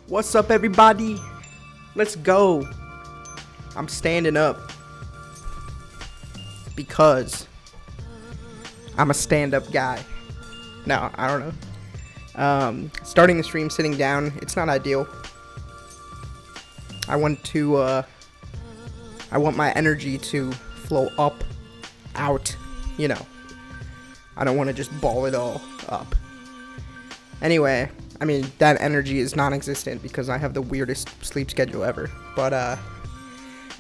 What's up, everybody? Let's go. I'm standing up because I'm a stand-up guy. No, I don't know. Starting the stream sitting down, it's not ideal. I want my energy to flow up, out, you know. I don't want to just ball it all up. Anyway, I mean, that energy is non-existent because I have the weirdest sleep schedule ever. But, I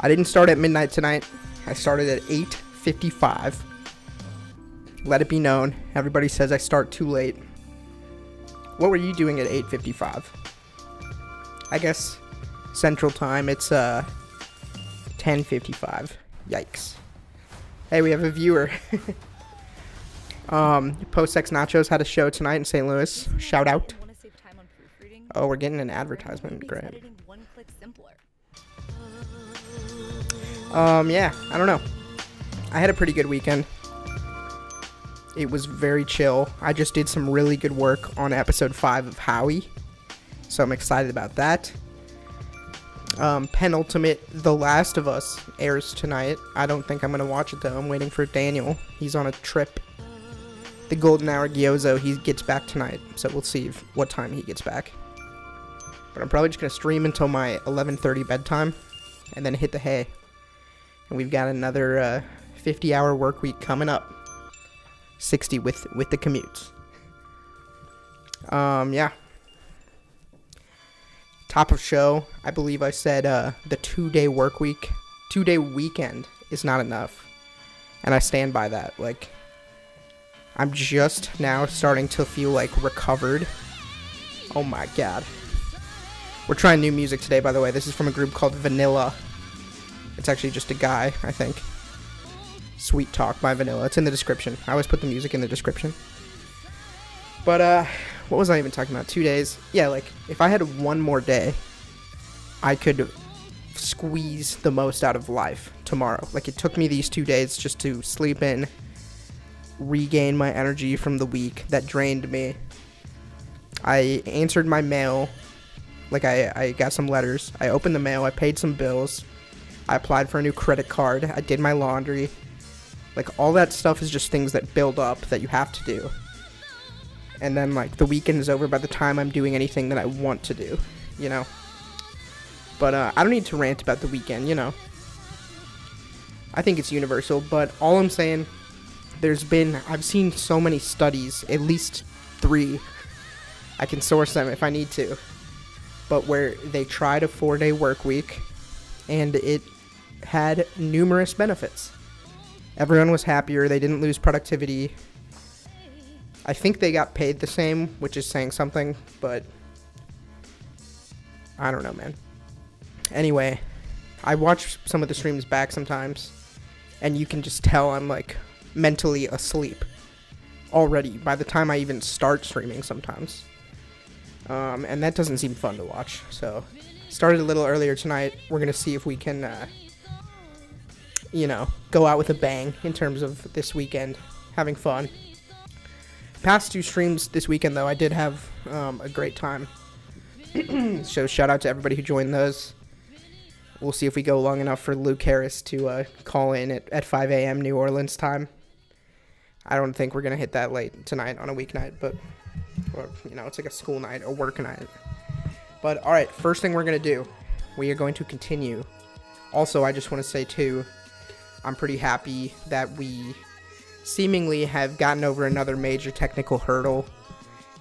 didn't start at midnight tonight. I started at 8:55. Let it be known. Everybody says I start too late. What were you doing at 8:55? I guess Central Time, it's, 10:55. Yikes. Hey, we have a viewer. Post-Sex Nachos had a show tonight in St. Louis. Shout out. Oh, we're getting an advertisement. Great. Yeah, I don't know. I had a pretty good weekend. It was very chill. I just did some really good work on episode 5 of Howie, so I'm excited about that. Penultimate The Last of Us airs tonight. I don't think I'm going to watch it, though. I'm waiting for Daniel. He's on a trip. The Golden Hour Gyozo, he gets back tonight, so we'll see what time he gets back. But I'm probably just going to stream until my 11:30 bedtime, and then hit the hay. And we've got another 50-hour work week coming up. 60 with the commutes. Yeah. Top of show, I believe I said the 2-day work week, 2-day weekend is not enough. And I stand by that. Like, I'm just now starting to feel like recovered. Oh my god. We're trying new music today, by the way. This is from a group called Vanilla. It's actually just a guy, I think. Sweet Talk by Vanilla. It's in the description. I always put the music in the description. But, what was I even talking about? 2 days? Yeah, like, if I had one more day, I could squeeze the most out of life tomorrow. Like, it took me these 2 days just to sleep in, regain my energy from the week that drained me. I answered my mail. Like, I got some letters. I opened the mail. I paid some bills. I applied for a new credit card. I did my laundry. Like, all that stuff is just things that build up that you have to do. And then, like, the weekend is over by the time I'm doing anything that I want to do, you know? But, I don't need to rant about the weekend, you know? I think it's universal, but all I'm saying, I've seen so many studies, at least 3. I can source them if I need to. But where they tried a 4-day work week, and it had numerous benefits. Everyone was happier. They didn't lose productivity. I think they got paid the same, which is saying something, but I don't know, man. Anyway, I watch some of the streams back sometimes, and you can just tell I'm, like, mentally asleep already by the time I even start streaming sometimes. And that doesn't seem fun to watch, so started a little earlier tonight. We're going to see if we can, you know, go out with a bang in terms of this weekend, having fun. Past 2 streams this weekend, though, I did have a great time. So shout out to everybody who joined those. We'll see if we go long enough for Luke Harris to call in at 5 a.m. New Orleans time. I don't think we're going to hit that late tonight on a weeknight, but, or, you know, it's like a school night, a work night. But, alright, first thing we're going to do, we are going to continue. Also, I just want to say, too, I'm pretty happy that we seemingly have gotten over another major technical hurdle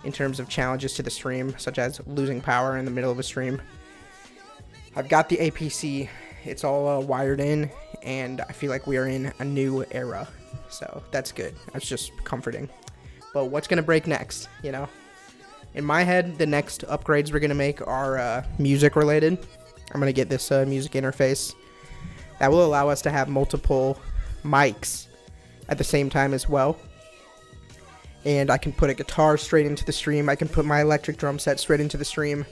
in terms of challenges to the stream, such as losing power in the middle of a stream. I've got the APC, it's all wired in, and I feel like we are in a new era, so that's good. That's just comforting. But what's going to break next, you know? In my head, the next upgrades we're going to make are music related. I'm going to get this music interface that will allow us to have multiple mics at the same time as well. And I can put a guitar straight into the stream. I can put my electric drum set straight into the stream.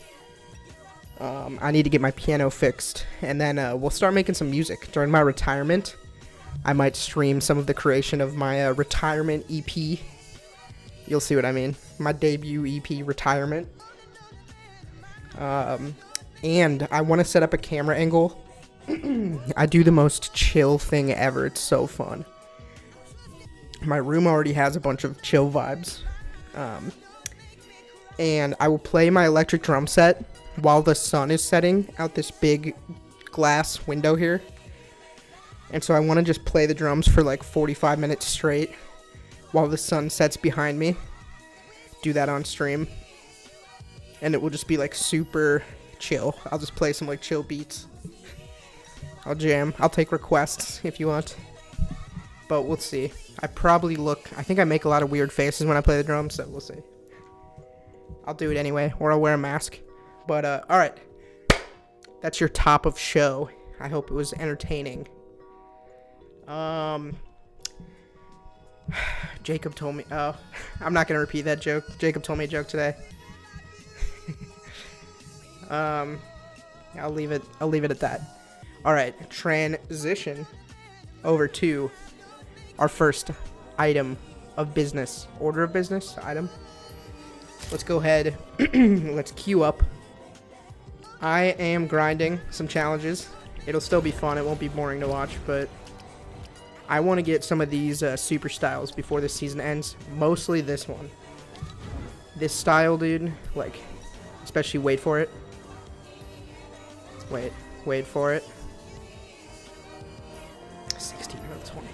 I need to get my piano fixed. And then we'll start making some music. During my retirement, I might stream some of the creation of my retirement EP. You'll see what I mean. My debut EP, Retirement. And I want to set up a camera angle. I do the most chill thing ever. It's so fun. My room already has a bunch of chill vibes. And I will play my electric drum set while the sun is setting out this big glass window here. And so I want to just play the drums for like 45 minutes straight while the sun sets behind me. Do that on stream. And it will just be like super chill. I'll just play some like chill beats. I'll jam. I'll take requests if you want. But we'll see. I think I make a lot of weird faces when I play the drums, so we'll see. I'll do it anyway, or I'll wear a mask. But, alright. That's your top of show. I hope it was entertaining. Jacob told me, I'm not gonna repeat that joke. Jacob told me a joke today. I'll leave it at that. Alright, transition over to our first item of business. Order of business item. Let's go ahead. Let's queue up. I am grinding some challenges. It'll still be fun. It won't be boring to watch, but I want to get some of these super styles before this season ends. Mostly this one. This style, dude. Like, especially wait for it. Wait for it. 16 out of 20.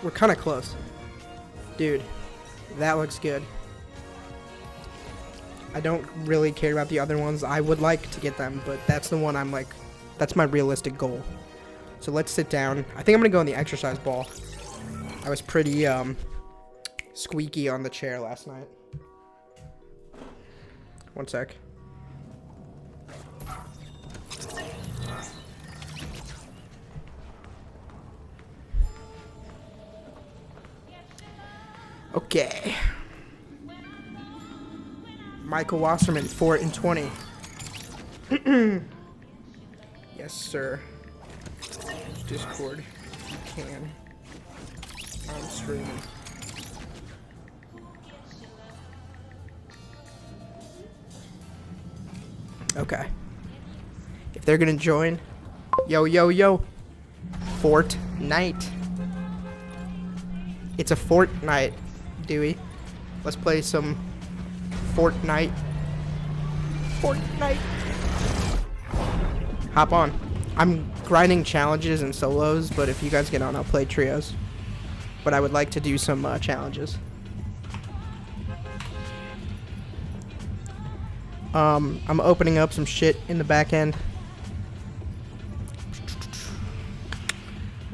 We're kind of close. Dude, that looks good. I don't really care about the other ones. I would like to get them, but that's the one I'm like, that's my realistic goal. So let's sit down. I think I'm gonna go on the exercise ball. I was pretty squeaky on the chair last night. One sec. Okay. Michael Wasserman, 4 and 20. Yes, sir. Discord, if you can. I'm streaming. Okay. If they're gonna join, yo. Fortnite. It's a Fortnite, Dewey. Let's play some Fortnite. Hop on. I'm grinding challenges and solos, but if you guys get on, I'll play trios. But I would like to do some challenges. I'm opening up some shit in the back end.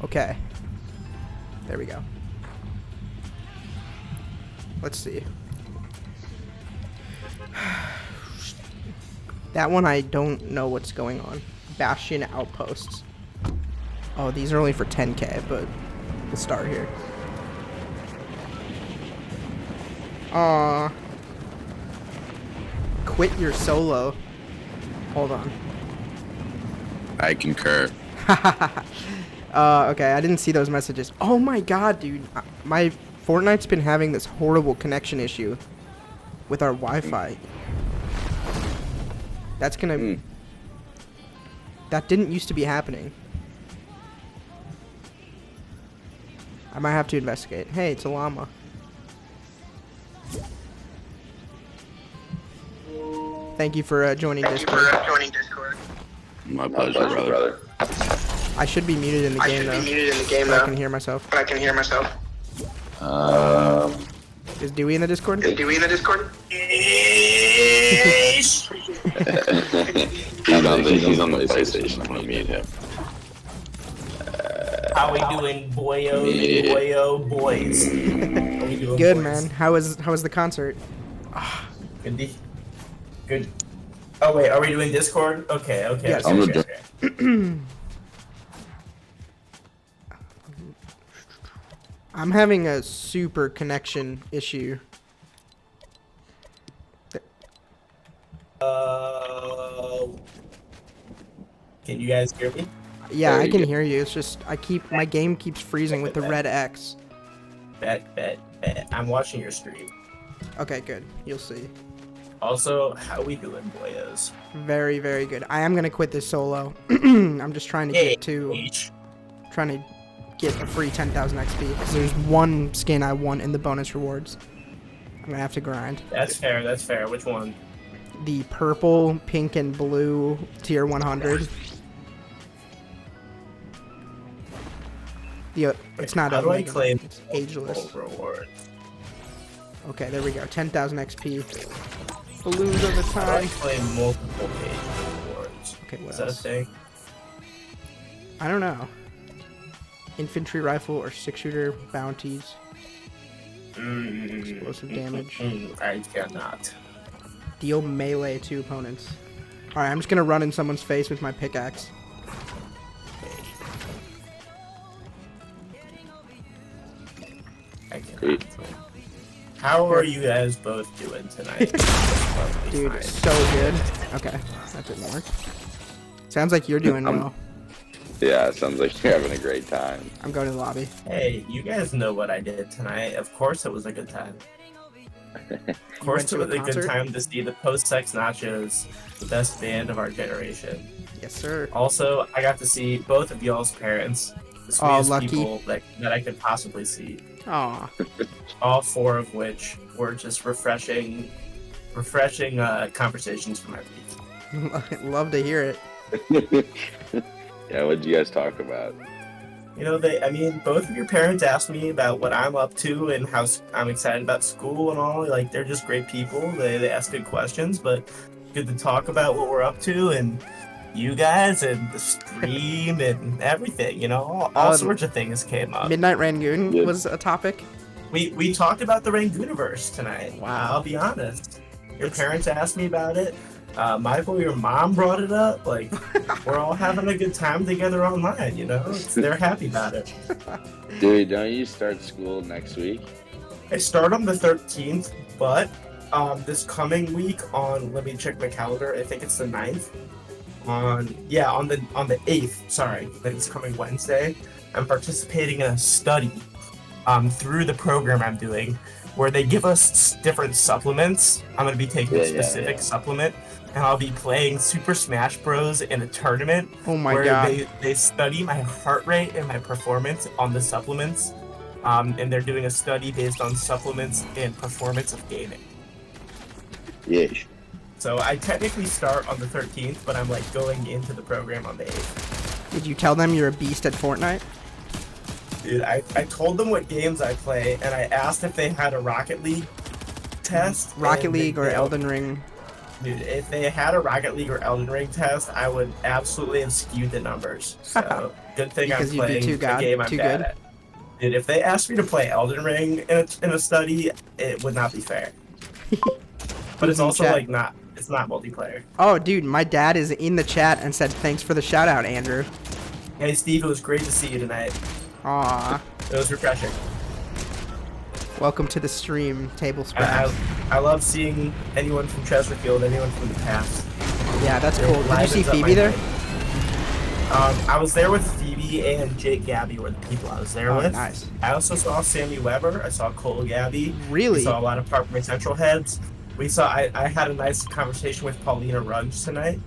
Okay. There we go. Let's see. That one I don't know what's going on. Bastion Outposts. Oh, these are only for 10k, but we'll start here. Aww. Quit your solo. Hold on. I concur. Okay, I didn't see those messages. Oh my god, dude. My Fortnite's been having this horrible connection issue with our Wi-Fi. That's gonna... That didn't used to be happening. I might have to investigate. Hey, it's a llama. Thank you for joining Discord. My pleasure, brother. I should be muted in the game, though. I can hear myself. Is Dewey in the Discord? He's on the PlayStation. I'm gonna mute him. How we doing, boyo, boys? How we doing, Good, boys? man. How was the concert? Good. Oh wait, are we doing Discord? Okay. Yes. Okay. I'm having a super connection issue. Can you guys hear me? Yeah, I can hear you. It's just my game keeps freezing with the red X. Bet. I'm watching your stream. Okay, good. You'll see. Also, how we doing, boyos? Very, very good. I am gonna quit this solo. I'm just trying to get to H. trying to get a free 10,000 XP because there's one skin I want in the bonus rewards. I'm gonna have to grind. That's fair. That's fair. Which one? The purple, pink, and blue tier 100. It's not How do I Omega, claim it's ageless. multiple rewards? Okay, there we go. 10,000 XP. Balloons over How do I time. claim multiple page rewards? Okay, what Is that a else? thing? I don't know. Infantry rifle or 6-shooter bounties. Explosive damage. I cannot. Deal melee to opponents. Alright, I'm just gonna run in someone's face with my pickaxe. I cannot. How are you guys both doing tonight? Dude, Fine. so good. Okay, that didn't work. Sounds like you're doing well. Yeah, sounds like you're having a great time. I'm going to the lobby. Hey, you guys know what I did tonight. Of course it was a good time. Of course it went was to a a good concert? time to see the Post-Sex Nachos, the best band of our generation. Yes, sir. Also, I got to see both of y'all's parents, the Aw, sweetest lucky. people that I could possibly see. Aw. All four of which were just refreshing conversations for my week. Love to hear it. Yeah, what'd you guys talk about? You know, both of your parents asked me about what I'm up to and how I'm excited about school and all. Like, they're just great people. They ask good questions, but good to talk about what we're up to and you guys and the stream and everything. You know, all sorts of things came up. Midnight Rangoon Yeah. was a topic. We talked about the Rangooniverse tonight. Wow. I'll be honest. Your parents asked me about it. Michael, your mom brought it up. Like, we're all having a good time together online, you know? They're happy about it. Dude, don't you start school next week? I start on the 13th, but this coming week let me check my calendar, I think it's the 9th. On the 8th, sorry, that is coming Wednesday, I'm participating in a study through the program I'm doing where they give us different supplements. I'm going to be taking a specific supplement, and I'll be playing Super Smash Bros. In a tournament Oh my where god. they study my heart rate and my performance on the supplements. And they're doing a study based on supplements and performance of gaming. Yeah. So I technically start on the 13th, but I'm like going into the program on the 8th. Did you tell them you're a beast at Fortnite? Dude, I told them what games I play, and I asked if they had a Rocket League test. Rocket and League or they- Elden Ring? Dude, if they had a Rocket League or Elden Ring test, I would absolutely have skewed the numbers. So good thing Because I'm you'd be playing too a god- game I'm too bad good? at. Dude, if they asked me to play Elden Ring in a study, it would not be fair. But it's in also chat? like it's not multiplayer. Oh, dude, my dad is in the chat and said thanks for the shout out, Andrew. Hey Steve, it was great to see you tonight. Aw. It was refreshing. Welcome to the stream, Table I, Sprout. I love seeing anyone from Chesterfield, anyone from the past. Yeah, that's It cool. Did you livens see up my Phoebe there? night. I was there with Phoebe and Jake Gabby were the people I was there Oh, with. nice. I also saw Sammy Weber. I saw Cole Gabby. Really? We saw a lot of Parkway Central heads. I had a nice conversation with Paulina Ruggs tonight.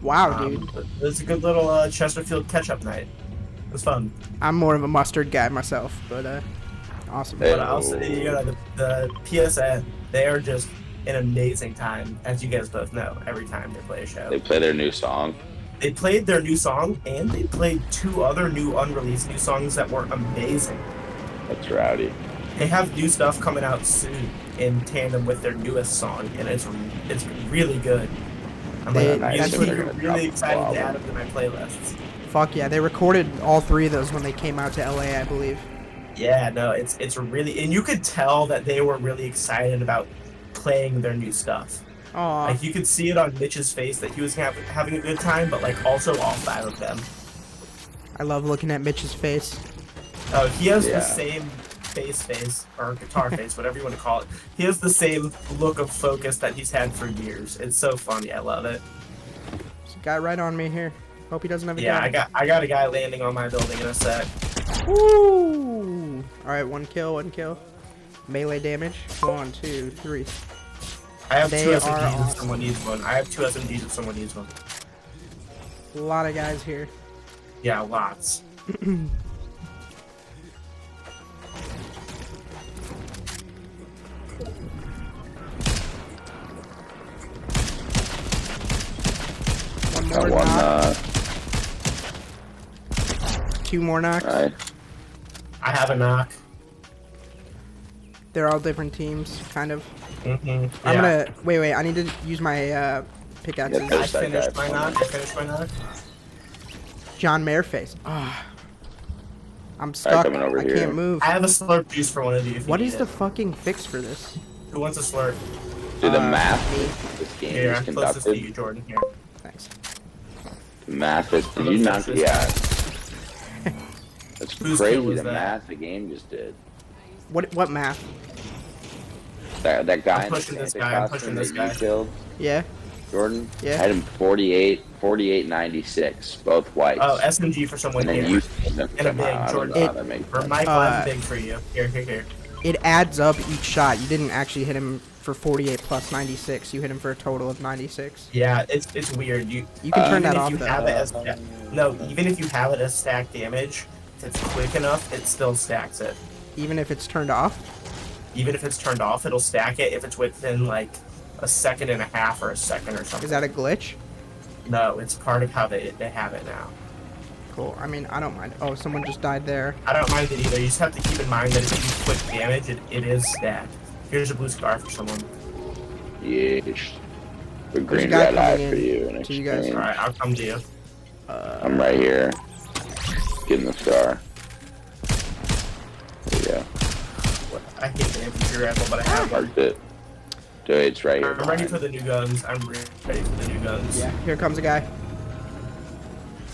Wow, dude. It was a good little Chesterfield catch-up night. It was fun. I'm more of a mustard guy myself, but awesome. Hey. But also, you know, the PSN, they are just an amazing time, as you guys both know, every time they play a show. They play their new song. They played their new song, and they played 2 other unreleased new songs that were amazing. That's rowdy. They have new stuff coming out soon in tandem with their newest song, and it's really good. I'm They- like, that's really, what- really excited to add them to my playlists. Fuck yeah, they recorded all 3 of those when they came out to LA, I believe. Yeah, no, it's really, and you could tell that they were really excited about playing their new stuff. Aw. Like you could see it on Mitch's face that he was having a good time, but like also all 5 of them. I love looking at Mitch's face. Oh, he has Yeah. the same bass face or guitar face, whatever you want to call it. He has the same look of focus that he's had for years. It's so funny. I love it. There's a guy right on me here. Hope he doesn't have a Yeah, gun. I got a guy landing on my building in a sec. Woo! Alright, one kill. Melee damage. 1, 2, 3. I have They two are SMGs if awesome. someone needs one. I have two SMGs if someone needs one. A lot of guys here. Yeah, lots. One Got more one, knock. Two more knocks. right. I have a knock. They're all different teams, kind of. Yeah. I'm gonna wait. I need to use my pickaxes. Yeah, I there's that finished guy. my knock. I finished my knock. John Mareface. Ah, I'm stuck. coming over I here. can't move. I have a slurp juice for one of you. If What you is need the it. fucking fix for this? Who wants a slurp? Dude, the me. math this game Here, is I'm closest to conducted. you, Jordan. Here. Thanks. The math is. Did you not? Yeah. That's Whose kill crazy. was The that? math the game just did. What math? That guy I'm pushing this guy, I'm pushing this guy. You killed, Yeah. Jordan. Yeah. Had him 48, 96, both whites. Oh, SMG for someone and then here. you killed him And a somehow. big I don't Jordan. know how that makes Or sense. Michael, I have a big for you. Here. It adds up each shot. You didn't actually hit him for 48 plus 96. You hit him for a total of 96. Yeah, it's weird. You You can turn even that if off you though. have it as no, even if you have it as stack damage, if it's quick enough, it still stacks it. Even if it's turned off. Even if it's turned off, it'll stack it if it's within like a second and a half or a second or something. Is that a glitch? No, it's part of how they have it now. Cool. I mean, I don't mind. Oh, someone just died there. I don't mind it either. You just have to keep in mind that if you do quick damage, it is stacked. Here's a blue scar for someone. Yes. The There's a green guy red eye coming for in you. In to you guys. exchange. Alright, I'll come to you. I'm right here. Getting the star. There you go. I hate the infantry rifle, but I have one. Marked it. Dude, it's right here. I'm ready behind. for the new guns. I'm ready for the new guns. Yeah. Here comes a guy.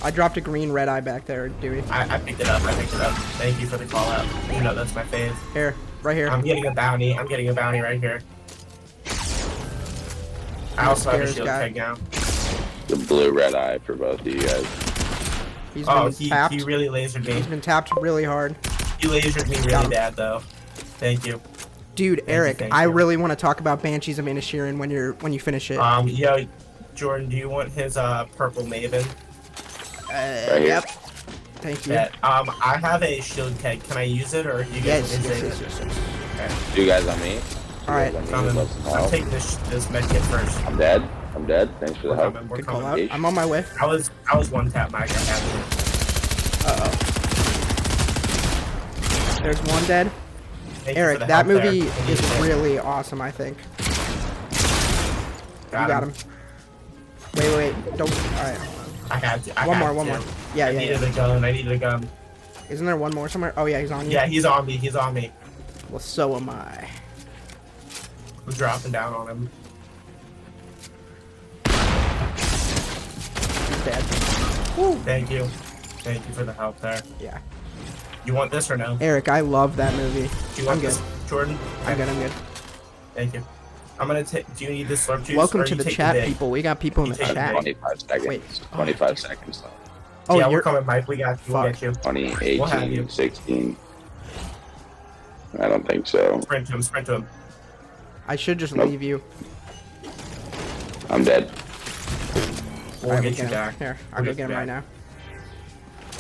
I dropped a green red eye back there, Dewey. I picked it up. Thank you for the call out. You know that's my fave. Here. Right here. I'm getting a bounty. Right here. I also have a Upstairs shield guy. keg now. The blue red eye for both of you guys. He's Oh, been tapped. he really lasered me. He's been tapped really hard. He lasered me Got really him. bad though. Thank you. Dude, Eric, thank I you. really want to talk about Banshees of Inisherin when you finish it. Yo, Jordan, do you want his purple Maven? Right here. Yep. Thank you. Yeah. I have a shield keg. Can I use it or you guys? Yes. Okay. You guys on me? Alright. You guys on me? Love some I'm help. taking this med kit first. I'm dead. Thanks for the We're help. coming. We're Good call coming. out. I'm on my way. I was one tap, Mike. I have Uh-oh. There's one dead. Thank you Eric, for the that help there. movie I need is it. really awesome, I think. You got him. Wait. Don't. Alright. I had to. One more. Yeah. I needed a gun. Isn't there one more somewhere? Oh, yeah, he's on you. Yeah, he's on me. Well, so am I. I'm dropping down on him. He's dead. Thank you for the help there. Yeah. You want this or no? Eric, I love that movie. Do you want I'm good. this, Jordan? I'm good. Thank you. I'm gonna take. Do you need this slurp juice? Welcome or to you the take chat, big? people. We got people in You the take chat. 25 seconds. Wait. 25 seconds left. Oh, Yeah, we're you're coming, Mike. We got you. We'll Fuck. get you. 20, We'll have 18, you. 16. I don't think so. Sprint to him. I should just Nope. leave you. I'm dead. We'll Alright, get we'll you back. Here, I'll We'll go get get you him right back. now.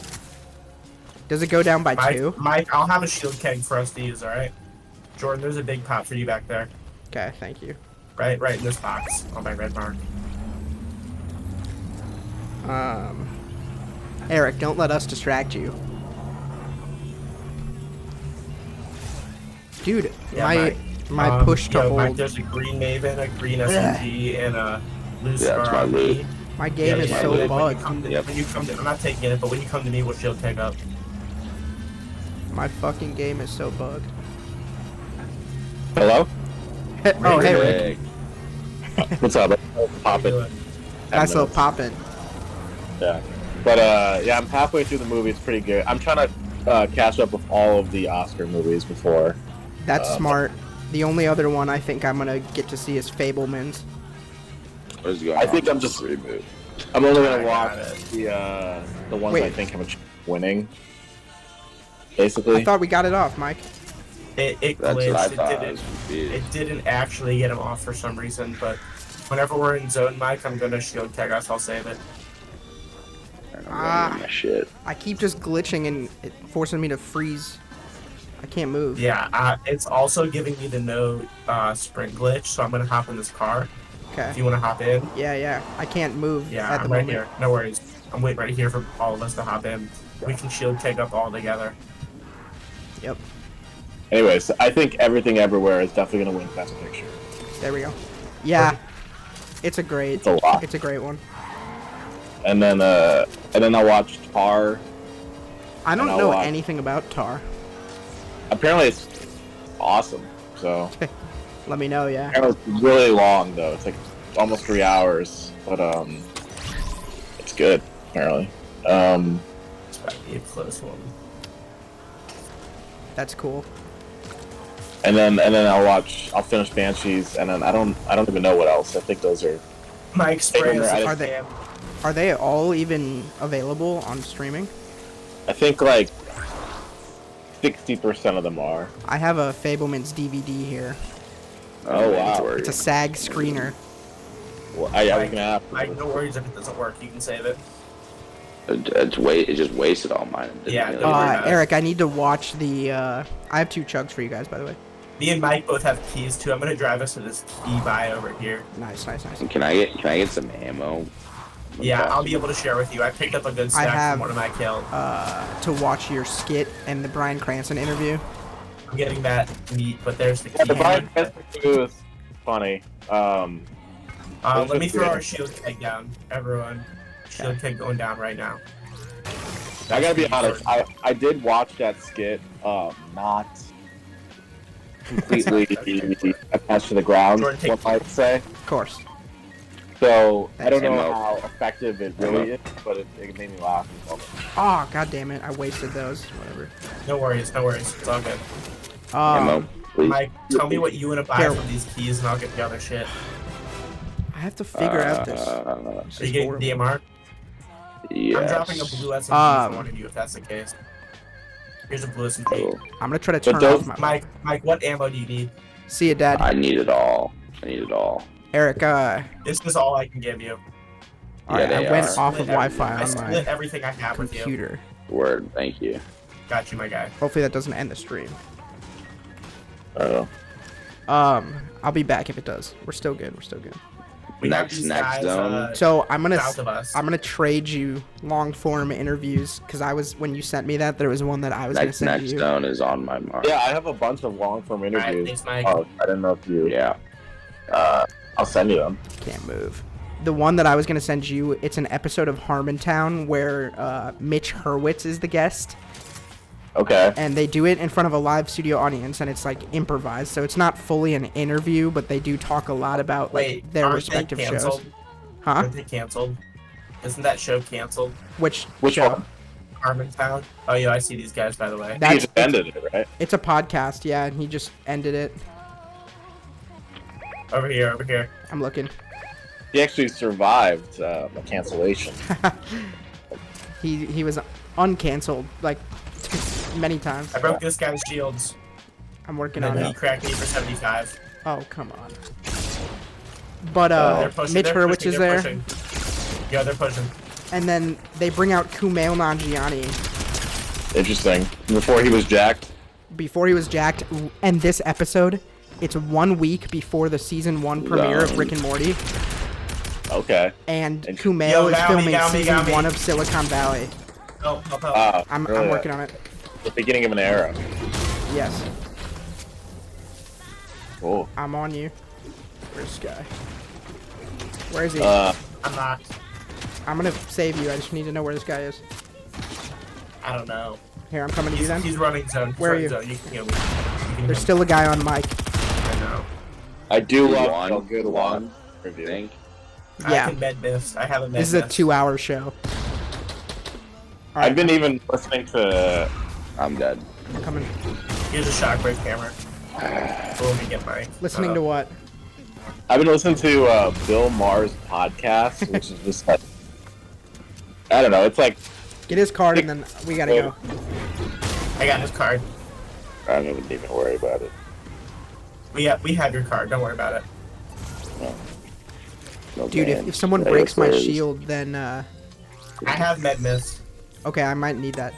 Does it go down by 2? Mike, I'll have a shield keg for us to use. All right. Jordan, there's a big pot for you back there. Okay, thank you. Right in this box on my red mark. Eric, don't let us distract you. Dude, Yeah, my push to Mike, hold. there's a green Maven, a green SMG, and a blue Yeah, that's scar my on loot. me. My game is yeah, so yeah. bugged. When you come to, I'm not taking it, but when you come to me, we'll shield keg up. My fucking game is so bugged. Hello? Oh, hey, Rick. Rick. What's up? Pop it. Nice little poppin'. Yeah. But yeah, I'm halfway through the movie. It's pretty good. I'm trying to catch up with all of the Oscar movies before. That's smart. The only other one I think I'm gonna get to see is Fableman's. What is going I on? think I'm just- reboot. I'm only I gonna got watch it. the ones Wait. I think have a chance of winning. Basically. I thought we got it off, Mike. It That's what I glitched. thought. I was confused. It didn't actually get him off for some reason, but whenever we're in zone, Mike, I'm gonna shield tag us. I'll save it. I'm running my shit. I keep just glitching and it forcing me to freeze. I can't move. Yeah, it's also giving me the no sprint glitch, so I'm gonna hop in this car. Okay. If you want to hop in. Yeah. I can't move Yeah, at the I'm right moment. here. No worries. I'm waiting right here for all of us to hop in. We can shield tag up all together. Yep. Anyways, I think Everything Everywhere is definitely gonna win Best Picture. There we go. Yeah. It's a great. It's a lot. It's a great one. And then I watched Tar. I don't And I'll know watch- anything about Tar. Apparently it's awesome. So Let me know, yeah. apparently it's really long though. It's like almost 3 hours, but it's good apparently. It's about to be a close one. That's cool. And then I'll finish Banshees, and then I don't even know what else. I think those are. Mike, spray us. Are Are they- Are they all even available on streaming? I think like 60% of them are. I have a Fableman's DVD here. Oh, wow. Inventory. It's a SAG screener. Well, I was gonna ask. Mike, no worries if it doesn't work. You can save it. It just wasted all mine. Didn't Yeah, really- don't worry about it. Eric, I need to watch the. I have 2 chugs for you guys, by the way. Me and Mike both have keys too. I'm gonna drive us to this key buy over here. Nice. Can I get some ammo? Yeah, I'll be able to share with you. I picked up a good stack have- from one of my kills. To watch your skit and the Bryan Cranston interview. I'm getting that meat, but there's the key. Yeah, the Brian hammer. Cranston was funny. Let me throw our shield keg down, everyone. Shield keg going down right now. I gotta be honest. I did watch that skit. Not completely attached to the ground. Jordan, take- One might say. Of course. So I don't know Ammo. how effective it really is, but it made me laugh. Oh, god damn it. I wasted those. Whatever. No worries. It's all good. Ammo, please. Mike, tell me what you want to buy Here. from these keys, and I'll get the other shit. I have to figure out this. Are This you is getting horrible. DMR? Yes. I'm dropping a blue SMG for Um, one of you if that's the case. Here's a blue SMG. Oh, I'm gonna try to But turn those- off my. Mike, what ammo do you need? See you, Dad. I need it all. Eric, This is all I can give you. alright, they I went are. off of Wi-Fi I on split my everything I have with you. computer. Word, thank you. Got you, my guy. Hopefully that doesn't end the stream. I don't know. I'll be back if it does. We're still good. We have these Next guys, zone. So I'm gonna south of us. I'm gonna trade you long form interviews because when you sent me that there was one that I was gonna send Next you. zone is on my mark. Yeah, I have a bunch of long form Alright, interviews. thanks, Mike. Oh, I didn't know if you. Yeah. I'll send you them. Can't move. The one that I was gonna send you, it's an episode of Harmontown where Mitch Hurwitz is the guest, Okay. and they do it in front of a live studio audience, and it's like improvised, so it's not fully an interview, but they do talk a lot about like Wait, their aren't respective they shows. canceled? Huh? Aren't they canceled? Isn't that show canceled? Which Which show? one? Harmontown? Oh yeah, I see these guys by the way. He That's just ended it, right? it's a podcast, yeah, and he just ended it. Over here. I'm looking. He actually survived a cancellation. He was uncanceled like many times. I broke this guy's shields, I'm working and on then he it. cracked me for 75. Oh come on. But They're pushing, Mitch they're Hurwitz pushing, is they're there, pushing. Yeah, they're pushing. and then they bring out Kumail Nanjiani Interesting. Before he was jacked. before he was jacked. And this episode, it's 1 week before the season 1 premiere of Rick and Morty, Okay. and And- Kumail Yo, is got me, filming got me, season got me. 1 of Silicon Valley. Help. I'm really, working on it. The beginning of an era. Yes, Cool. I'm on you. Where's this guy? Where is he? I'm not. I'm gonna save you. I just need to know where this guy is. I don't know. Here, I'm coming to you then. He's running zone. He's Where are running you? Zone. You can heal me. You can There's heal still a guy on mic. me. I know. I do Good love one, a good good one one. I review. think. Yeah. I can med miss. I have a med This is a miss. 2-hour show. All I've been even listening to. I'm dead. I'm coming. Here's a shockwave camera. So let me get my. Listening to what? I've been listening to Bill Maher's podcast, which is just like. I don't know. It's like. Get his card and then we gotta go. I got his card. I wouldn't even worry about it. We have your card. Don't worry about it. No Dude, games. if someone Yeah, breaks my there's- shield, then I have med mist. okay, I might need that.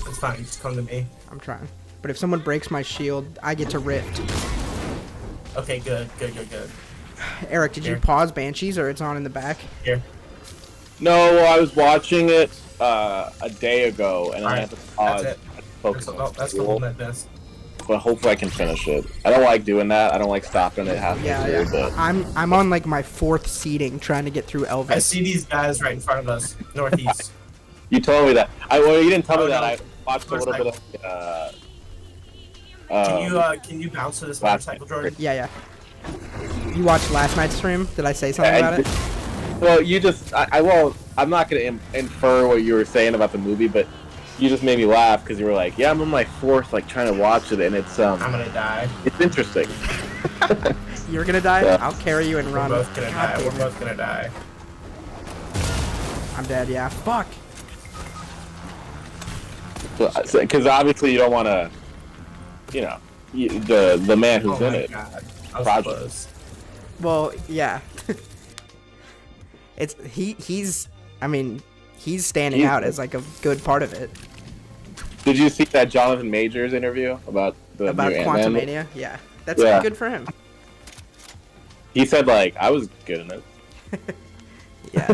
It's fine. Just come to me. I'm trying. But if someone breaks my shield, I get to rift. Okay, good. Eric, did you Here. pause Banshees or it's on in the back? Here. No, well, I was watching it a day ago, and I Alright, had to pause. that's it. I had to focus That's, on that's the school, whole med mist. but hopefully I can finish it. I don't like doing that. I don't like stopping it halfway Yeah, through, yeah. but I'm on like my 4th seating trying to get through I Elvis. see these guys right in front of us, northeast. you told me that. Well, you didn't tell me Oh, that. no. I watched a little bit of. Can you bounce to this motorcycle, Jordan? Yeah, yeah. You watched last night's stream? Did I say something about it? Well, you just. I won't. I'm not going to infer what you were saying about the movie, but you just made me laugh because you were like, "Yeah, I'm on my 4th, like trying to watch it, and it's I'm gonna die. it's interesting." You're gonna die? Yeah. I'll carry you and We're run. both gonna God die. We're damn it. both gonna die. I'm dead, yeah. Fuck. Because obviously you don't want to, you know, the man who's Oh in my it. god. I was Project. close. Well, yeah. He's I mean, he's standing out as like a good part of it. Did you see that Jonathan Majors interview about the About new Ant-Man? Quantumania? Yeah. That's Yeah. good for him. He said like I was good in it. Yeah.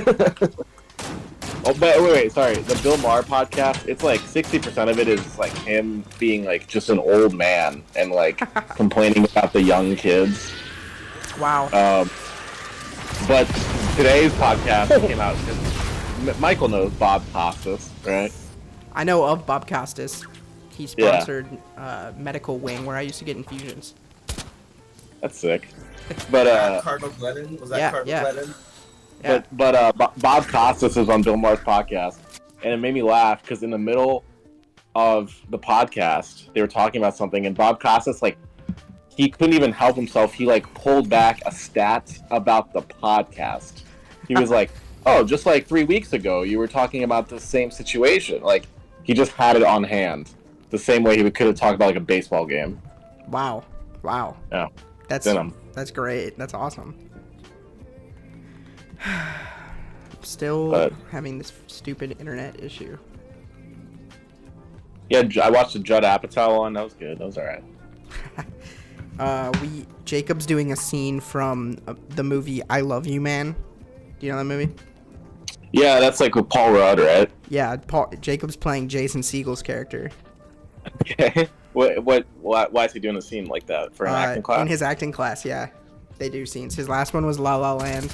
Oh, but wait, sorry. The Bill Maher podcast. It's like 60% of it is like him being like just an old man and like complaining about the young kids. Wow. But today's podcast came out. Michael knows Bob Costas, right? I know of Bob Costas. He sponsored Medical Wing where I used to get infusions. That's sick. But Cardinal Glennon? Was that yeah, Cardinal yeah. Glennon? Yeah. Bob Costas is on Bill Maher's podcast, and it made me laugh because in the middle of the podcast, they were talking about something, and Bob Costas, like, he couldn't even help himself. He, like, pulled back a stat about the podcast. He was like, oh, just like 3 weeks ago, you were talking about the same situation. Like, he just had it on hand. The same way he could have talked about, like, a baseball game. Wow. Wow. Yeah. That's In him. That's great. That's awesome. Still But- having this stupid internet issue. Yeah, I watched the Judd Apatow one. That was good. That was alright. Jacob's doing a scene from the movie I Love You Man. Do you know that movie? Yeah, that's like with Paul Rudd, right? Yeah, Jacob's playing Jason Segel's character. Okay. Why is he doing a scene like that for an acting class? In his acting class, yeah. They do scenes. His last one was La La Land.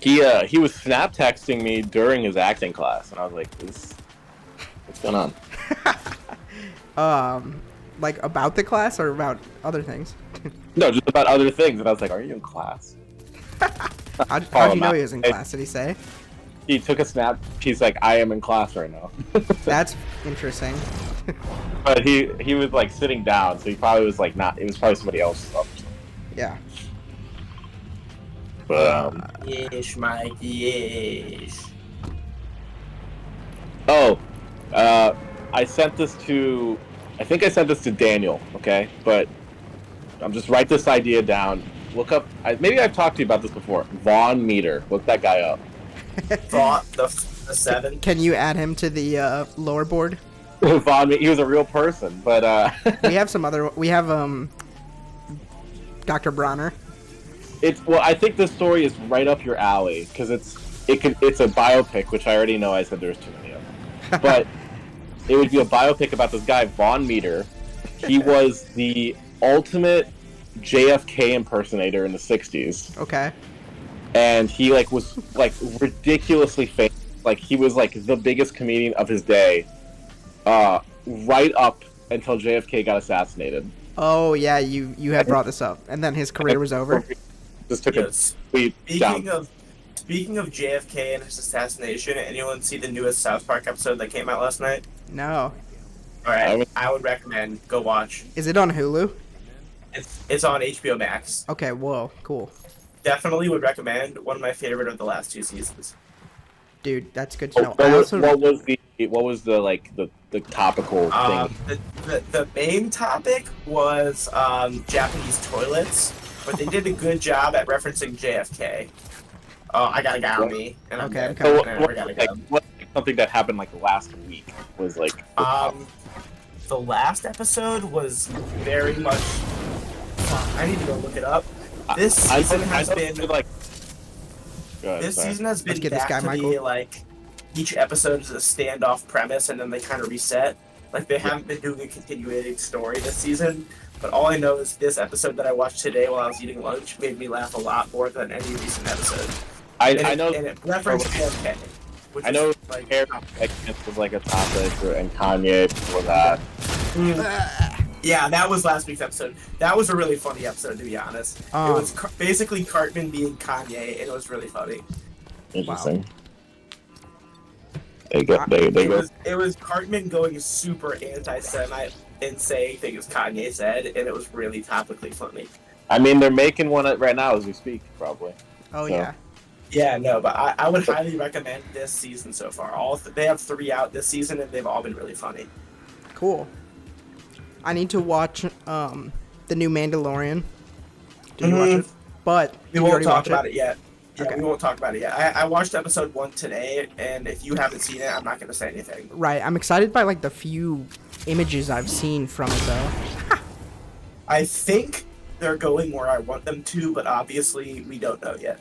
He was snap texting me during his acting class, and I was like, what's going on? Like about the class or about other things? No, just about other things. And I was like, are you in class? How'd you know he was in class? Did he say? He took a snap. He's like, I am in class right now. That's interesting. But he was like sitting down, so he probably was like not. It was probably somebody else. Yeah. But Yes, Mike, yes. I sent this to. I think I sent this to Daniel. Okay, but I'm just write this idea down. Look up. Maybe I've talked to you about this before. Vaughn Meter. Look that guy up. Thought the 7. Can you add him to the lower board? Vaughn. He was a real person, but We have some other. We have Dr. Bronner. Well, I think this story is right up your alley because it's a biopic, which I already know. I said there's too many of them, but it would be a biopic about this guy Vaughn Meter. He was the ultimate JFK impersonator in the '60s, Okay. and he was ridiculously famous. Like he was like the biggest comedian of his day, right up until JFK got assassinated. Oh yeah, you had brought this up, and then his career was over. Just took Yes. a tweet down. Speaking of JFK and his assassination, anyone see the newest South Park episode that came out last night? No. Alright, I would recommend go watch. Is it on Hulu? It's on HBO Max. Okay. Whoa. Cool. Definitely would recommend. One of my favorite of the last 2 seasons. Dude, that's good to know. What was What was the topical thing? The main topic was Japanese toilets, but they did a good job at referencing JFK. Oh, I got a guy on me, and I'm Okay, dead. okay. And I gotta go. What something that happened like last week was like The last episode was very much. I need to go look it up. This season has been like. This season has been Let's get this back guy, to Michael. the like. Each episode is a standoff premise, and then they kind of reset. Like they haven't been doing a continuating story this season. But all I know is this episode that I watched today while I was eating lunch made me laugh a lot more than any recent episode. I know. And it referenced JFK. I know. Like, Hair was like a topic, and Kanye before that. yeah, that was last week's episode. That was a really funny episode, to be honest. It was basically Cartman being Kanye, and it was really funny. Interesting. Wow. It was Cartman going super anti-Semite and saying things Kanye said, and it was really topically funny. I mean, they're making one right now as we speak, probably. Oh So. yeah. Yeah, no, but I would highly recommend this season so far. They have 3 out this season, and they've all been really funny. Cool. I need to watch the new Mandalorian. Did you watch it? But We you won't already talk watch about it yet. Yeah, Okay. we won't talk about it yet. I watched episode 1 today, and if you haven't seen it, I'm not going to say anything. Right. I'm excited by like the few images I've seen from it though. I think they're going where I want them to, but obviously we don't know yet.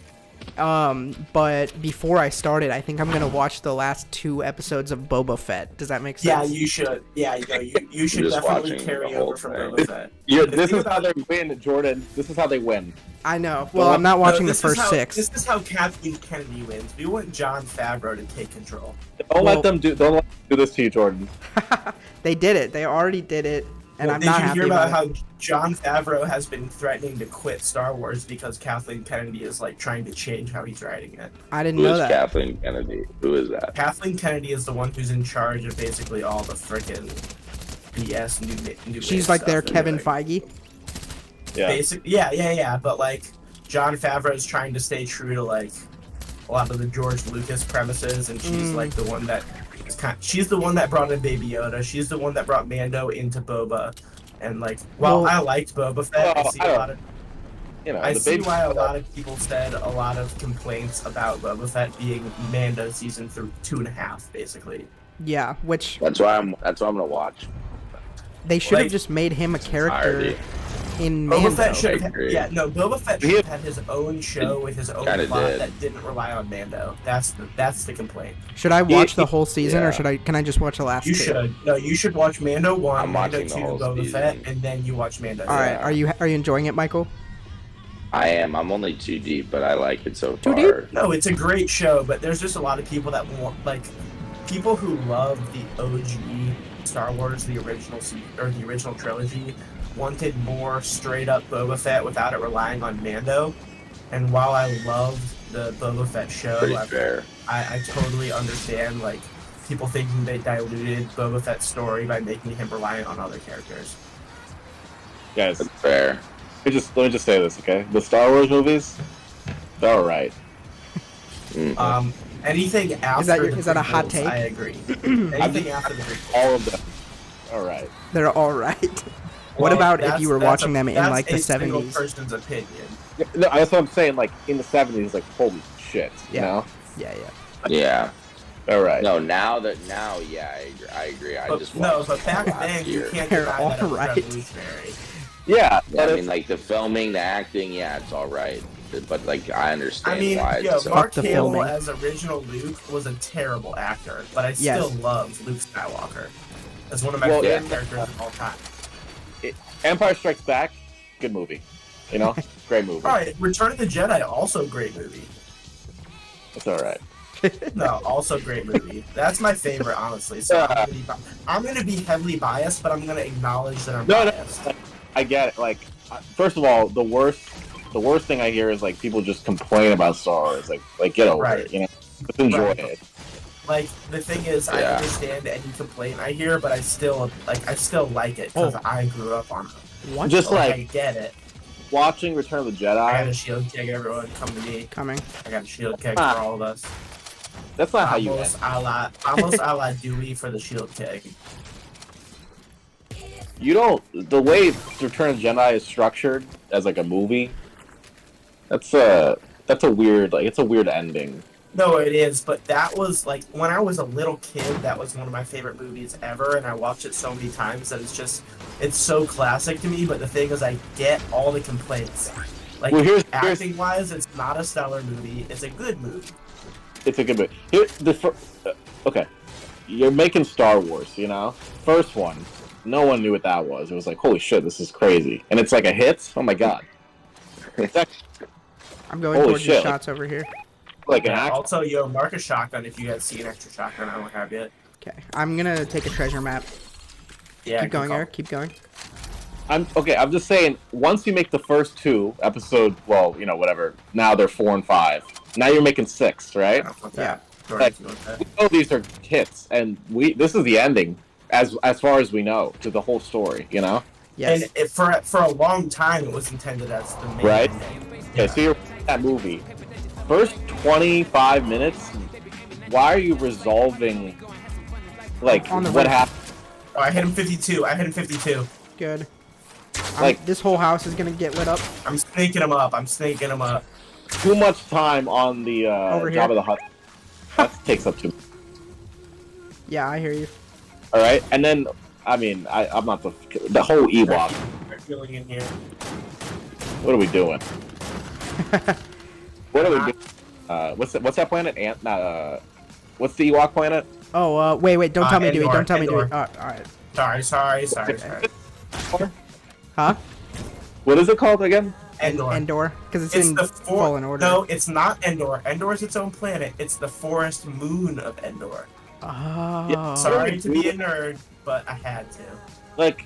But before I started, I think I'm gonna watch the last 2 episodes of Boba Fett. Does that make Yeah, sense? you should. Yeah, you should Just definitely watching carry the whole over from thing. Boba Fett. This is how they win, Jordan. This is how they win. I know. Well, I'm not watching the first 6. This is how Kathleen Kennedy wins. We want Jon Favreau to take control. Don't let them do this to you, Jordan. They did it. They already did it, and I'm Did not you happy hear about about it. how Jon Favreau has been threatening to quit Star Wars because Kathleen Kennedy is like trying to change how he's writing it? I didn't Who know is that. Kathleen Kennedy? Who is that? Kathleen Kennedy is the one who's in charge of basically all the frickin' BS new She's wave like stuff their they're Kevin doing. Feige. Yeah. Yeah. But like, Jon Favreau is trying to stay true to like a lot of the George Lucas premises, and she's like the one that she's the one that brought in Baby Yoda. She's the one that brought Mando into Boba. And like, while Well- I liked Boba Fett, I see a lot of. I the see baby. why a lot of people said a lot of complaints about Boba Fett being Mando season 2.5, basically. Yeah, which That's why I'm gonna watch. they should have Like- just made him a character Entirety. in Boba Mando. Fett should have, agree. Boba Fett should have had his own show with his own Kinda plot did. that didn't rely on Mando. That's the complaint. Should I watch the whole season, yeah. or can I just watch the last You 2? should. No, you should watch Mando 1, I'm Mando watching 2, the whole Boba season. Fett, and then you watch Mando. All right. Yeah. Are you enjoying it, Michael? I am. I'm only 2 deep, but I like it so far. deep? No, it's a great show, but there's just a lot of people that want, like, people who love the OG Star Wars, the original trilogy, wanted more straight up Boba Fett without it relying on Mando. And while I loved the Boba Fett show, Pretty fair. I totally understand like people thinking they diluted Boba Fett's story by making him reliant on other characters. Guys, That's fair. let me just say this, okay? The Star Wars movies, they're alright. Mhm. Anything after is that a hot prequels, take? I agree. Anything after the prequels. All of them, alright. They're all right. What Well, about if that's- you were that's watching them in that's like the a single 70s? person's opinion. No, that's what I'm saying. Like in the '70s, like holy shit, you Yeah. know? Yeah. Yeah. All right. No, now, yeah, I agree. I just No, watched but back last then you year. can't They're deny that it was alright. revolutionary. Yeah, Yeah, but I it's- mean, like the filming, the acting, yeah, it's all right. But like, I understand I mean, why. yo, It's so, Mark the Hamill filming. as original Luke was a terrible actor, but I Yes. still love Luke Skywalker. As one of my Well, favorite yeah. characters of all time. Empire Strikes Back, good movie. You know, great movie. Alright, Return of the Jedi, also great movie. It's all right. No, also great movie. That's my favorite, honestly. So I'm gonna be heavily biased, but I'm gonna acknowledge that I'm No, biased. I get it. Like, first of all, the worst thing I hear is like people just complain about Star Wars. Like get over Right. it. You know, just enjoy Right. it. Like the thing is, I Yeah. understand any complaint I hear, but I still like it because I grew up on it. What? Just So, like I get it. watching Return of the I got a Jedi. shield keg, everyone come to me. Coming. I got a shield keg for all of us. That's not how you end. Almost a la Dewey for the shield kick. You don't. The way Return of the Jedi is structured as like a movie, that's a weird, like, it's a weird ending. No, it is, but that was like when I was a little kid. That was one of my favorite movies ever, and I watched it so many times that it's so classic to me. But the thing is, I get all the complaints. Like, Well, acting wise, it's not a stellar movie. It's a good movie. It's a good movie. Okay, you're making Star Wars, you know? First one, no one knew what that was. It was like, holy shit, this is crazy. And it's like a hit? Oh my god. I'm going Holy towards your shit. shots over here. Like an Yeah, action. also, yo, mark a shotgun if you guys see an extra shotgun. I don't have yet. Okay, I'm gonna take a treasure map. Yeah, Keep going, Eric. Keep going. I'm just saying, once you make the first two episode, well, you know, whatever. Now they're 4 and 5. Now you're making 6, right? Yeah. Like, we know these are hits, and this is the ending, as far as we know, to the whole story. You know? Yes. And for a long time, it was intended as the main Right? ending. Okay, so you're that movie. First 25 minutes, why are you resolving, like, On the what roof. happened? Oh, I hit him 52. Good. Like- This whole house is gonna get lit up. I'm sneaking him up. Too much time on the Over here. Jabba the Hutt. That takes up too much. Yeah, I hear you. Alright, and then, I mean, I'm not the whole Ewok. They're healing in here. What are we doing? What are we doing? What's that planet? What's the Ewok planet? Oh, wait, don't tell me, Dewey. Endor, Don't tell me, Dewey. Endor. Alright. Sorry. Huh? What is it called again? Endor? Because it's It's in the Fallen Order. No, it's not Endor. Endor is its own planet. It's the forest moon of Endor. Oh. Sorry to be a nerd, but I had to. Like,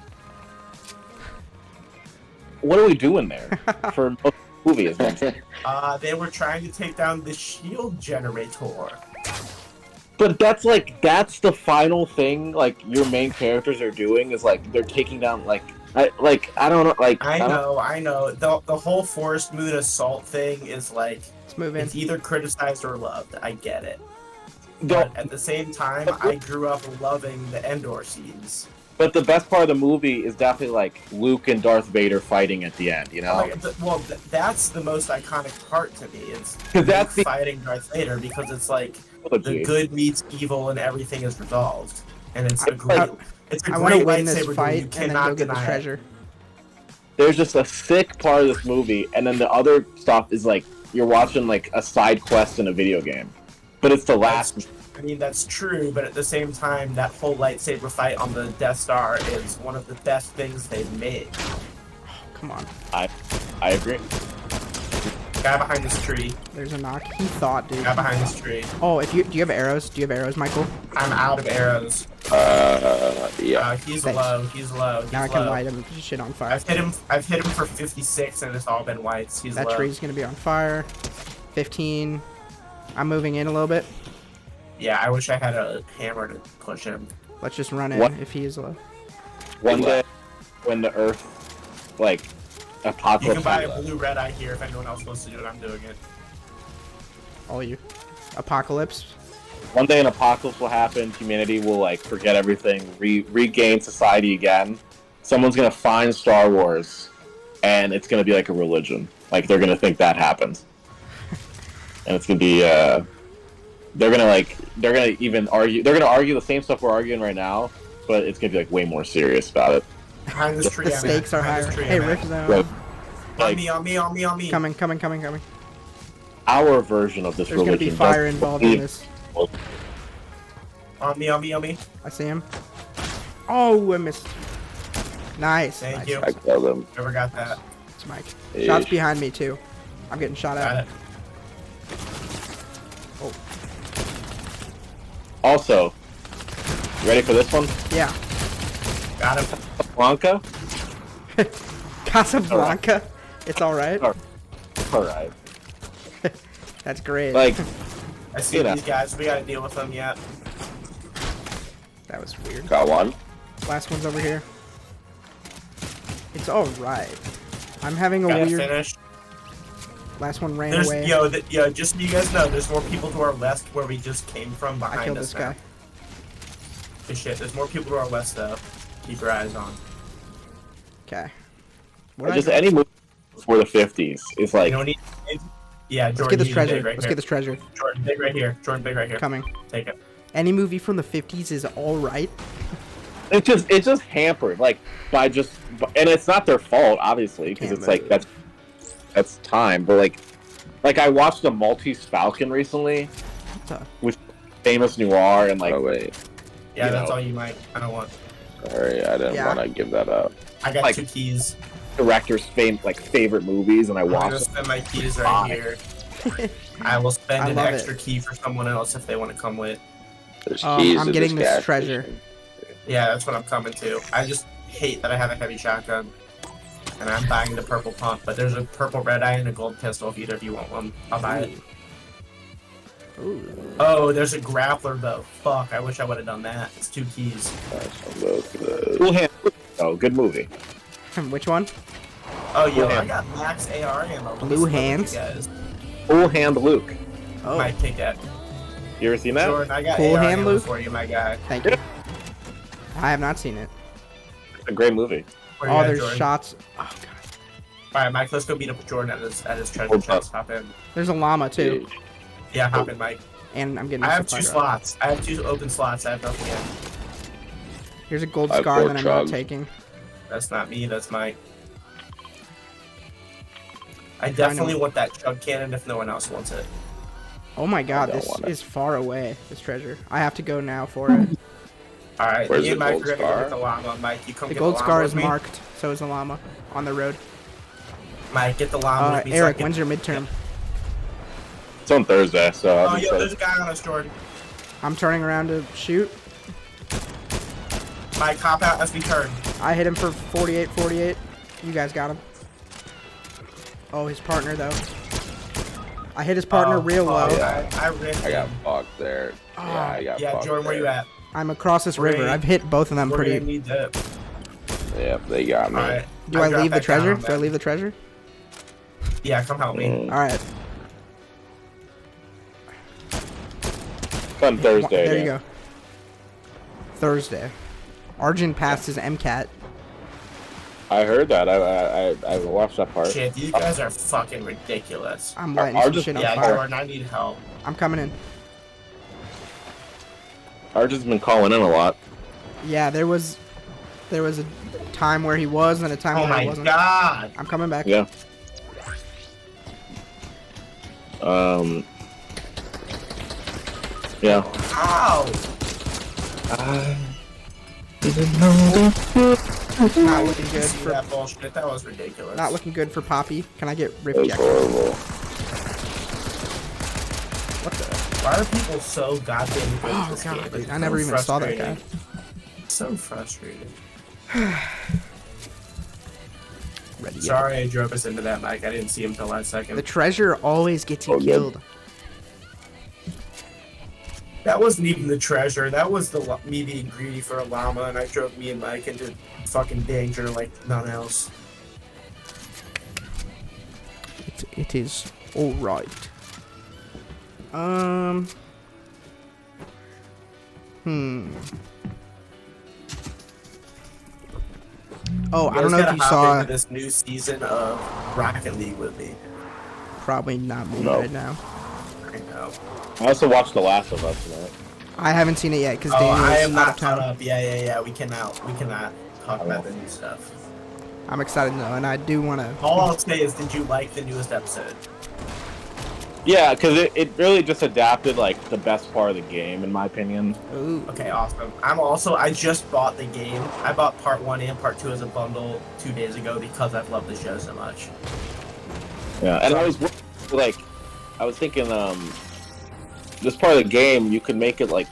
what are we doing there for most movies? They were trying to take down the shield generator. But that's the final thing. Like, your main characters are doing is like they're taking down I don't know. Like, I know. The whole forest moon assault thing is like Let's move in. it's either criticized or loved. I get it. Don't- But at the same time, I grew up loving the Endor scenes. But the best part of the movie is definitely like Luke and Darth Vader fighting at the end. You know? That's the most iconic part to me. It's 'Cause that's Luke fighting Darth Vader because it's like the good meets evil and everything is resolved, and it's a great. It's a I want to great win this lightsaber duel. fight You and then cannot go get the deny it. treasure. There's just a sick part of this movie, and then the other stuff is like you're watching like a side quest in a video game, but it's the last. I mean, that's true, but at the same time, that whole lightsaber fight on the Death Star is one of the best things they've made. Come on. I agree. Guy behind this tree. There's a knock. He thought, dude. Guy behind this tree. Oh, do you have arrows? Do you have arrows, Michael? I'm out of arrows. Yeah. He's Thanks. low. He's low. He's Now I can low. light him shit on fire. I've hit him for 56, and it's all been whites. He's That low. tree's gonna be on fire. 15. I'm moving in a little bit. Yeah, I wish I had a hammer to push him. Let's just run in What? if he is low. One day, when the Earth, like, You apocalypse. can buy a blue red eye here if anyone else wants to do it. I'm doing it. All you. Apocalypse. One day an apocalypse will happen. Humanity will like forget everything, regain society again. Someone's gonna find Star Wars, and it's gonna be like a religion. Like they're gonna think that happened, and it's gonna be. They're gonna even argue. They're gonna argue the same stuff we're arguing right now, but it's gonna be like way more serious about it. Behind this tree. The I'm stakes at. are Behind higher. this tree, Hey, I'm at. Rift Zone. Right. On me. Coming. Our version of this There's gonna religion. be fire doesn't involved in believe- this. On me. I see him. Oh, I missed. Nice. Thank nice. you. I killed him. Never got that. It's Mike. Eesh. Shots behind me too. I'm getting shot Got at. it. Also, you ready for this one? Yeah. Got him. Blanca. Casablanca. It's all right. All right. That's great. Like, I see You know. these guys. We gotta deal with them yet. That was weird. Got one. Last one's over here. It's all right. I'm having a Gotta weird. finish. Last one ran There's away. just so you guys know, there's more people to our left where we just came from behind I killed us this now. guy. Good shit. There's more people to our west though. Keep your eyes on. Okay. Just any movie before the 50s is like. You don't need. Yeah, Jordan. Let's get this you treasure. dig right Let's here. get this treasure. Jordan, big right here. Jordan, big right here. Coming. Take it. Any movie from the 50s is all right. It's just hampered like by just, and it's not their fault obviously because Can't it's like move. that's time. But like I watched the Maltese Falcon recently What the? with famous noir and like. Oh wait, Yeah, You that's know. all you might. I don't want. sorry, I didn't Yeah. want to give that up. I got Like- 2 keys. Director's favorite movies, and I I'm gonna watched. spend my keys right here. I will spend I an love extra it. key for someone else if they want to come with. There's I'm keys to getting this gas treasure. station. Yeah, that's what I'm coming to. I just hate that I have a heavy shotgun. And I'm buying the purple pump, but there's a purple red eye and a gold pistol if either of you want one. I'll buy it. Ooh. Oh, there's a grappler though. Fuck, I wish I would have done that. It's 2 keys. I'll go to the- Cool Hand. Oh, good movie. Which one? Oh, yo, Blue I hand. got max AR ammo. Let me Blue see what hands? you guys Cool Hand Luke. Oh, might pick at. You ever seen that? Jordan, I got Cool AR hand, ammo Luke? for you, my guy. thank you. I have not seen it. It's a great movie. Where you Oh, at, there's Jordan? shots. Oh god. Alright, Mike, let's go beat up Jordan at his treasure Hold chest. Hop in. There's a llama too, Yeah, hop in, Mike. and I'm getting. I a have 2 supply drop. slots. I have 2 open slots. I have nothing in. Here's a gold I have scar 4 that I'm not chugs. taking. That's not me, that's Mike. I definitely want that chug cannon if no one else wants it. Oh my god, don't this want it. is far away. This treasure. I have to go now for it. Alright, Where's me and the Mike gold are gonna go scar? get the llama. Mike, you come The get gold the llama scar with is me. marked, so is the llama on the road. Mike, get the llama with me. so I Eric, can- when's your midterm? It's on Thursday, so I'll Oh, be yo, excited. there's a guy on us, Jordan. I'm turning around to shoot. Mike, hop out as we turn. I hit him for 48. You guys got him. Oh, his partner though. I hit his partner real low. yeah. I ripped I got him. fucked there. Yeah, I got Yeah, fucked Jordan, where there. you at? I'm across this We're river. gonna- I've hit both of them We're pretty. gonna need the. Yep, they got me. Alright. Do I dropped leave the that down treasure? on Do I them. leave the treasure? Yeah, come help me. Mm. All right. It's on Thursday. There you yeah. go. Thursday. Arjun passed his MCAT. I heard that. I watched that part. Shit, these guys are fucking ridiculous. I'm Are- lighting are some just- shit on Yeah, fire. Jordan, I need help. I'm coming in. Arjun's been calling in a lot. Yeah, there was a time where he was and a time Oh where he my wasn't. god! I'm coming back. Yeah. Yeah. Ow! Not looking good See for that bullshit? That was ridiculous. not looking good for Poppy. Can I get That rift was jack? horrible. What the? Why are people so goddamn good at Oh this god, game? dude, It's I never so even saw that guy. frustrating. So frustrating. Ready yet. Sorry I drove us into that, Mike. I didn't see him till last second. The treasure always gets you Oh, good. killed. That wasn't even the treasure. That was me being greedy for a llama, and I drove me and Mike into fucking danger like none else. It is all right. Oh, I don't know if you saw. this new season of Rocket League with me. Probably not me No. right now. I know. I also watched The Last of Us tonight. I haven't seen it yet because Oh, Daniel's I am out not of town. caught up. Yeah. We cannot talk about the new stuff. I'm excited though, and I do want to. All I'll say is, did you like the newest episode? Yeah, because it really just adapted like the best part of the game, in my opinion. Ooh. Okay, awesome. I just bought the game. I bought part 1 and part 2 as a bundle 2 days ago because I've loved the show so much. Yeah, and I was thinking, this part of the game you could make it like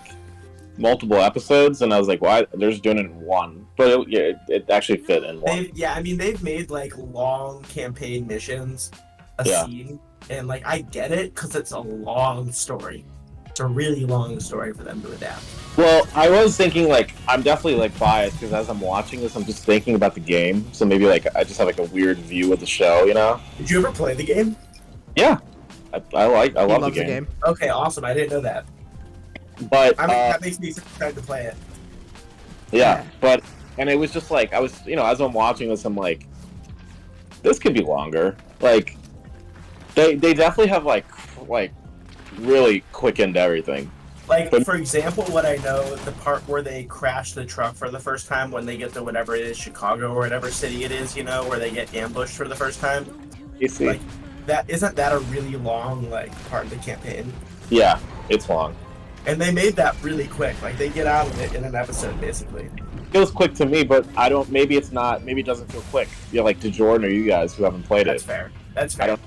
multiple episodes, and I was like, why? They're just doing it in one, but it actually fit in one. They've made like long campaign missions a Yeah. scene, and like I get it because it's a long story. It's a really long story for them to adapt. Well, I was thinking like I'm definitely like biased because as I'm watching this, I'm just thinking about the game, so maybe like I just have like a weird view of the show, you know? Did you ever play the game? Yeah, I He love loves the game. Okay, awesome. I didn't know that. But I mean, that makes me excited to play it. yeah, but and it was just like I was, as I'm watching this, I'm like, this could be longer. Like, they definitely have like really quickened everything. Like, But- for example, what I know, the part where they crash the truck for the first time when they get to whatever it is, Chicago or whatever city it is, where they get ambushed for the first time. You see, Like, isn't that a really long, like, part of the campaign? yeah, it's long. And they made that really quick. Like, they get out of it in an episode, basically. It feels quick to me, but I don't. Maybe it's not. Maybe it doesn't feel quick. Yeah, like to Jordan or you guys who haven't played That's it. fair. That's I fair. don't.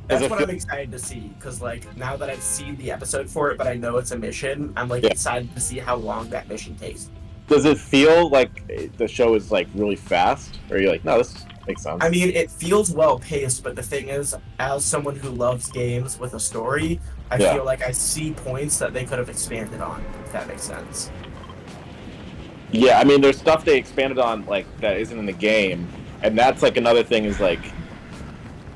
That's Does it what feel- I'm excited to see, because, like, now that I've seen the episode for it, but I know it's a mission, I'm, like, Yeah. excited to see how long that mission takes. Does it feel like the show is like really fast, or are you like, no, this makes sense? I mean, it feels well paced, but the thing is, as someone who loves games with a story, I Yeah. feel like I see points that they could have expanded on, if that makes sense. Yeah, I mean, there's stuff they expanded on like that isn't in the game, and that's like another thing is like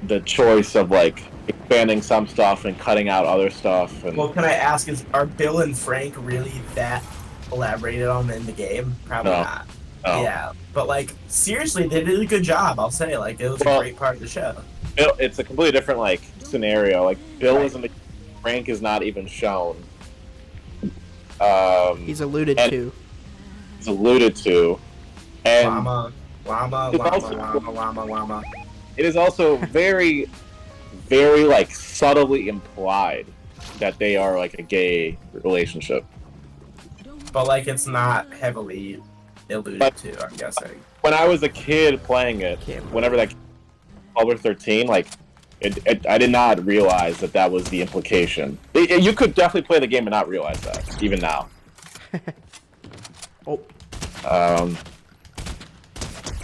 the choice of like expanding some stuff and cutting out other stuff. And Well, can I ask, are Bill and Frank really that elaborated on in the game? Probably No. not. Oh. Yeah, but, like, seriously, they did a good job, I'll say. Like, it was a Well- great part of the show. Bill, it's a completely different like scenario. Like Bill Right. isn't, Frank is not even shown. He's alluded and- to. It's alluded to, and Llama, llama, It's llama, also- llama, llama, llama. it is also very, very like subtly implied that they are like a gay relationship. But, like, it's not heavily alluded But- to, I'm guessing. When I was a kid playing it, Can't whenever that 12 or 13, like I did not realize that was the implication. You could definitely play the game and not realize that, even now. Oh,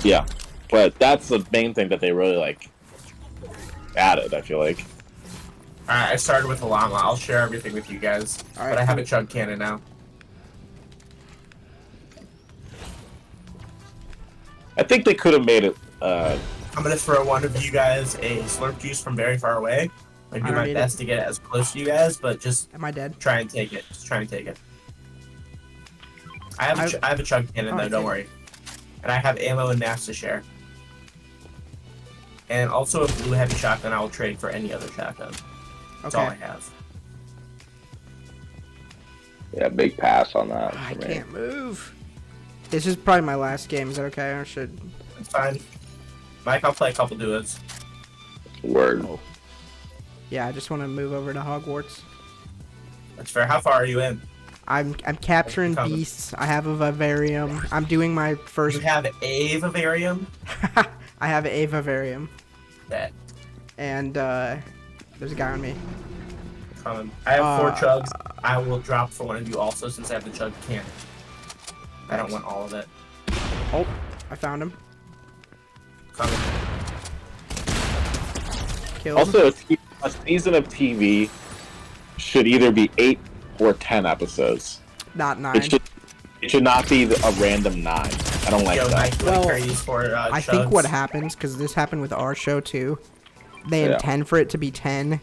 Yeah, but that's the main thing that they really like added. I feel like. Alright, I started with a llama. I'll share everything with you guys. Alright, But I have cool. a chug cannon now. I think they could have made it. I'm gonna throw one of you guys a slurp juice from very far away. I do I don't my need best to get it as close to you guys, but just am I dead? try and take it. Just try and take it. I have I- a chug cannon though, Alright, don't take worry. And I have ammo and mass to share. And also a blue heavy shotgun I will trade for any other shotgun. That's all I Okay. have. Yeah, big pass on that. I for me. can't move. This is probably my last game. Is that okay? Or should? It's fine. Mike, I'll play a couple duos. Word. Yeah, I just want to move over to Hogwarts. That's fair. How far are you in? I'm capturing Coming. beasts. I have a vivarium. I'm doing my first. You have a vivarium? I have a vivarium, That and there's a guy on me. coming. I have 4 Uh, chugs. I will drop for one of you also since I have the chug cannon. I don't want all of it. Oh, I found him. Coming. Killed. Also, a season of TV should either be 8 or 10 episodes. not 9. It should not be a random 9. I don't like Yo, that. Mike, Well, what are these for I chugs? think what happens, because this happened with our show too, they Yeah. intend for it to be 10,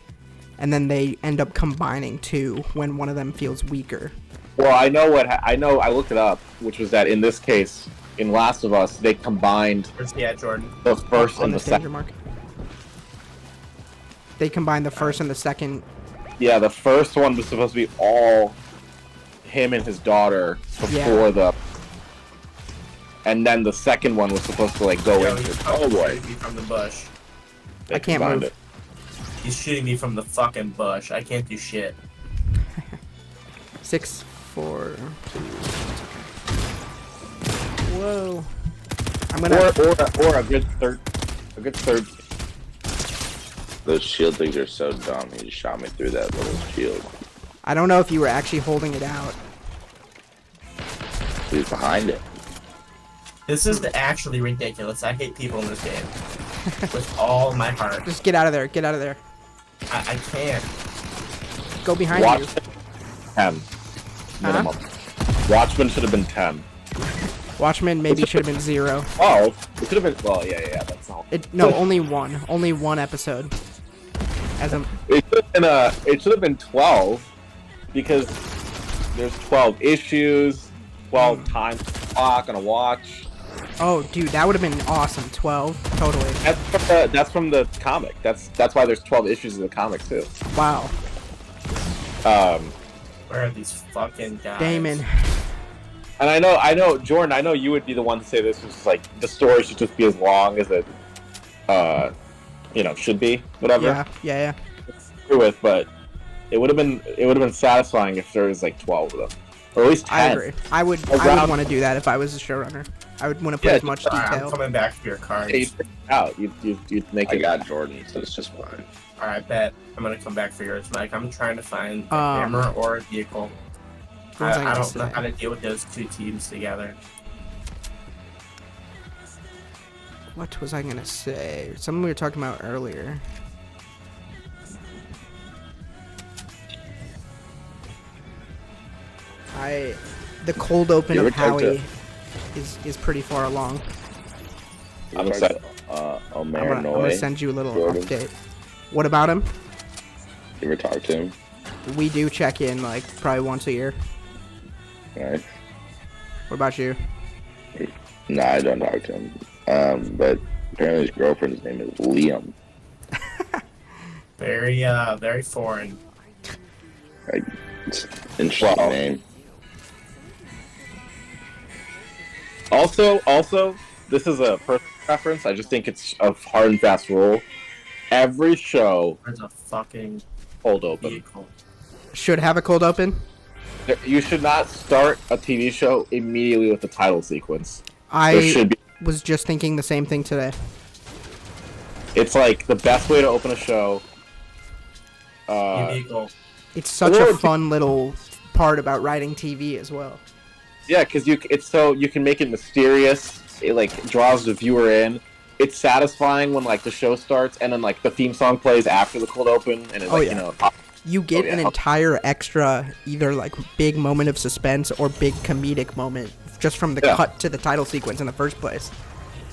and then they end up combining 2 when one of them feels weaker. Well, I know I know. I looked it up, which was that in this case, in Last of Us, they combined Where's he at, Jordan? the first On and the this danger second. mark. They combined the first and the second. Yeah, the first one was supposed to be all him and his daughter before the, and then the second one was supposed to like go Yo, into. he's Oh boy, shooting me from the bush. they I can't combined move. it. He's shooting me from the fucking bush. I can't do shit. 6, 4, 2. Whoa. I'm gonna. Or a good third. Those shield things are so dumb. He just shot me through that little shield. I don't know if you were actually holding it out. He's behind it. This is actually ridiculous. I hate people in this game. With all my heart. Just get out of there. Get out of there. I can't. Go behind Watch you. 10 minimum. Watchmen should have been 10. Watchmen maybe should have been 0. Oh, it should have been. Well, yeah. That's all. No, only one. Only one episode. As a It should have been 12 because there's 12 issues, 12 times clock on a watch. oh, dude, that would have been awesome. 12, totally. That's from the comic. That's why there's 12 issues of the comic too. Wow, Where are these fucking guys? Damon. And I know, Jordan. I know you would be the one to say this was like the story should just be as long as it, should be. Whatever. Yeah. Agree with, but it would have been satisfying if there was like 12 of them, or at least 10. I agree. I would want to do that if I was a showrunner. I would want to put as much Alright, I'm detail. coming back for your cards. Yeah, you'd figure it out. You'd make I it. got Jordan, so it's just fine. Alright, bet. I'm gonna come back for yours, Mike. I'm trying to find a Um, hammer or a vehicle. What was I I gonna don't know say? how to deal with those two teams together. What was I gonna say? Something we were talking about earlier. The cold open You of ever talked to- Howie is pretty far along. I'm You excited. talked to, I'm gonna send you a little Jordan. update. What about him? You ever talk to him? We do check in like probably once a year. Right? What about you? No, I don't talk to him. But apparently his girlfriend's name is Liam. Very foreign. Like, it's an interesting Wow. name. Also, this is a personal preference. I just think it's a hard and fast rule. Every show There's a fucking cold open. vehicle. Should have a cold open. You should not start a TV show immediately with the title sequence. There I should be. was just thinking the same thing today. It's like the best way to open a show. Vehicle. It's such a fun little part about writing TV as well. Yeah, because you can make it mysterious. It like draws the viewer in. It's satisfying when like the show starts and then like the theme song plays after the cold open and it's Oh, like yeah. You Oh, get yeah. an entire extra either like big moment of suspense or big comedic moment just from the Yeah. cut to the title sequence in the first place.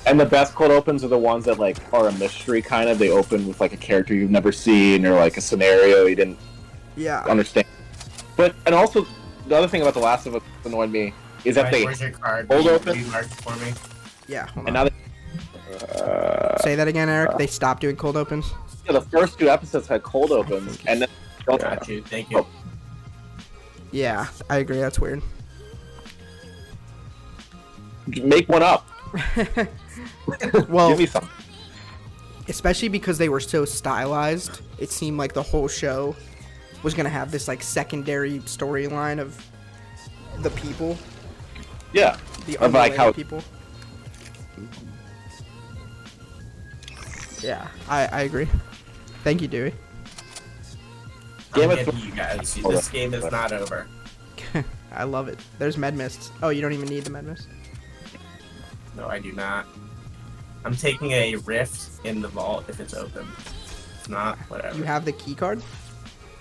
And the best cold opens are the ones that like are a mystery kind of. They open with like a character you've never seen or like a scenario you didn't Yeah. understand. But and also the other thing about The Last of Us that annoyed me is that Alright, where's your card? Hold You- open. you marked it for me. Yeah. Hold and on. now Say that again, Eric. They stopped doing cold opens. the first two episodes had cold opens and then Got you. Thank you. Yeah, I agree. That's weird. make one up. Well, Give me some. especially because they were so stylized, it seemed like the whole show was gonna have this like secondary storyline of the people, Yeah. the Of, like, unrelated how- people. Yeah, I agree. Thank you, Dewey. Game I'm of getting you guys. This game is not over. I love it. There's med mists. Oh, you don't even need the med mist. No, I do not. I'm taking a rift in the vault if it's open. If not, whatever. You have the key card?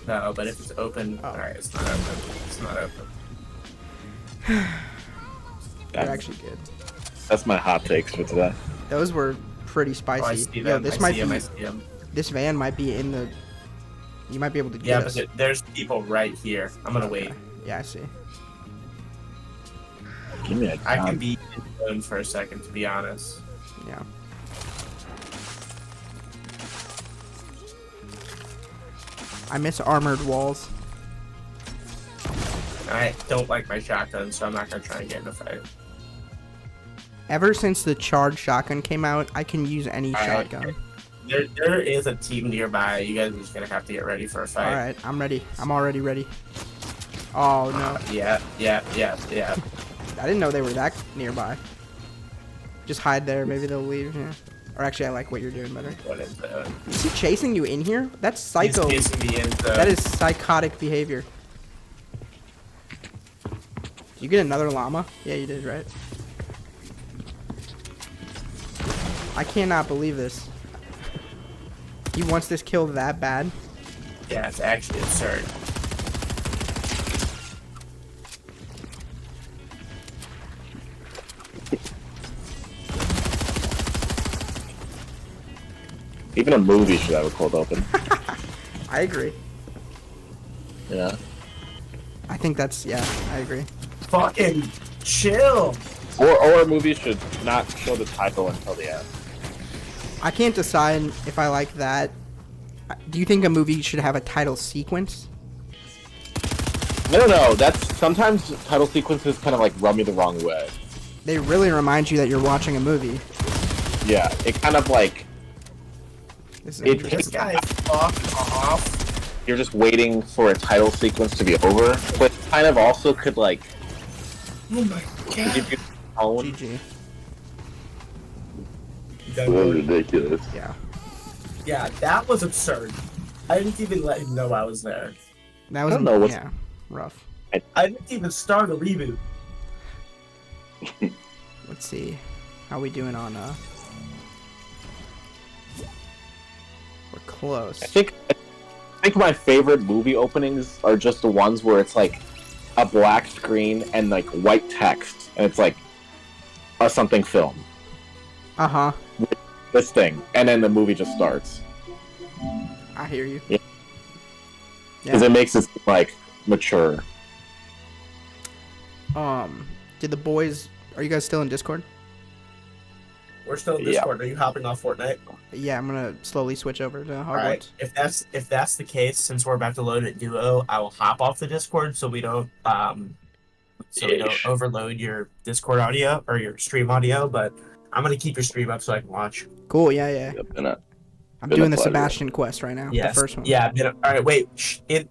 No, but if it's open, Oh. alright, it's not open. It's not open. They're actually good. That's my hot takes for today. Those were pretty Oh, I spicy. see Yo, them. this I might see them. be. I see them. This van might be in the. You might be able to get Yeah, us. but there's people right here. I'm gonna wait. Yeah, I see. Give me a I can be in zone for a second, to be honest. Yeah. I miss armored walls. I don't like my shotgun, so I'm not gonna try and get in a fight. Ever since the charged shotgun came out, I can use any Alright. shotgun. There is a team nearby. You guys are just gonna have to get ready for a fight. Alright, I'm ready. I'm already ready. Oh no. Yeah. I didn't know they were that nearby. Just hide there, maybe they'll leave. Yeah. Or actually, I like what you're doing better. What is that? Is he chasing you in here? That's psycho. He's chasing me into. That is psychotic behavior. Did you get another llama? Yeah, you did, right? I cannot believe this. He wants this kill that bad? Yeah, it's actually absurd. Even a movie should have a cold open. I agree. Yeah. I think that's I agree. Fucking chill. Or a movie should not show the title until the end. I can't decide if I like that. Do you think a movie should have a title sequence? I don't know. That's sometimes title sequences kind of like rub me the wrong way. They really remind you that you're watching a movie. Yeah, it kind of like This is It- interesting. This guy fuck off. you're just waiting for a title sequence to be over, but kind of also could like Oh my god. give you tone. GG. That was ridiculous. Yeah. Yeah, that was absurd. I didn't even let him know I was there. That was I don't know what's- rough. I didn't even start a reboot. Let's see. How we doing on we're close. I think my favorite movie openings are just the ones where it's like a black screen and like white text, and it's like a something film. Uh-huh. This thing, and then the movie just starts I hear you. Yeah. because it makes it like mature. Did the boys are you guys still in Discord? We're still in Yeah. Discord. Are you hopping off Fortnite? Yeah, I'm gonna slowly switch over to Hogwarts. Alright. If that's the case, since we're about to load it duo, I will hop off the Discord so we don't overload your Discord audio or your stream audio, but I'm gonna keep your stream up so I can watch. Cool, yeah. Yep, I'm been a doing the pleasure. Sebastian quest right now. Yes. The first one. Yeah. Alright, wait.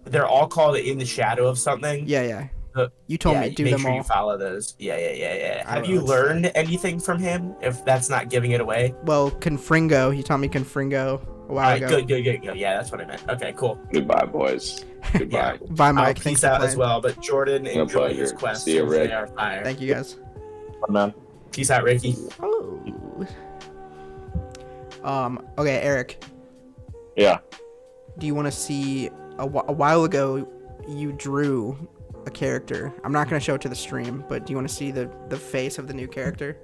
They're all called In the Shadow of something. Yeah. Uh, You told yeah, me to do make them sure all. you follow those. Yeah. I Have will. you learned anything from him? If that's not giving it away. Well, Confringo, he taught me Confringo a while Alright, ago. good. Yeah, that's what I meant. Okay, cool. Goodbye, boys. Goodbye. Bye, I'll Mike. Thanks peace for out playing. as well. But Jordan, No enjoy his pleasure. quests. See you, Rick. They are fire. Thank you guys. Man, Peace out, Ricky. Oh. Okay, Eric. yeah. Do you want to see a while ago you drew a character? I'm not going to show it to the stream, but do you want to see the face of the new character?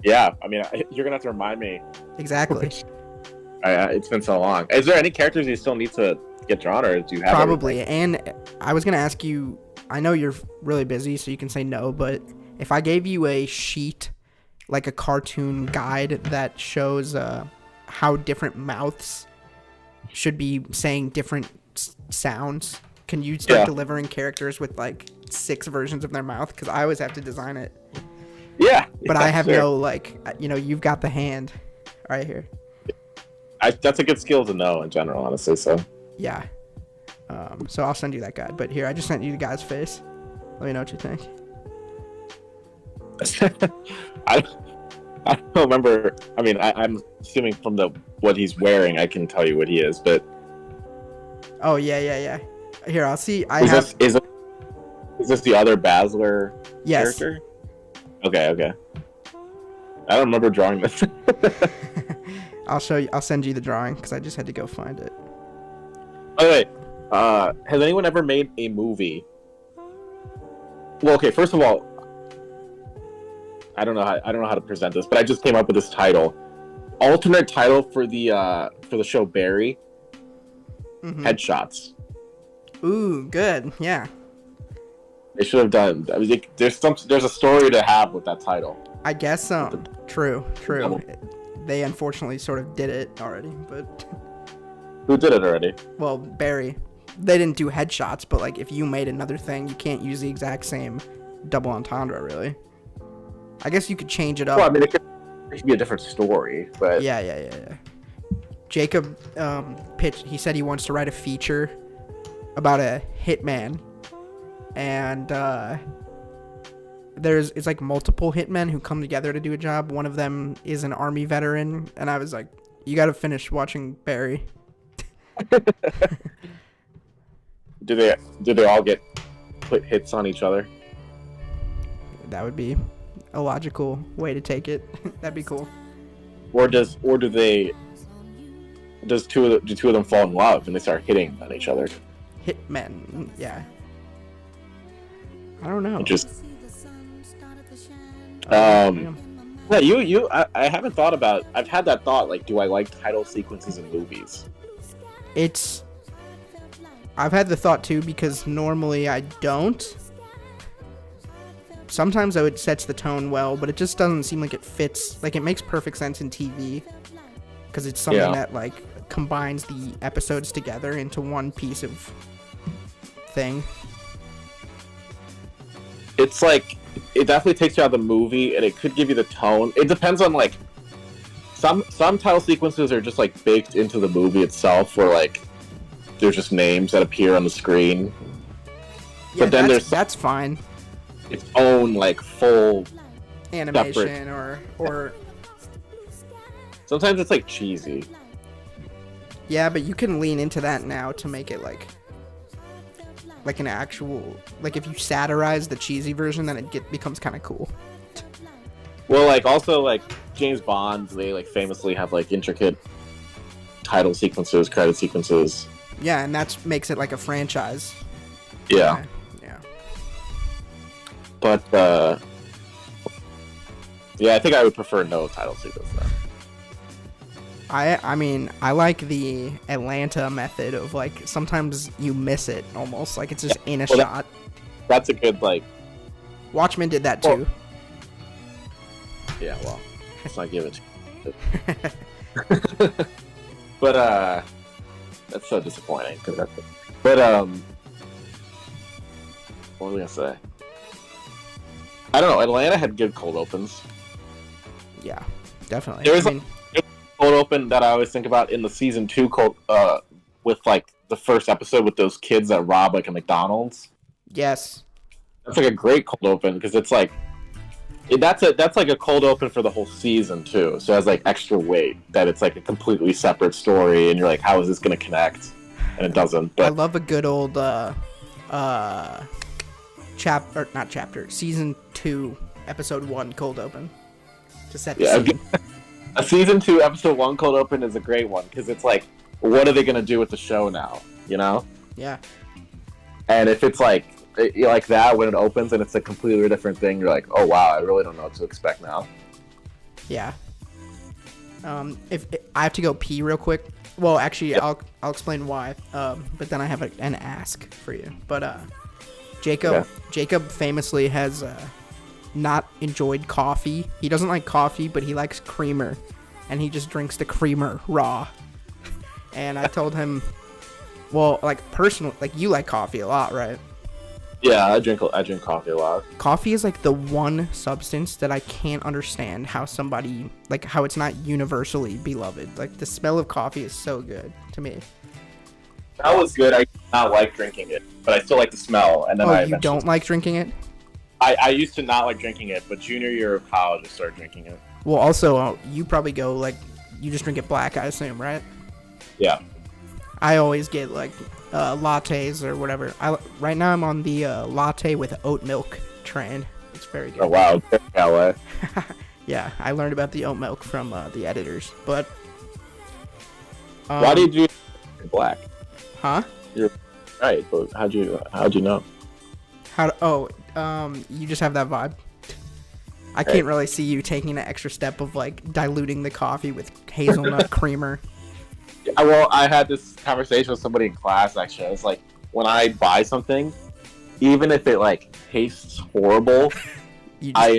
Yeah, I mean, you're gonna have to remind me. Exactly. It's been so long. Is there any characters you still need to get drawn, or do you have? Probably. And I was going to ask you, I know you're really busy, so you can say no, but if I gave you a sheet, like a cartoon guide that shows how different mouths should be saying different sounds, can you start Yeah. delivering characters with like 6 versions of their mouth? Because I always have to design it. Yeah, But I have sure. no, like, you've got the hand right here. That's a good skill to know in general, honestly. So Yeah. So I'll send you that guide. But here, I just sent you the guy's face. Let me know what you think. I don't remember. I mean, I'm assuming from what he's wearing, I can tell you what he is. But Oh, yeah. Here, I'll see. is this the other Basler Yes. character? Okay. I don't remember drawing this. I'll show you. I'll send you the drawing because I just had to go find it. By the way, has anyone ever made a movie? Well, okay. First of all, I don't know how to present this, but I just came up with this title. Alternate title for the show Barry. Mhm. Headshots. Ooh, good. Yeah. They should have done. I mean, there's a story to have with that title. I guess true. They unfortunately sort of did it already, but Who did it already? well, Barry. They didn't do headshots, but like if you made another thing, you can't use the exact same double entendre, really. I guess you could change it up. Well, I mean, it could be a different story, but Yeah. Jacob pitched. He said he wants to write a feature about a hitman, and it's like multiple hitmen who come together to do a job. One of them is an army veteran, and I was like, you got to finish watching Barry. do they all get put hits on each other? That would be a logical way to take it. That'd be cool. Or do two of them fall in love and they start hitting on each other? Hitmen, yeah. I don't know. Just Yeah. yeah, I haven't thought about. I've had that thought, like, do I like title sequences in movies? It's I've had the thought too, because normally I don't. Sometimes though it sets the tone well, but it just doesn't seem like it fits. Like, it makes perfect sense in TV because it's something that like combines the episodes together into one piece of thing. It's like, it definitely takes you out of the movie, and it could give you the tone. It depends on like some title sequences are just like baked into the movie itself, where like there's just names that appear on the screen. Yeah, but then that's fine. Its own like full Animation or sometimes it's like cheesy. yeah, but you can lean into that now to make it like an actual, like, if you satirize the cheesy version, then it becomes kind of cool. Well, like, also like James Bond, they like famously have like intricate title sequences, credit sequences. Yeah, and that makes it like a franchise. Yeah. Yeah. But yeah, I think I would prefer no title sequence then. I mean, I like the Atlanta method of like sometimes you miss it almost, like it's just in a shot. That's a good like. Watchmen did that too. Yeah, well, let's not give it to But that's so disappointing. But what was I gonna say? I don't know. Atlanta had good cold opens. Yeah, definitely. There is a cold open that I always think about in the season 2 with like the first episode with those kids that rob like a McDonald's. Yes. That's like a great cold open because it's like that's like a cold open for the whole season too. So it has like extra weight that it's like a completely separate story, and you're like, how is this going to connect? And it doesn't. But I love a good old season 2 episode 1 cold open to set the scene. A season 2 episode 1 cold open is a great one because it's like, what are they going to do with the show now? You know? Yeah. And if it's like that when it opens and it's a completely different thing, you're like, oh wow, I really don't know what to expect now. Yeah. If I have to go pee real quick. Well, actually, I'll explain why. But then I have an ask for you. But Jacob famously has not enjoyed coffee. He doesn't like coffee, but he likes creamer, and he just drinks the creamer raw. And I told him, well, like personally, like you like coffee a lot, right? Yeah, I drink coffee a lot. Coffee is like the one substance that I can't understand how somebody, like, how it's not universally beloved. Like, the smell of coffee is so good to me. That was good. I did not like drinking it, but I still like the smell. And then you don't like drinking it? I used to not like drinking it, but junior year of college I started drinking it. Well, also, you probably go, like, you just drink it black, I assume, right? Yeah. I always get, like, lattes or whatever. Right now I'm on the latte with oat milk train. It's very good. Oh, wow. LA. Yeah, I learned about the oat milk from the editors. But why did you black? Huh? You're right, but how'd you know? You just have that vibe. I can't really see you taking the extra step of like diluting the coffee with hazelnut creamer. Well, I had this conversation with somebody in class actually. I was like, when I buy something, even if it like tastes horrible, I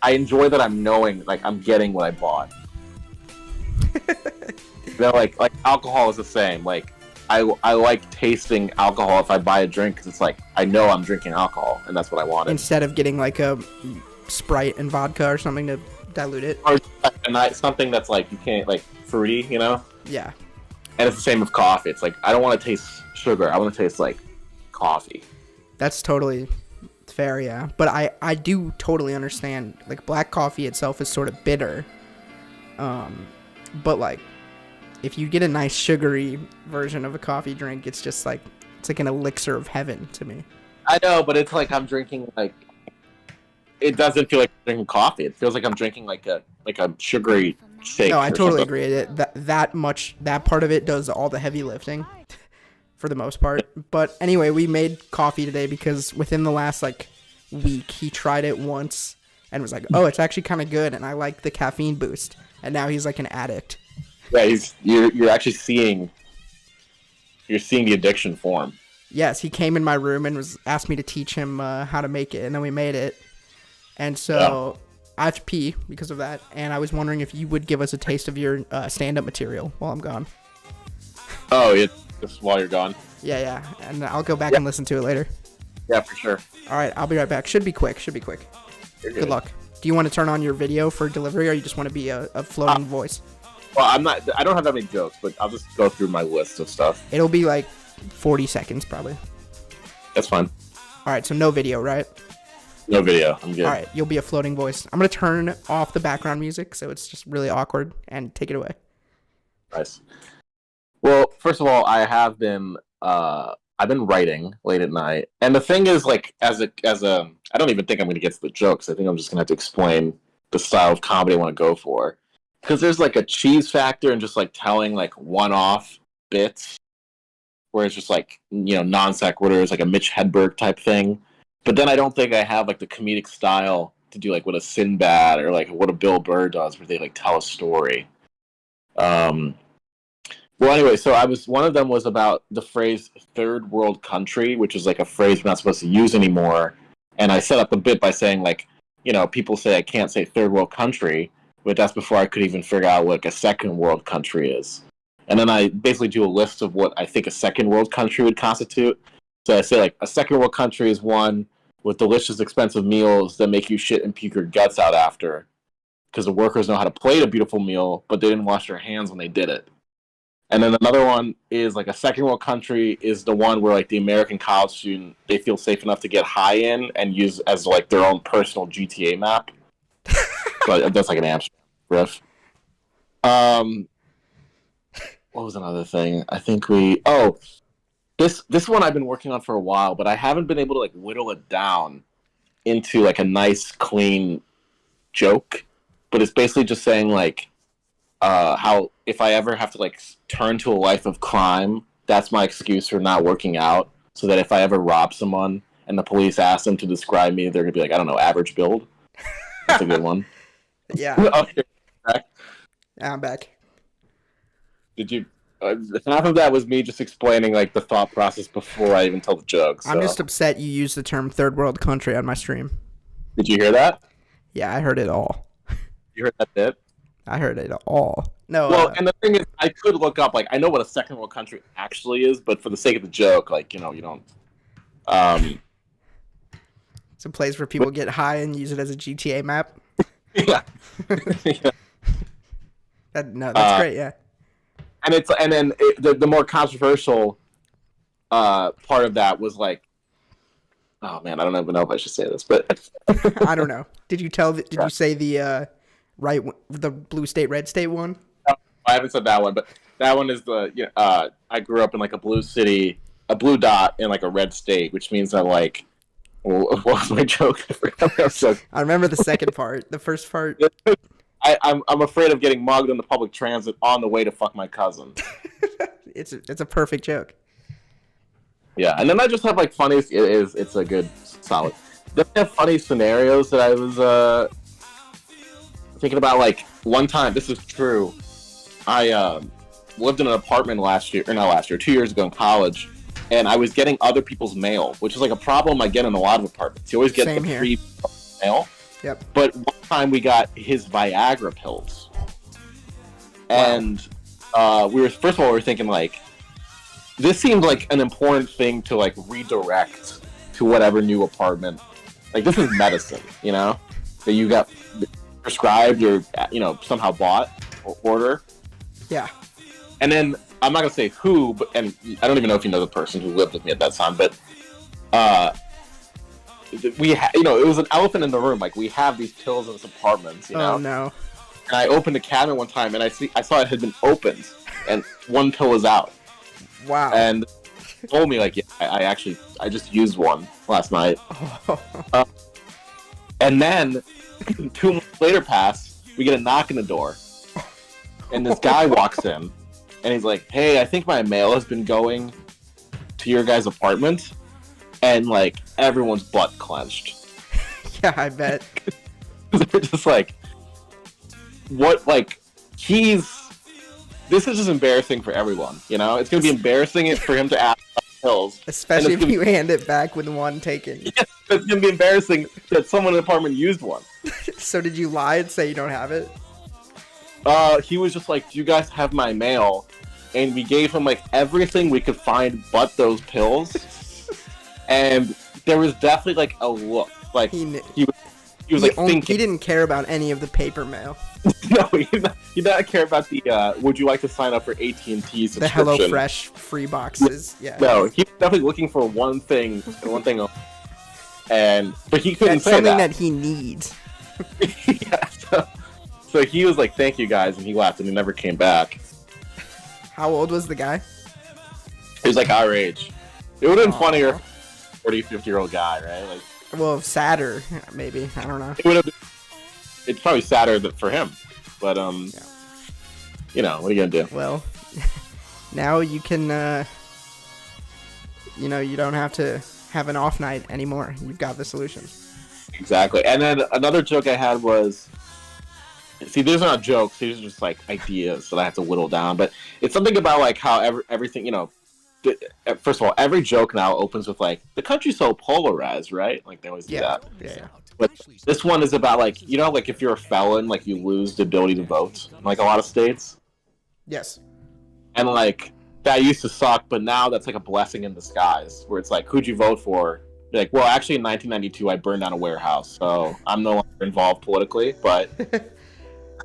enjoy that I'm knowing like I'm getting what I bought. Like alcohol is the same. Like I like tasting alcohol if I buy a drink because it's like I know I'm drinking alcohol and that's what I wanted. Instead of getting like a Sprite and vodka or something to dilute it. Or something that's like you can't like fruity, you know? Yeah. And it's the same with coffee. It's like I don't want to taste sugar. I want to taste like coffee. That's totally fair, yeah. But I do totally understand. Like black coffee itself is sort of bitter. But like if you get a nice sugary version of a coffee drink, it's just like it's like an elixir of heaven to me. I know, but it's like I'm drinking like it doesn't feel like I'm drinking coffee. It feels like I'm drinking like a sugary shake. No, I totally agree. That part of it does all the heavy lifting for the most part. But anyway, we made coffee today because within the last like week, he tried it once and was like, "Oh, it's actually kind of good," and I like the caffeine boost. And now he's like an addict. Yeah, you're actually seeing you're seeing the addiction form. Yes, he came in my room and asked me to teach him how to make it, and then we made it. And so I have to pee because of that, and I was wondering if you would give us a taste of your stand-up material while I'm gone. Oh, yeah, just while you're gone. Yeah, and I'll go back and listen to it later. Yeah, for sure. All right, I'll be right back. Should be quick. Good luck. Do you want to turn on your video for delivery, or you just want to be a floating voice? Well, I don't have that many jokes, but I'll just go through my list of stuff. It'll be like 40 seconds probably. That's fine. All right, so no video, right? No video. I'm good. All right, you'll be a floating voice. I'm going to turn off the background music so it's just really awkward, and take it away. Nice. Well, first of all, I've been writing late at night. And the thing is, like, as a I don't even think I'm going to get to the jokes. I think I'm just going to have to explain the style of comedy I want to go for. Because there's, like, a cheese factor in just, like, telling, like, one-off bits where it's just, like, you know, non sequiturs, like a Mitch Hedberg type thing. But then I don't think I have, like, the comedic style to do, like, what a Sinbad or, like, what a Bill Burr does, where they, like, tell a story. Well, anyway, so one of them was about the phrase third world country, which is, like, a phrase we're not supposed to use anymore. And I set up a bit by saying, like, you know, people say I can't say third world country, but that's before I could even figure out what, like, a second world country is. And then I basically do a list of what I think a second world country would constitute. So I say, like, a second world country is one with delicious, expensive meals that make you shit and puke your guts out after. Because the workers know how to plate a beautiful meal, but they didn't wash their hands when they did it. And then another one is, like, a second world country is the one where, like, the American college student, they feel safe enough to get high in and use as, like, their own personal GTA map. But that's, like, an Amsterdam riff. What was another thing? I think this one I've been working on for a while, but I haven't been able to, like, whittle it down into, like, a nice, clean joke. But it's basically just saying, like, how if I ever have to, like, turn to a life of crime, that's my excuse for not working out. So that if I ever rob someone and the police ask them to describe me, they're gonna be like, I don't know, average build. That's a good one. Yeah. Okay. I'm back. Did you? Half of that was me just explaining, like, the thought process before I even tell the joke. So. I'm just upset you used the term third world country on my stream. Did you hear that? Yeah, I heard it all. You heard that bit? I heard it all. No. Well, and the thing is, I could look up, like, I know what a second world country actually is, but for the sake of the joke, like, you know, you don't. It's a place where people get high and use it as a GTA map. Yeah. Yeah. That's great. Yeah. And then the more controversial part of that was, like, oh man, I don't even know if I should say this, but I don't know. Did you you say the the blue state, red state one? I haven't said that one, but that one is I grew up in, like, a blue city, a blue dot in, like, a red state, which means that, like, what was my joke? I remember the second part. The first part. I'm afraid of getting mugged on the public transit on the way to fuck my cousin. It's a perfect joke. Yeah, and then I just have, like, funny. It's a good solid. Then I have funny scenarios that I was thinking about. Like, one time, this is true. I lived in an apartment 2 years ago in college, and I was getting other people's mail, which is, like, a problem I get in a lot of apartments. You always get Same the here. free mail. Yep. But one time we got his Viagra pills, and we were thinking, like, this seemed like an important thing to, like, redirect to whatever new apartment. Like, this is medicine, you know, that you got prescribed or, you know, somehow bought or order. Yeah. And then I'm not gonna say who, but I don't even know if you know the person who lived with me at that time, but it was an elephant in the room. Like, we have these pills in this apartment, you know. Oh no. And I opened a cabinet one time, and I saw it had been opened, and one pill was out. Wow. And told me, like, yeah, I just used one last night. And then 2 months later pass, we get a knock on the door, and this guy walks in, and he's like, "Hey, I think my mail has been going to your guys' apartment," and, like, everyone's butt clenched. Yeah, I bet. They're just like, what? Like, he's this is just embarrassing for everyone. You know, it's gonna be embarrassing for him to ask about pills, Especially if you hand it back with one taken. Yeah, it's gonna be embarrassing that someone in the apartment used one. So did you lie and say you don't have it? He was just like, "Do you guys have my mail?" And we gave him like everything we could find but those pills. And there was definitely like a look, like he was like thinking. He didn't care about any of the paper mail. No, he did not care about the. Would you like to sign up for AT&T subscription? The HelloFresh free boxes. Yeah. No, he was definitely looking for one thing and one thing only. But he couldn't That's say something that. that he needs. Yeah, so he was like, "Thank you guys," and he left, and he never came back. How old was the guy? He was like our age. It would have been funnier, 40, 50-year-old guy, right? Like, well, sadder, maybe. I don't know. it would have. It's probably sadder for him, but you know, what are you gonna do? Well, now you can, you know, you don't have to have an off night anymore. You've got the solution. Exactly. And then another joke I had was, see, these are not jokes. These are just like ideas that I have to whittle down. But it's something about like how everything, you know. First of all, every joke now opens with like, the country's so polarized, right? Like they always do that. Yeah. But this one is about like, you know, like if you're a felon, like you lose the ability to vote in like a lot of states. Yes. And like that used to suck, but now that's like a blessing in disguise, where it's like, who'd you vote for? You're like, well, actually in 1992 I burned down a warehouse, so I'm no longer involved politically. But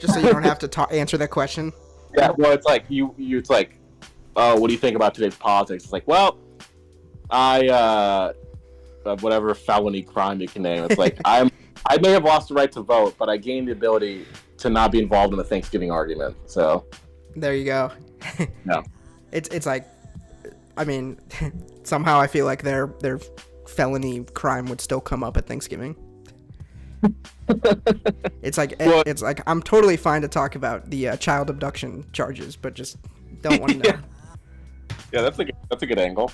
just so you don't have to answer that question. Yeah, well, it's like it's like, oh, what do you think about today's politics? It's like, well, I whatever felony crime you can name. It's like I may have lost the right to vote, but I gained the ability to not be involved in the Thanksgiving argument. So there you go. No. It's like, I mean, somehow I feel like their felony crime would still come up at Thanksgiving. It's like I'm totally fine to talk about the child abduction charges, but just don't want to know. Yeah, that's a good angle.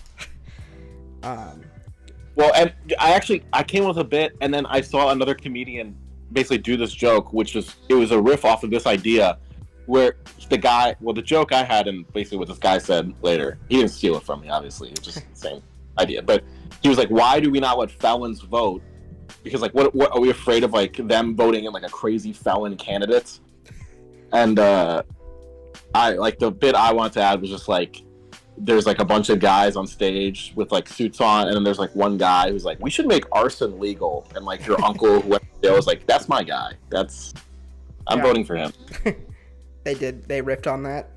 Well, and I came with a bit, and then I saw another comedian basically do this joke, which was a riff off of this idea, where the joke I had, and basically what this guy said later, he didn't steal it from me, obviously, it's just the same idea, but he was like, why do we not let felons vote? Because like, what are we afraid of, like them voting in like a crazy felon candidate? And I like the bit I wanted to add was just like, there's like a bunch of guys on stage with like suits on, and then there's like one guy who's like, we should make arson legal, and like your uncle who was like, that's my guy, I'm voting for him. They riffed on that.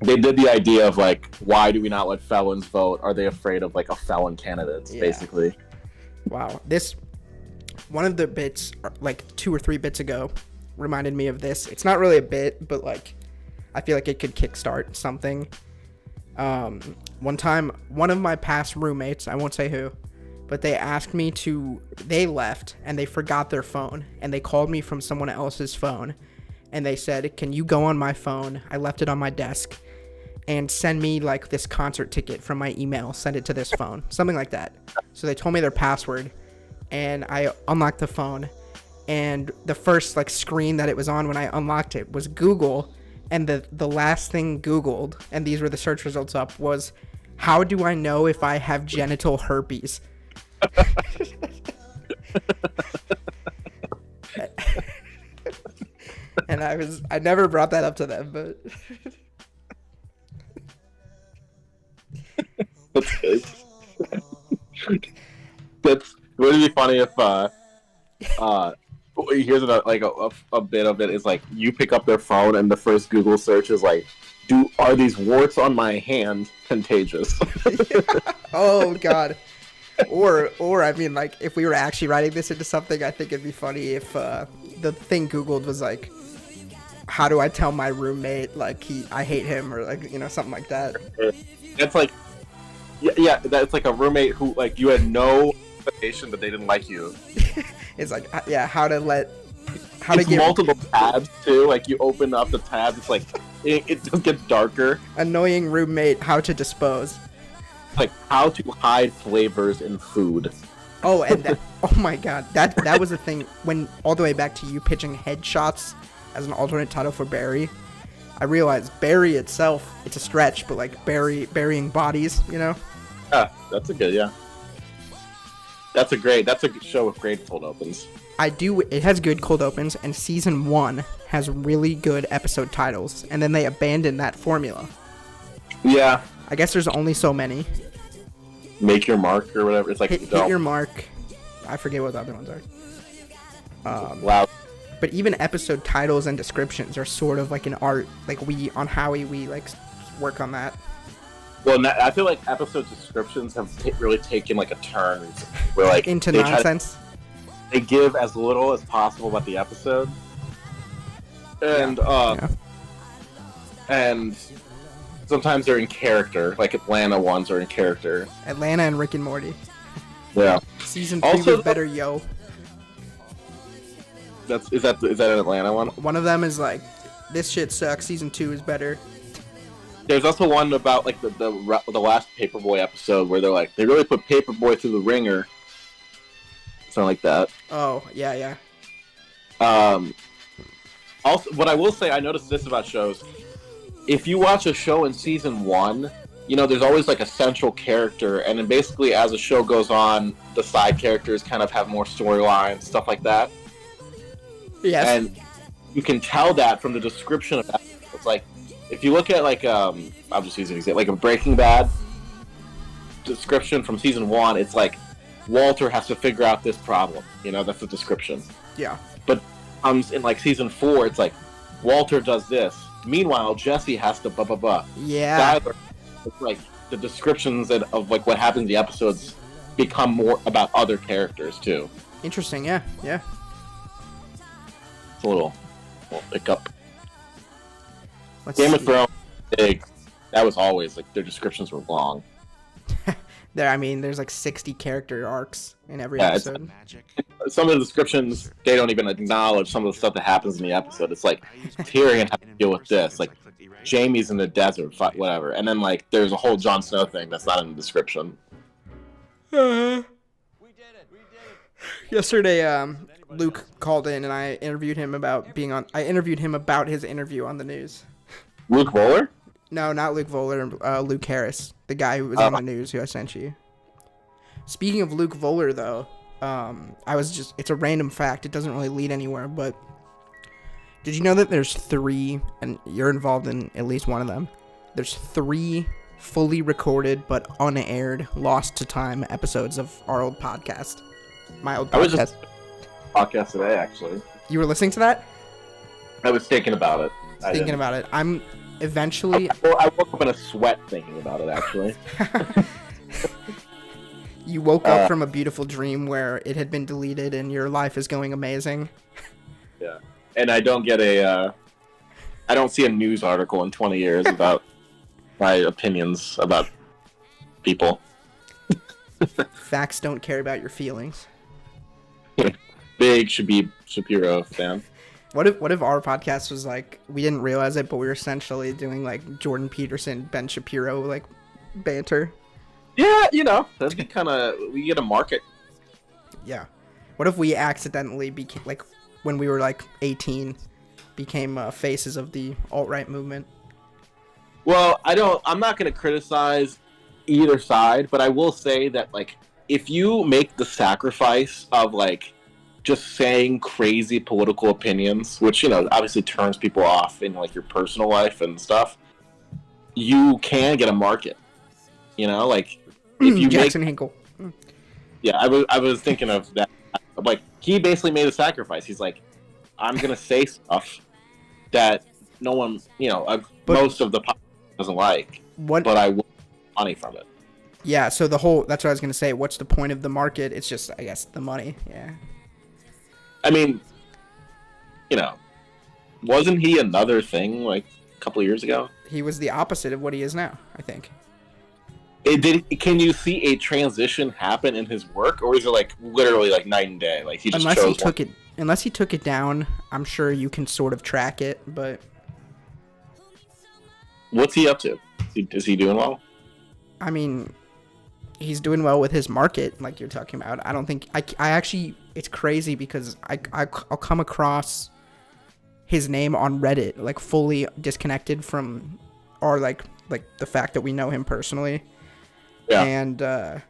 They did the idea of like, why do we not let felons vote? Are they afraid of like a felon candidate, basically? Wow, one of the bits, like 2 or 3 bits ago, reminded me of this. It's not really a bit, but like, I feel like it could kickstart something. One time, one of my past roommates, I won't say who, but they left and they forgot their phone, and they called me from someone else's phone, and they said, can you go on my phone? I left it on my desk, and send me like this concert ticket from my email, send it to this phone, something like that. So they told me their password, and I unlocked the phone, and the first like screen that it was on when I unlocked it was Google, and the last thing Googled, and these were the search results up, was, how do I know if I have genital herpes? And I never brought that up to them, but That's good. Would it be funny if here's a bit of it is like, you pick up their phone and the first Google search is like, are these warts on my hand contagious? Oh god. Or I mean, like, if we were actually writing this into something, I think it'd be funny if the thing Googled was like, how do I tell my roommate like I hate him, or like, you know, something like that. It's like, yeah, that's like a roommate who like you had no expectation that they didn't like you. It's like, yeah, how to It's get multiple tabs too. Like you open up the tabs, it's like it just gets darker. Annoying roommate, how to dispose. Like how to hide flavors in food. Oh, and oh my god, that was a thing when all the way back to you pitching headshots as an alternate title for Barry. I realize bury itself, it's a stretch, but like burying bodies, you know? Yeah, that's a good, yeah. That's a good show with great cold opens. It has good cold opens, and season 1 has really good episode titles, and then they abandoned that formula. Yeah. I guess there's only so many. Make Your Mark or whatever. It's like Hit Your Mark. I forget what the other ones are. Wow. But even episode titles and descriptions are sort of like an art, like on Howie, we like work on that. Well, I feel like episode descriptions have really taken like a turn where like into nonsense. They give as little as possible about the episode, and and sometimes they're in character. Like Atlanta ones are in character. Atlanta and Rick and Morty. Yeah. Season 3 also, was better, yo. Is that an Atlanta one? One of them is like, this shit sucks. Season 2 is better. There's also one about like the last Paperboy episode where they're like they really put Paperboy through the ringer, something like that. Oh yeah. Also, what I will say, I noticed this about shows: if you watch a show in season 1, you know there's always like a central character, and then basically as the show goes on, the side characters kind of have more storylines, stuff like that. Yes. And you can tell that from the description of that. It's like. If you look at like I'll just use an example, like a Breaking Bad description from season 1, it's like Walter has to figure out this problem. You know, that's the description. Yeah. But in like season 4, it's like Walter does this. Meanwhile, Jesse has to blah blah blah. Yeah. It's like the descriptions of like what happens in the episodes become more about other characters too. Interesting. Yeah. It's a little hiccup. Game of Thrones, big. That was always like their descriptions were long. There's like 60 character arcs in every episode. Some of the descriptions they don't even acknowledge some of the stuff that happens in the episode. It's like Tyrion has to deal with this, like Jaime's in the desert, whatever, and then like there's a whole Jon Snow thing that's not in the description. Yesterday, Luke called in and I interviewed him about his interview on the news. Luke Bowler? No, not Luke Voller. Luke Harris, the guy who was on the news who I sent you. Speaking of Luke Voller, though, it's a random fact. It doesn't really lead anywhere, but did you know that there's 3, and you're involved in at least one of them, there's 3 fully recorded but unaired Lost to Time episodes of our old podcast. My old podcast. I was just podcast today, actually. You were listening to that? I was thinking about it. Thinking about it. I'm eventually... I woke up in a sweat thinking about it, actually. You woke up from a beautiful dream where it had been deleted and your life is going amazing. Yeah. And I don't get I don't see a news article in 20 years about my opinions about people. Facts don't care about your feelings. Big Shabib Shapiro fan. What if our podcast was like, we didn't realize it, but we were essentially doing like Jordan Peterson, Ben Shapiro like banter? Yeah, that'd be kind of, we get a market. Yeah. What if we accidentally became, like, when we were like 18, became faces of the alt-right movement? Well, I'm not going to criticize either side, but I will say that, like, if you make the sacrifice of, like, just saying crazy political opinions, which, obviously turns people off in, like, your personal life and stuff, you can get a market. Like, if you Jackson Hinkle. Yeah, I was thinking of that. Like, he basically made a sacrifice. He's like, I'm going to say stuff that no one, most of the public doesn't like, but I will get money from it. Yeah, so that's what I was going to say. What's the point of the market? It's just, I guess, the money. Yeah. I mean, wasn't he another thing like a couple of years ago? He was the opposite of what he is now, I think. Can you see a transition happen in his work, or is it like literally like night and day? Like he just unless he took it down, I'm sure you can sort of track it, but what's he up to? Is he doing well? I mean, he's doing well with his market, like you're talking about. I don't think I actually. It's crazy because I'll come across his name on Reddit, like fully disconnected from our like the fact that we know him personally. Yeah. And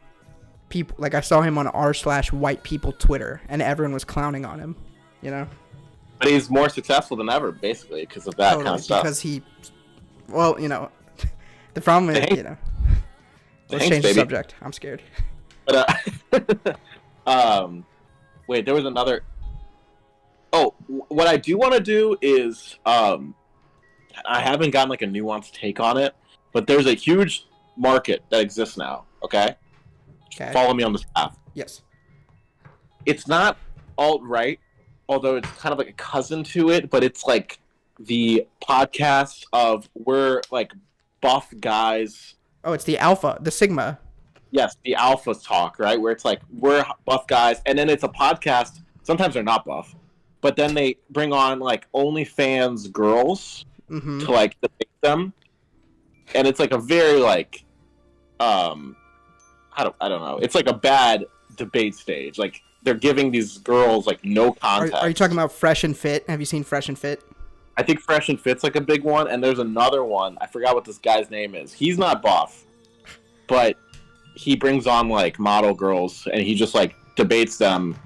people, like, I saw him on r/white people Twitter, and everyone was clowning on him, you know. But he's more successful than ever, basically, because of that kind of stuff. Because well, you know, the problem is, you know. Let's change the subject. I'm scared. But wait, there was another. Oh, what I do want to do is I haven't gotten like a nuanced take on it, but there's a huge market that exists now. Okay. Follow me on this path. Yes. It's not alt-right, although it's kind of like a cousin to it, but it's like the podcast of we're like buff guys. Oh, it's the Alpha, the Sigma. Yes, the Alpha talk, right? Where it's like we're buff guys, and then it's a podcast. Sometimes they're not buff, but then they bring on like OnlyFans girls to like debate them, and it's like a very like I don't know. It's like a bad debate stage. Like they're giving these girls like no context. Are you talking about Fresh and Fit? Have you seen Fresh and Fit? I think Fresh and Fit's like a big one, and there's another one. I forgot what this guy's name is. He's not buff, but he brings on like model girls, and he just like debates them,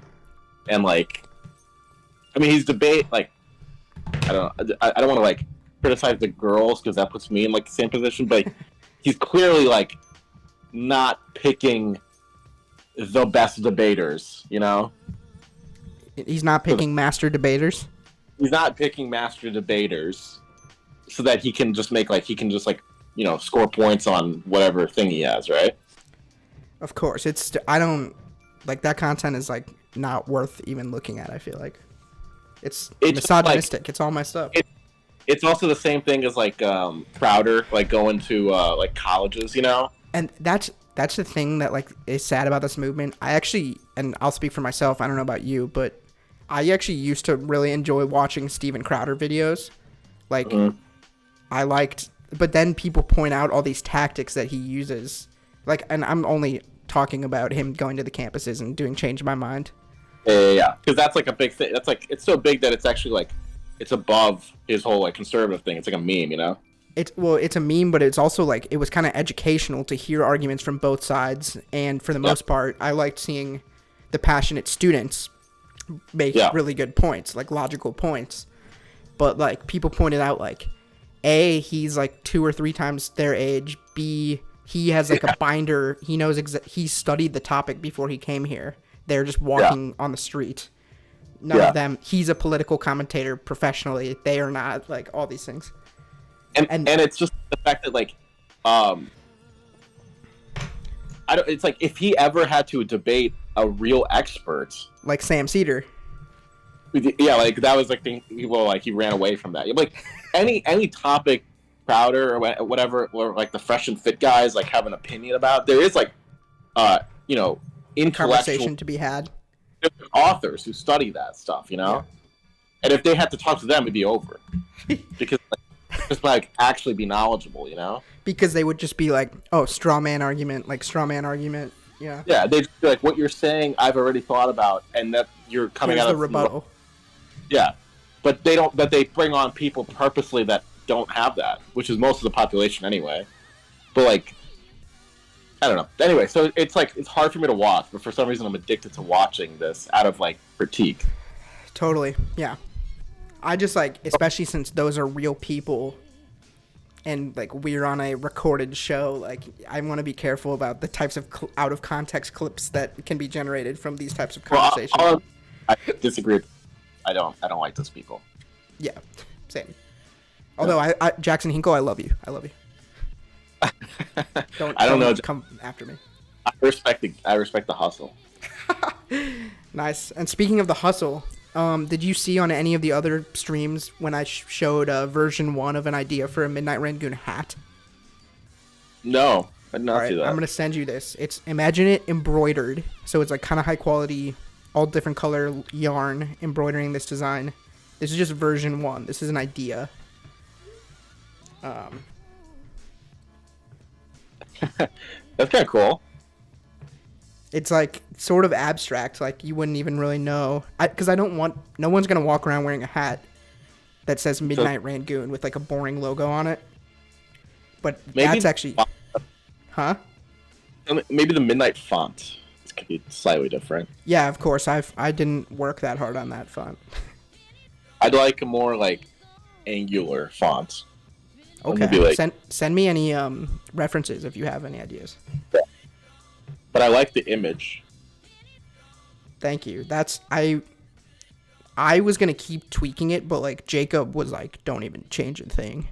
and like, I mean, he's debate like, I don't want to like criticize the girls because that puts me in like the same position, but he's clearly like not picking the best debaters, you know? He's not picking master debaters? He's not picking master debaters so that he can just make, like, you know, score points on whatever thing he has, right? Of course. I don't, like, that content is, like, not worth even looking at, I feel like. It's misogynistic. Like, it's all messed up. It's also the same thing as, like, Crowder, like, going to, like, colleges, you know? And that's the thing that like is sad about this movement. I actually, and I'll speak for myself, I don't know about you, but I actually used to really enjoy watching Steven Crowder videos. Like I liked, but then people point out all these tactics that he uses. Like, and I'm only talking about him going to the campuses and doing Change My Mind. Yeah. Because that's like a big thing. That's like, it's so big that it's actually like, it's above his whole like conservative thing. It's like a meme, you know? It's a meme, but it's also like it was kind of educational to hear arguments from both sides, and for the most part, I liked seeing the passionate students make really good points, like logical points. But like people pointed out, like A, he's like 2 or 3 times their age. B, he has like a binder. He knows he studied the topic before he came here. They're just walking on the street. None of them. He's a political commentator professionally. They are not. Like all these things. And it's just the fact that like, it's like if he ever had to debate a real expert, like Sam Cedar, yeah, like that was like he ran away from that. Like any topic, Crowder or whatever, or like the Fresh and Fit guys like have an opinion about. There is like, you know, intellectual conversation to be had. Authors who study that stuff, you know, and if they had to talk to them, it'd be over because. Just like actually be knowledgeable, you know? Because they would just be like, oh, straw man argument, yeah. Yeah, they'd be like, what you're saying, I've already thought about, and that you're coming out of the rebuttal. Yeah, but they don't. But they bring on people purposely that don't have that, which is most of the population anyway. But like, I don't know. Anyway, so it's like it's hard for me to watch, but for some reason I'm addicted to watching this out of like critique. Totally, yeah. I just like, especially since those are real people and like we're on a recorded show, like I want to be careful about the types of out of context clips that can be generated from these types of conversations. Well, I disagree. I don't like those people. Yeah, same. Although I Jackson Hinkle, I love you. Don't come after me. I respect the hustle. Nice. And speaking of the hustle, did you see on any of the other streams when I showed version 1 of an idea for a Midnight Rangoon hat? No, I did not see that. I'm gonna send you this. Imagine it embroidered, so it's like kind of high quality, all different color yarn embroidering this design. This is just version 1. This is an idea. That's kind of cool. It's like sort of abstract, like you wouldn't even really know. Because I don't want, no one's gonna walk around wearing a hat that says Midnight Rangoon with like a boring logo on it. But Maybe that's actually, huh? Maybe the midnight font could be slightly different. Yeah, of course. I didn't work that hard on that font. I'd like a more like angular font. Okay. Like, send me any references if you have any ideas. But I like the image. Thank you. I was gonna keep tweaking it, but like Jacob was like, "Don't even change a thing."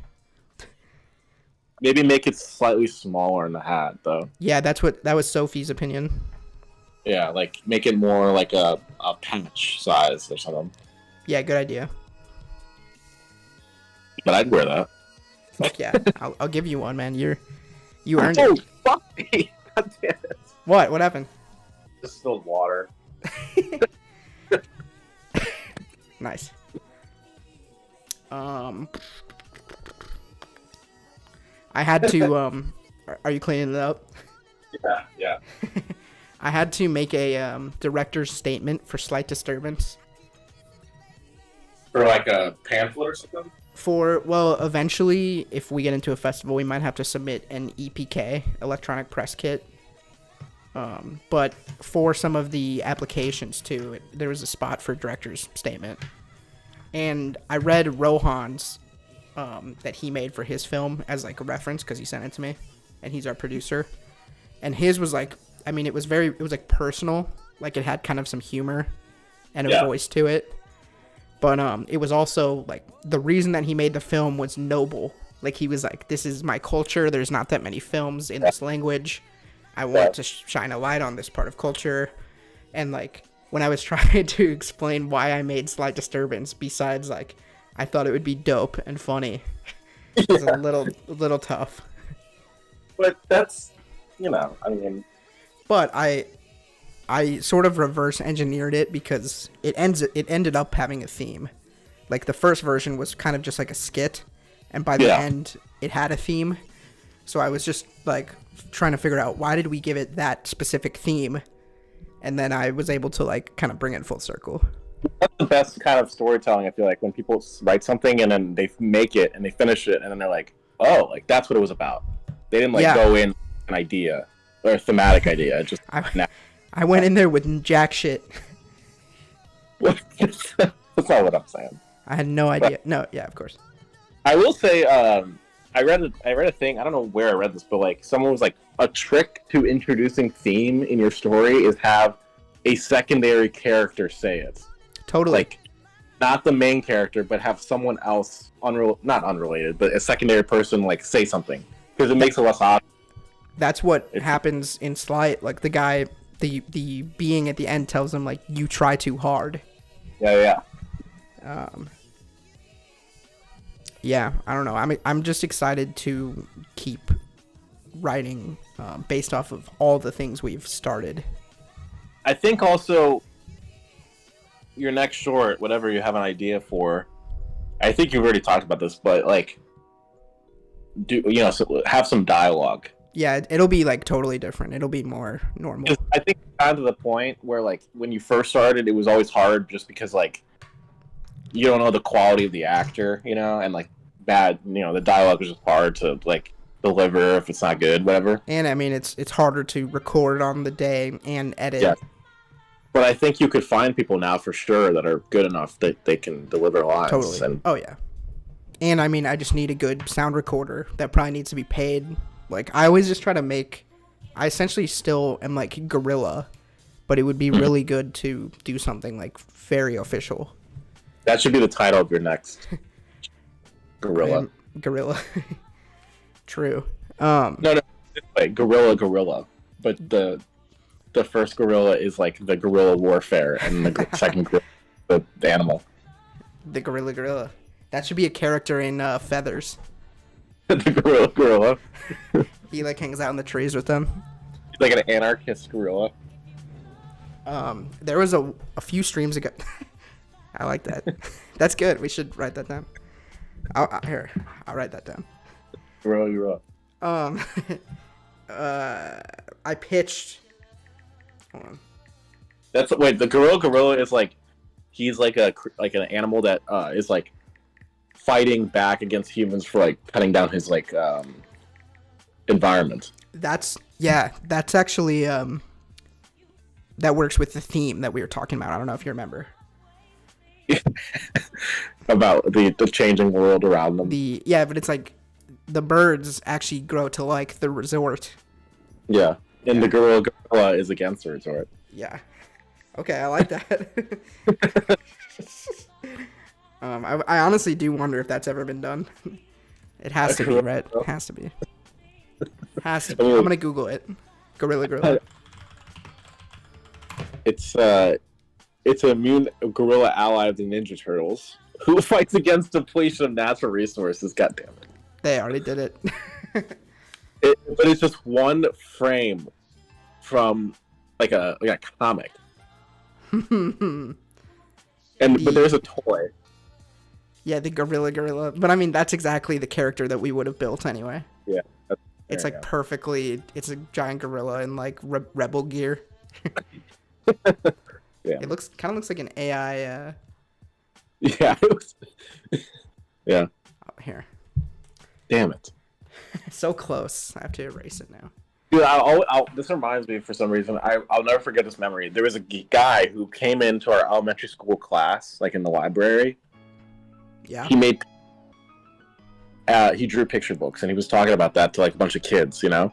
Maybe make it slightly smaller in the hat, though. Yeah, that was Sophie's opinion. Yeah, like make it more like a patch size or something. Yeah, good idea. But I'd wear that. Fuck yeah, I'll give you one, man. You earned Oh, it. fuck me! God damn it! What happened? Just spilled water. Nice. I had to are you cleaning it up? Yeah. I had to make a director's statement for Slight Disturbance. For like a pamphlet or something? Eventually, if we get into a festival, we might have to submit an EPK, electronic press kit. But for some of the applications too, there was a spot for director's statement. And I read Rohan's that he made for his film as like a reference because he sent it to me, and he's our producer. And his was like, I mean, it was like personal, like it had kind of some humor and a voice to it. But it was also like the reason that he made the film was noble. Like he was like, this is my culture. There's not that many films in this language. I want to shine a light on this part of culture. And like when I was trying to explain why I made Slight Disturbance, besides like I thought it would be dope and funny, it was a little tough. But that's, I mean. But I sort of reverse engineered it because it ended up having a theme. Like the first version was kind of just like a skit, and by the end it had a theme. So I was just like trying to figure out why did we give it that specific theme, and then I was able to like kind of bring it full circle. That's the best kind of storytelling, I feel like, when people write something and then they make it and they finish it and then they're like, oh, like that's what it was about. They didn't like go in an idea or a thematic idea. It just I went in there with jack shit. That's not what I'm saying. I had no idea. No, yeah, of course. I will say, I read a thing. I don't know where I read this, but like someone was like, a trick to introducing theme in your story is have a secondary character say it. Totally. Like, not the main character, but have someone else not unrelated, but a secondary person like say something because it makes it less obvious. That's what happens in Slight. Like the guy, the being at the end tells him like, "You try too hard." Yeah. Yeah, I don't know. I'm just excited to keep writing based off of all the things we've started. I think also your next short, whatever you have an idea for, I think you've already talked about this, but like, have some dialogue. Yeah, it'll be like totally different. It'll be more normal. I think it's kind of the point where like when you first started, it was always hard just because like you don't know the quality of the actor, and like the dialogue is just hard to like deliver if it's not good, whatever. And I mean, it's harder to record on the day and edit. Yeah. But I think you could find people now for sure that are good enough that they can deliver lines. Totally. Oh yeah. And I mean, I just need a good sound recorder that probably needs to be paid. Like I always just try to I essentially still am like guerrilla, but it would be really good to do something like very official. That should be the title of your next Gorilla. Gorilla. True. No. Wait, Gorilla. But the first gorilla is like the guerrilla warfare, and the second gorilla, the animal. The gorilla. That should be a character in Feathers. The gorilla. He like hangs out in the trees with them. He's like an anarchist gorilla. There was a few streams ago. I like that. That's good. We should write that down. I'll write that down. Gorilla. I pitched. Hold on. The gorilla is like, he's like an animal that is like fighting back against humans for like cutting down his like environment. That's actually that works with the theme that we were talking about. I don't know if you remember. About the changing world around them. But it's like the birds actually grow to like the resort. Yeah, and the gorilla is against the resort. Yeah. Okay, I like that. I honestly do wonder if that's ever been done. It has to be, right? It has to be. Has to be. I'm gonna Google it. Gorilla. It's an immune gorilla ally of the Ninja Turtles who fights against depletion of natural resources. God damn it! They already did it. But it's just one frame from like a comic. But there's a toy. Yeah, the gorilla. But I mean, that's exactly the character that we would have built anyway. Yeah. It's like perfectly. It's a giant gorilla in like rebel gear. Yeah. It kind of looks like an AI. Yeah. Yeah. Oh, here. Damn it. So close. I have to erase it now. Dude, this reminds me for some reason. I'll never forget this memory. There was a guy who came into our elementary school class, like in the library. Yeah. He drew picture books, and he was talking about that to like a bunch of kids, you know.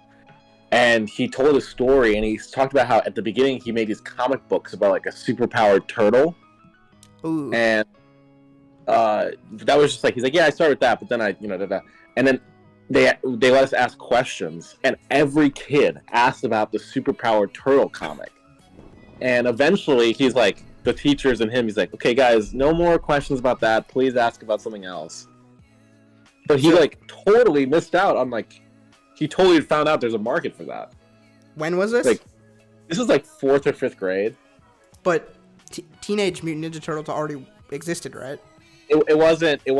And he told a story, and he talked about how at the beginning he made these comic books about like a superpowered turtle. Ooh. And that was just like, he's like, yeah, I started with that, but then and then they let us ask questions, and every kid asked about the superpowered turtle comic. And eventually he's like, the teachers and him, he's like, okay guys, no more questions about that, please ask about something else. But he like totally missed out on like, he totally found out there's a market for that. When was this? Like, this was like 4th or 5th grade. But Teenage Mutant Ninja Turtles already existed, right? It wasn't. It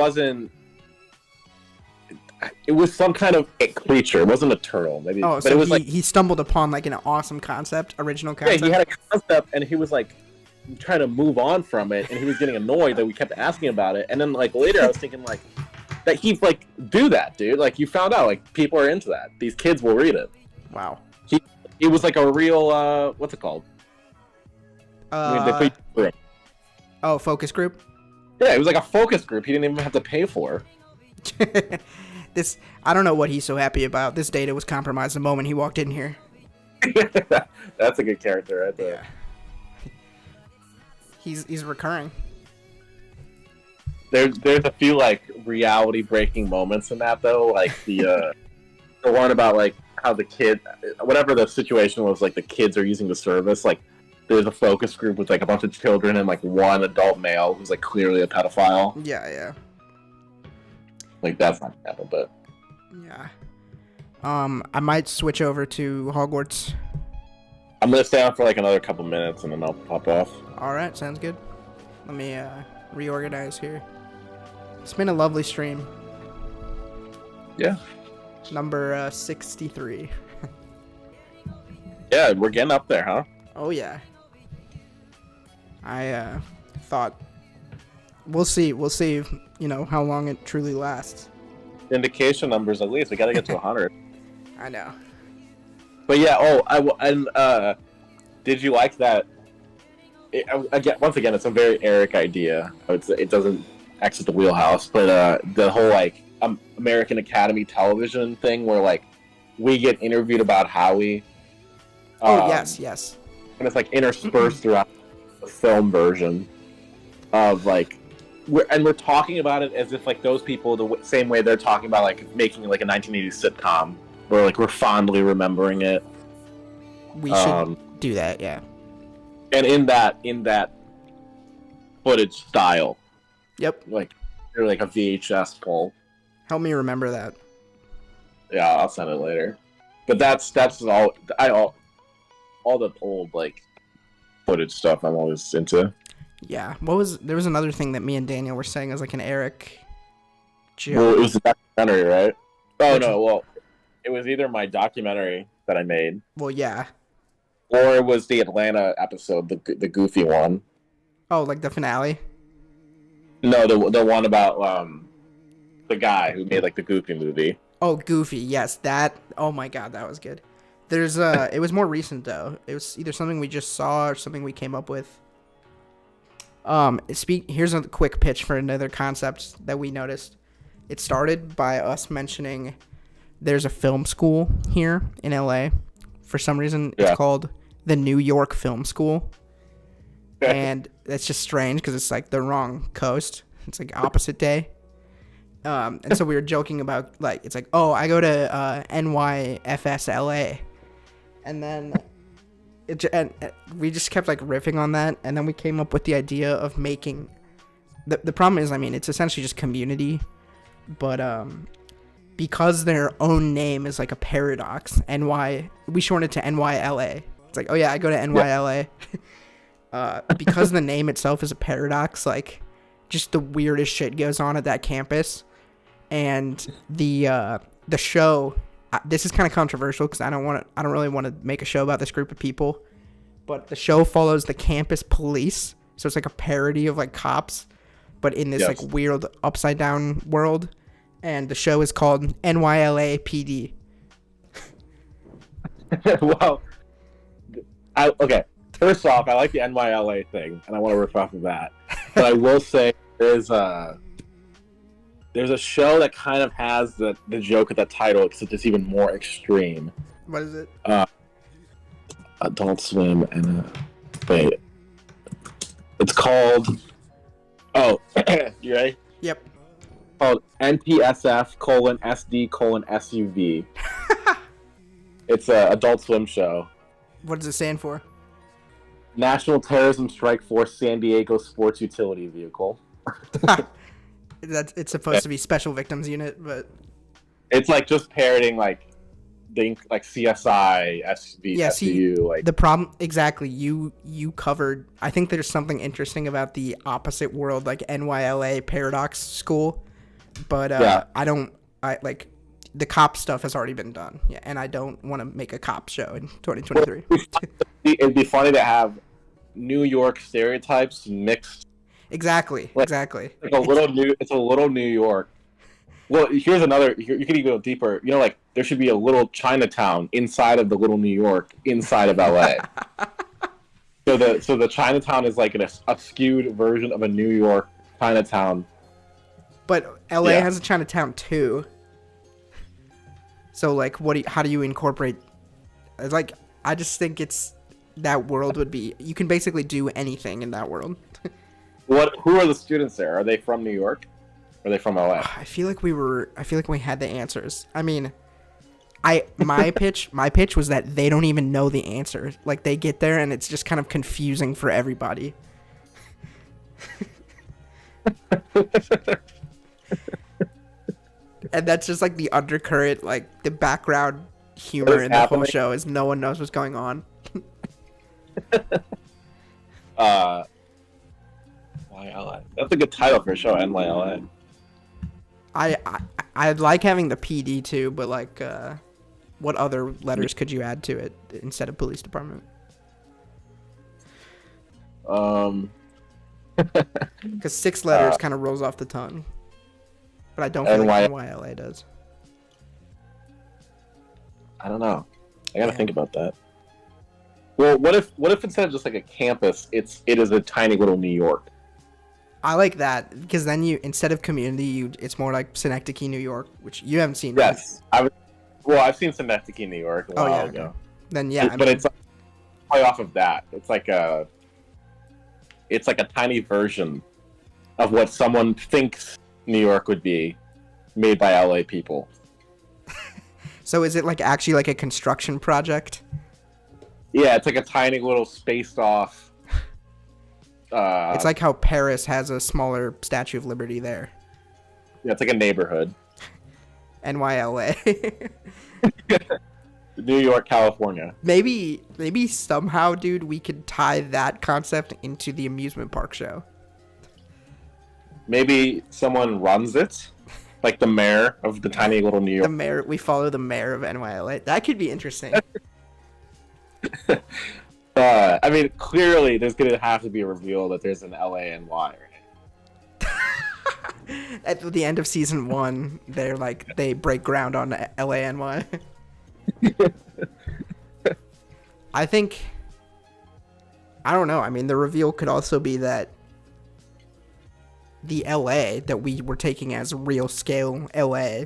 was some kind of creature. It wasn't a turtle, maybe. Oh, but so it was he stumbled upon like an awesome original concept. Yeah, he had a concept, and he was like trying to move on from it, and he was getting annoyed that we kept asking about it. And then like later, I was thinking like that he'd like do that, dude. Like you found out like people are into that. These kids will read it. Wow. It was like a real what's it called? Focus group. Yeah, it was like a focus group. He didn't even have to pay for. I don't know what he's so happy about. This data was compromised the moment he walked in here. That's a good character right there. Yeah. He's recurring. There's a few like reality breaking moments in that though, like the one about like how the kid, whatever the situation was, like the kids are using the service, like there's a focus group with like a bunch of children and like one adult male who's like clearly a pedophile. Yeah. Like that's not gonna happen, but yeah. I might switch over to Hogwarts. I'm gonna stay on for like another couple minutes and then I'll pop off. All right, sounds good. Let me reorganize here. It's been a lovely stream. Yeah. Number 63. Yeah, we're getting up there, huh? Oh yeah. I thought we'll see, you know, how long it truly lasts. Indication numbers at least. We gotta get to 100. I know. But yeah, did you like that? Once again, it's a very Eric idea. It doesn't exit the wheelhouse, but the whole like American Academy television thing where like we get interviewed about Howie. Yes. And it's like interspersed throughout the film version of like, we're talking about it as if like those people the same way they're talking about like making like a 1980s sitcom where like we're fondly remembering it. We should do that, yeah. And in that footage style. Yep. Like they're like a VHS pull. Help me remember that. Yeah, I'll send it later. But that's all the old like footage stuff I'm always into. Yeah. There was another thing that me and Daniel were saying as like an Eric joke. Well, it was a documentary, right? Oh no, well, it was either my documentary that I made. Well, yeah. Or it was the Atlanta episode, the goofy one. Oh, like the finale? No, the one about the guy who made like the Goofy movie. Oh, Goofy. Yes, that. Oh my God, that was good. There's it was more recent though. It was either something we just saw or something we came up with. Here's a quick pitch for another concept that we noticed. It started by us mentioning there's a film school here in LA. For some reason, it's called the New York Film School. And that's just strange because it's like the wrong coast. It's like opposite day. And so we were joking about, like, it's like, oh, I go to NYFSLA. And then we just kept, like, riffing on that. And then we came up with the idea of making... The problem is, I mean, it's essentially just community. But because their own name is, like, a paradox, we shorten it to NYLA. It's like, oh, yeah, I go to NYLA. Because the name itself is a paradox, like, just the weirdest shit goes on at that campus. And the show, this is kind of controversial because I don't really want to make a show about this group of people, but the show follows the campus police, so it's like a parody of like cops, but in this like weird upside down world. And the show is called NYLAPD. Well, okay. First off, I like the NYLA thing, and I want to riff off of that. But I will say there's a show that kind of has the joke at that title, except it's even more extreme. What is it? Adult Swim and wait. It's called. Oh, you ready? Yep. Called NPSF:SD:SUV. It's a Adult Swim show. What does it stand for? National Terrorism Strike Force San Diego Sports Utility Vehicle. It's supposed to be Special Victims Unit, but it's like just parroting like CSI, SVU. Like the problem exactly. You covered. I think there's something interesting about the opposite world, like NYLA Paradox School, but I like the cop stuff has already been done. Yeah, and I don't want to make a cop show in 2023. It'd be funny to have New York stereotypes mixed. Exactly. Like it's a little New York. Well, here's another. You could even go deeper. You know, like there should be a little Chinatown inside of the little New York inside of LA. so the Chinatown is like a skewed version of a New York Chinatown. But LA has a Chinatown too. So like, how do you incorporate? Like, I just think that world would be. You can basically do anything in that world. Who are the students there? Are they from New York? Or are they from LA? I feel like we had the answers. I mean, my pitch was that they don't even know the answer. Like they get there and it's just kind of confusing for everybody. And that's just like the undercurrent, like the background humor in the whole show is no one knows what's going on. NYLA. That's a good title for a show, NYLA. I like having the PD too, but like, what other letters could you add to it instead of police department? Because 6 letters kind of rolls off the tongue, but I don't feel like NYLA does. I don't know. I gotta think about that. Well, what if instead of just like a campus, it is a tiny little New York? I like that because then instead of community, it's more like Synecdoche, New York, which you haven't seen. Yes, right? I've seen Synecdoche, New York a while ago. Okay. Then it's like, play off of that. It's like a tiny version of what someone thinks New York would be, made by LA people. So is it like actually like a construction project? Yeah, it's like a tiny little spaced off. It's like how Paris has a smaller Statue of Liberty there. Yeah, it's like a neighborhood. NYLA. New York, California. Maybe somehow, dude, we could tie that concept into the amusement park show. Maybe someone runs it, like the mayor of the tiny little New York. We follow the mayor of NYLA. That could be interesting. I mean, clearly there's going to have to be a reveal that there's an LA and Y, right? At the end of season 1, they break ground on LANY. I think, I don't know. I mean, the reveal could also be that the LA that we were taking as real scale LA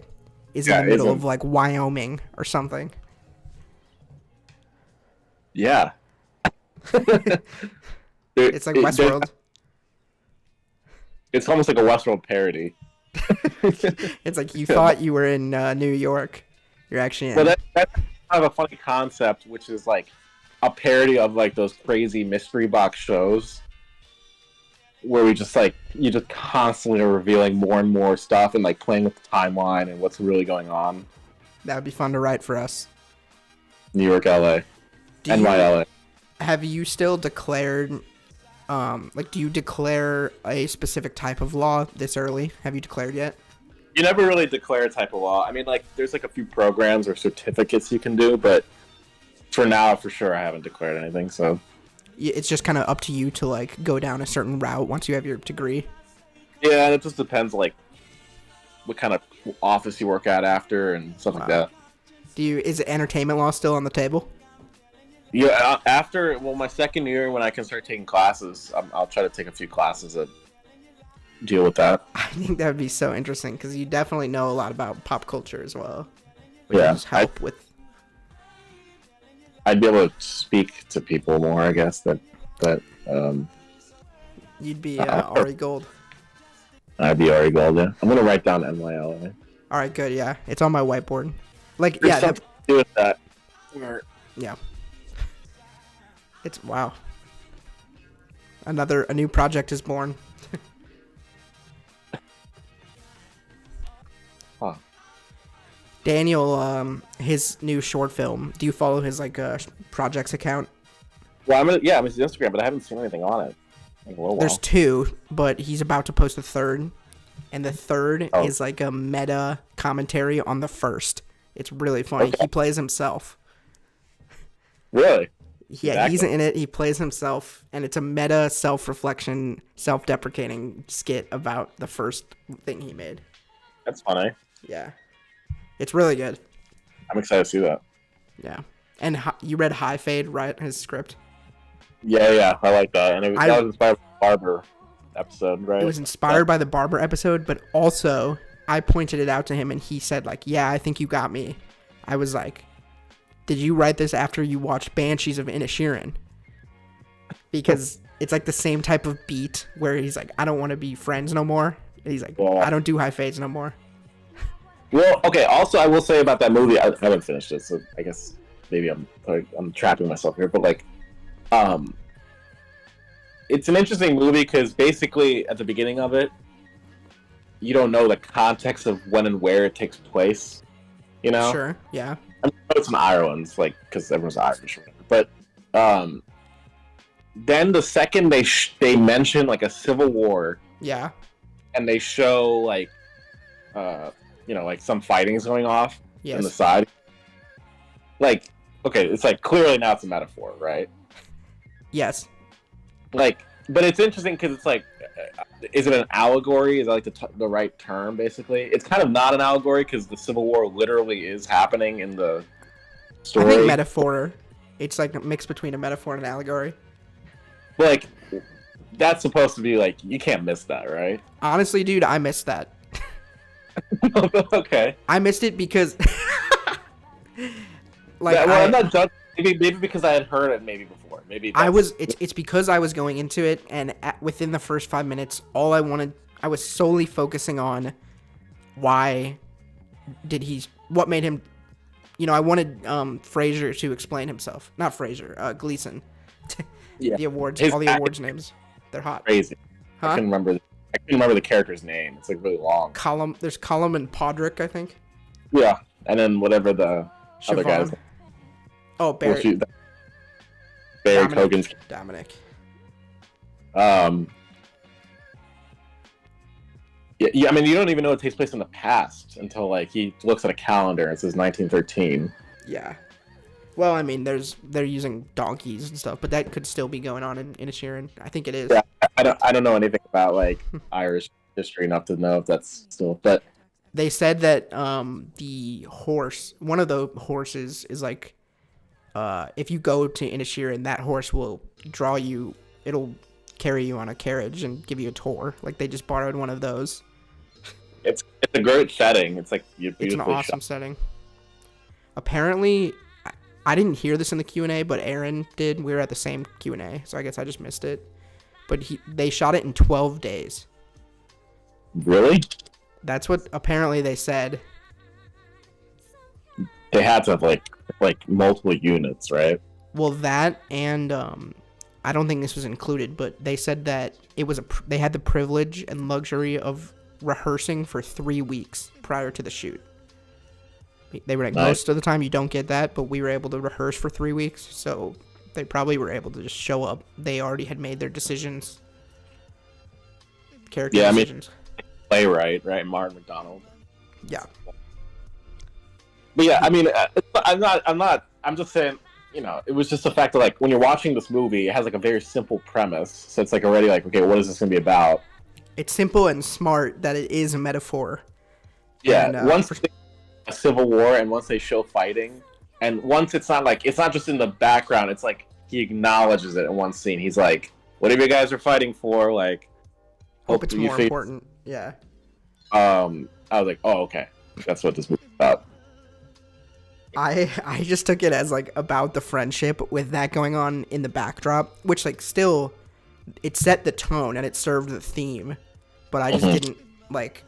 is in the middle of like Wyoming or something. Yeah. It's like Westworld. It's almost like a Westworld parody. It's like you thought you were in New York. You're actually in. Well, that's kind of a funny concept, which is like a parody of like those crazy mystery box shows where you just constantly are revealing more and more stuff and like playing with the timeline and what's really going on. That would be fun to write for us. New York, LA, NYLA. Have you still declared? Do you declare a specific type of law this early? Have you declared yet? You never really declare a type of law. I mean, like, there's like a few programs or certificates you can do, but for now, for sure, I haven't declared anything, so. It's just kind of up to you to, like, go down a certain route once you have your degree? Yeah, and it just depends, like, what kind of office you work at after and stuff like that. Is entertainment law still on the table? Yeah, after my second year when I can start taking classes, I'll try to take a few classes that deal with that. I think that would be so interesting because you definitely know a lot about pop culture as well. Yeah, just help with. I'd be able to speak to people more, I guess. You'd be Ari Gold. I'd be Ari Gold. Yeah, I'm gonna write down NYLA. All right, good. Yeah, it's on my whiteboard. Like, There's something to do with that. Yeah. It's wow. A new project is born. Huh. Daniel, his new short film. Do you follow his projects account? Well, I'm his Instagram, but I haven't seen anything on it. There's 2, but he's about to post a 3rd, and the 3rd is like a meta commentary on the first. It's really funny. Okay. He plays himself. Really? Yeah, exactly. He's in it. He plays himself, and it's a meta self-reflection, self-deprecating skit about the first thing he made. That's funny. Yeah. It's really good. I'm excited to see that. Yeah. And you read High Fade, right? His script? Yeah, I like that. And that was inspired by the Barber episode, right? It was inspired by the Barber episode, but also I pointed it out to him, and he said, yeah, I think you got me. I was like, did you write this after you watched Banshees of Inisherin? Because it's like the same type of beat where he's like, I don't want to be friends no more. And he's like, I don't do high fades no more. Well, okay. Also, I will say about that movie, I haven't finished it, so I guess maybe I'm trapping myself here. But it's an interesting movie because basically at the beginning of it, you don't know the context of when and where it takes place. You know? Sure. Yeah. I know it's in Ireland, because everyone's Irish, but then the second they mention a civil war, yeah, and they show some fighting's going off on the side, okay, it's clearly now it's a metaphor, right? Yes. But it's interesting because it's is it an allegory? Is that the right term? Basically, it's kind of not an allegory because the Civil War literally is happening in the story. I think metaphor. It's a mix between a metaphor and an allegory. That's supposed to be you can't miss that, right? Honestly, dude, I missed that. Okay. I missed it because I'm not judging. Maybe because I had heard it before. It's because I was going into it, and within the first 5 minutes, I was solely focusing on what made him, I wanted Fraser to explain himself. Not Fraser, Gleason. Yeah. The awards, all the awards names, they're hot. Crazy. Huh? I couldn't remember the character's name. It's really long. There's Colum and Podrick, I think. Yeah, and then whatever the Siobhan. Other guys. Oh, Barry. Barry Kogan's. Dominic. Yeah. I mean, you don't even know it takes place in the past until he looks at a calendar and it says 1913. Yeah. Well, I mean, they're using donkeys and stuff, but that could still be going on in Inisherin. I think it is. Yeah, I don't know anything about Irish history enough to know if that's still. But They said that one of the horses is like, if you go to Inishirin, that horse will draw you. It'll carry you on a carriage and give you a tour. Like they just borrowed one of those. it's a great setting. It's like It's an awesome setting. Apparently, I didn't hear this in the Q&A, but Aaron did. We were at the same Q&A, so I guess I just missed it. But they shot it in 12 days. Really? That's what apparently they said. They had to have like multiple units, right? Well, that and I don't think this was included, but they said that it was they had the privilege and luxury of rehearsing for 3 weeks prior to the shoot. They were like, Nice. most of the time you don't get that, but we were able to rehearse for 3 weeks, so they probably were able to just show up. They already had made their decisions. Character decisions. Playwright, right? Martin McDonald. Yeah. But yeah, I mean, I'm just saying, you know, it was just the fact that, like, when you're watching this movie, it has, like, a very simple premise. So it's, like, already, like, okay, what is this going to be about? It's simple and smart that it is a metaphor. Yeah, And, once they a civil war and once they show fighting, and once it's not just in the background, it's like he acknowledges it in one scene. He's like, whatever you guys are fighting for, like, Hope it's you more see- important. Yeah. I was like, oh, okay. That's what this movie's about. I just took it as like about the friendship with that going on in the backdrop, which like still it set the tone and it served the theme, but I just didn't like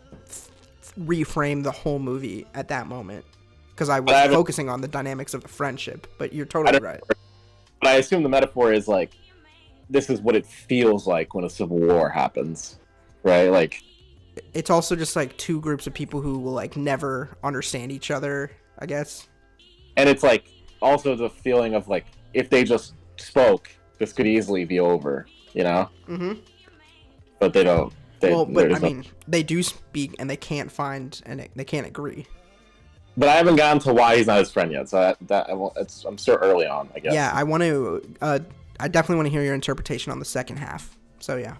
reframe the whole movie at that moment because I was focusing on the dynamics of the friendship. But you're totally right. But I assume the metaphor is like, this is what it feels like when a civil war happens, right? Like, it's also just like two groups of people who will like never understand each other, I guess. And it's like also the feeling of like, if they just spoke, this could easily be over, you know? Mm-hmm. But they don't. But I mean, they do speak and they can't find and they can't agree. But I haven't gotten to why he's not his friend yet, so I'm still early on, I guess. Yeah, I want to. I definitely want to hear your interpretation on the second half. So yeah.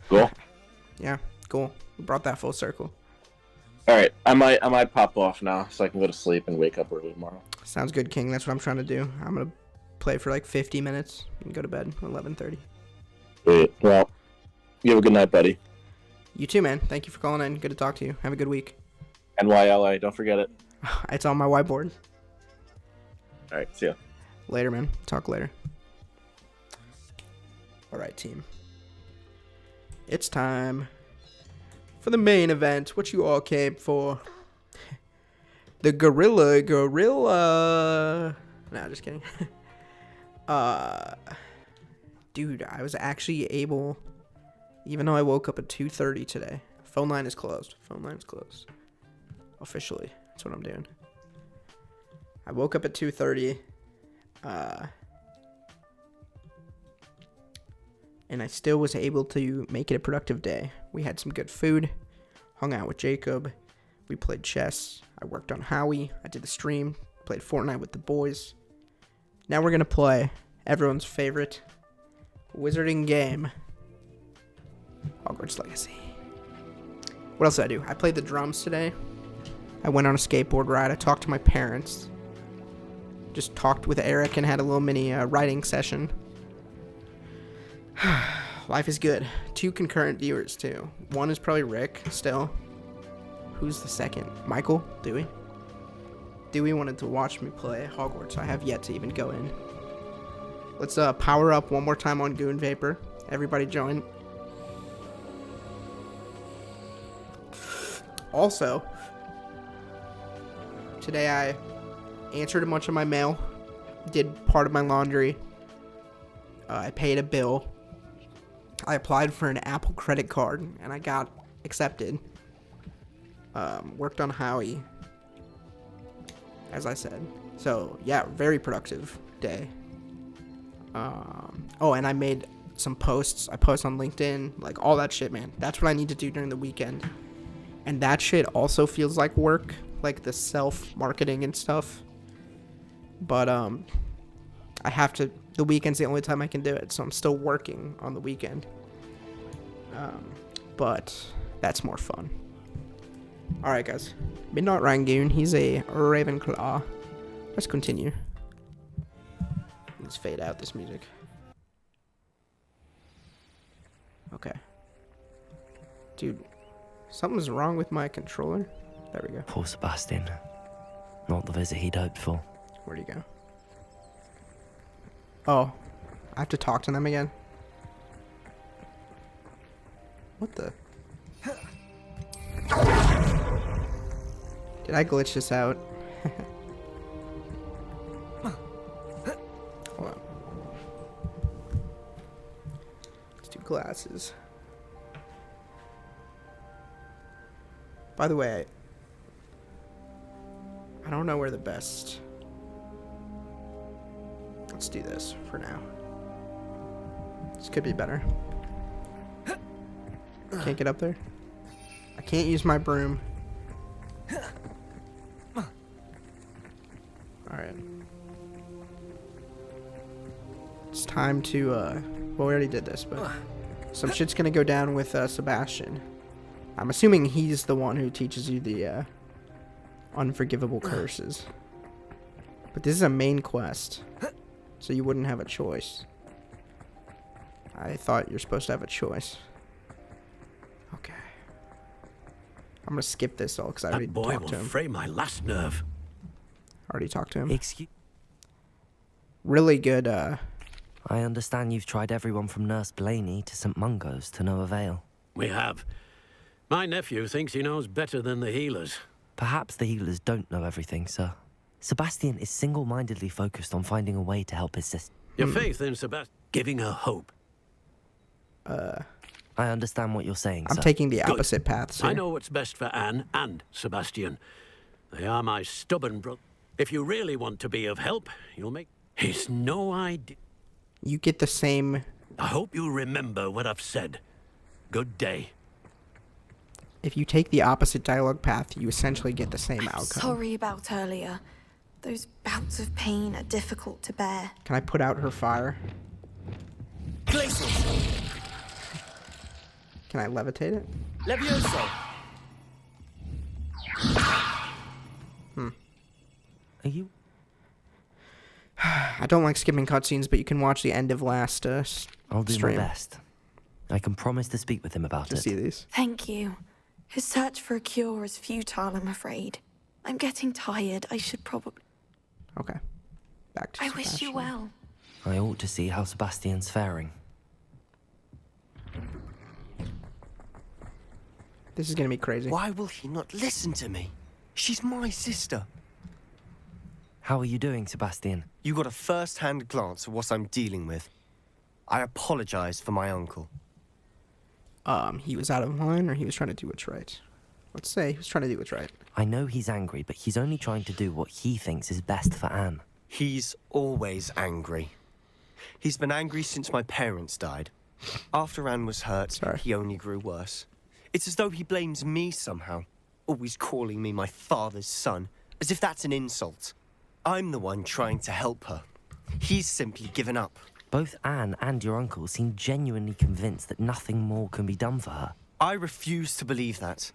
Cool. Yeah, cool. We brought that full circle. All right, I might pop off now so I can go to sleep and wake up early tomorrow. Sounds good, King. That's what I'm trying to do. I'm gonna play for like 50 minutes and go to bed at 11:30. Sweet. Well, you have a good night, buddy. You too, man. Thank you for calling in. Good to talk to you. Have a good week. NYLA, don't forget it. It's on my whiteboard. All right, see ya. Later, man. Talk later. All right, team. It's time for the main event. What you all came for? The gorilla. Nah, just kidding. Dude, I was actually able, even though I woke up at 2:30 today. Phone line is closed. Officially, that's what I'm doing. I woke up at 2:30. And I still was able to make it a productive day. We had some good food, hung out with Jacob, we played chess, I worked on Howie, I did the stream, played Fortnite with the boys. Now we're gonna play everyone's favorite wizarding game, Hogwarts Legacy. What else did I do? I played the drums today. I went on a skateboard ride. I talked to my parents. Just talked with Eric and had a little mini writing session. Life is good. 2 concurrent viewers, too. One is probably Rick, still. Who's the second? Michael? Dewey? Dewey wanted to watch me play Hogwarts. I have yet to even go in. Let's power up one more time on Goon Vapor. Everybody join. Also, today I answered a bunch of my mail. Did part of my laundry. I paid a bill. I applied for an Apple credit card, and I got accepted. Worked on Howie, as I said. So, yeah, very productive day. Oh, and I made some posts. I post on LinkedIn, like, all that shit, man. That's what I need to do during the weekend. And that shit also feels like work, like the self-marketing and stuff. But, I have to, the weekend's the only time I can do it, so I'm still working on the weekend. but that's more fun. Alright, guys. Midnight Rangoon, he's a Ravenclaw. Let's continue. Let's fade out this music. Okay. Dude, something's wrong with my controller. There we go. Poor Sebastian. Not the visit he'd hoped for. Where'd he go? Oh, I have to talk to them again? What the? Did I glitch this out? Hold on. Let's do glasses. By the way, I don't know where the best... Let's do this for now. This could be better. Can't get up there. I can't use my broom. Alright. It's time to, well, we already did this, but some shit's gonna go down with, Sebastian. I'm assuming he's the one who teaches you the, unforgivable curses. But this is a main quest, so you wouldn't have a choice. I thought you're supposed to have a choice. Okay. I'm gonna skip this all because I already talked to him. Fray my last nerve. Already talked to him. Excuse... Really good, I understand you've tried everyone from Nurse Blaney to St. Mungo's to no avail. We have. My nephew thinks he knows better than the healers. Perhaps the healers don't know everything, sir. Sebastian is single-mindedly focused on finding a way to help his sister. Your faith in Sebastian, giving her hope. I understand what you're saying, I'm sir. taking the opposite paths here. I know what's best for Anne and Sebastian. They are my stubborn brother. If you really want to be of help, you'll make... He's no idea. You get the same... I hope you remember what I've said. Good day. If you take the opposite dialogue path, you essentially get the same outcome. Sorry about earlier. Those bouts of pain are difficult to bear. Can I put out her fire? Glacius. Can I levitate it? Levioso. Are you... I don't like skipping cutscenes, but you can watch the end of last I'll do stream my best. I can promise to speak with him about to it. see these. Thank you. His search for a cure is futile, I'm afraid. I'm getting tired. I should probably... Okay. Back to I wish you Sebastian. well. I ought to see how Sebastian's faring. This is gonna be crazy. Why will he not listen to me? She's my sister. How are you doing, Sebastian? You got a first-hand glance at what I'm dealing with. I apologize for my uncle. He was out of line, or he was trying to do what's right? Let's say he was trying to do what's right. I know he's angry, but he's only trying to do what he thinks is best for Anne. He's always angry. He's been angry since my parents died. After Anne was hurt, he only grew worse. It's as though he blames me somehow, always calling me my father's son, as if that's an insult. I'm the one trying to help her. He's simply given up. Both Anne and your uncle seem genuinely convinced that nothing more can be done for her. I refuse to believe that.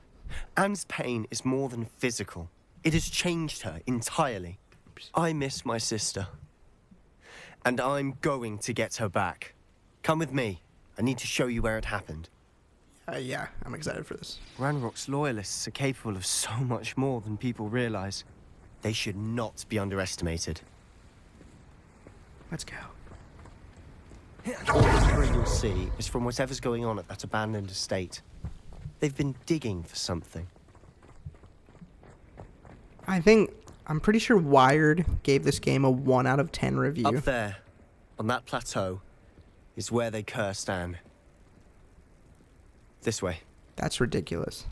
Anne's pain is more than physical. It has changed her entirely. I miss my sister. And I'm going to get her back. Come with me. I need to show you where it happened. Yeah, I'm excited for this. Ranrock's loyalists are capable of so much more than people realize. They should not be underestimated. Let's go. All the you'll see is from whatever's going on at that abandoned estate. They've been digging for something. I'm pretty sure Wired gave this game a 1 out of 10 review. Up there, on that plateau, is where they cursed Anne. This way. That's ridiculous.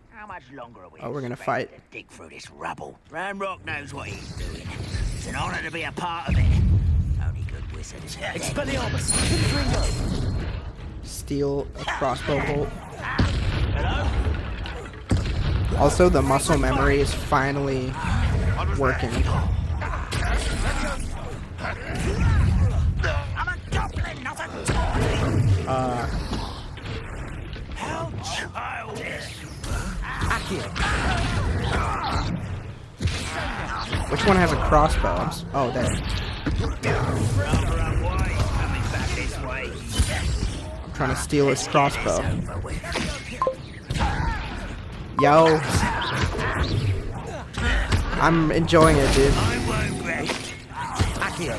How much longer are we? Oh, we're gonna fight. To dig through this rubble. Ranrock knows what he's doing. It's an honor to be a part of it. Only good wizards. Expelliarmus! Steal a crossbow bolt. Also, the muscle memory is finally working. I'm a goblin, not a toy. How childish. Which one has a crossbow? Oh, there. Rather unwise coming back this way. I'm trying to steal his crossbow. Yo. I'm enjoying it, dude. I won't rest. Accio.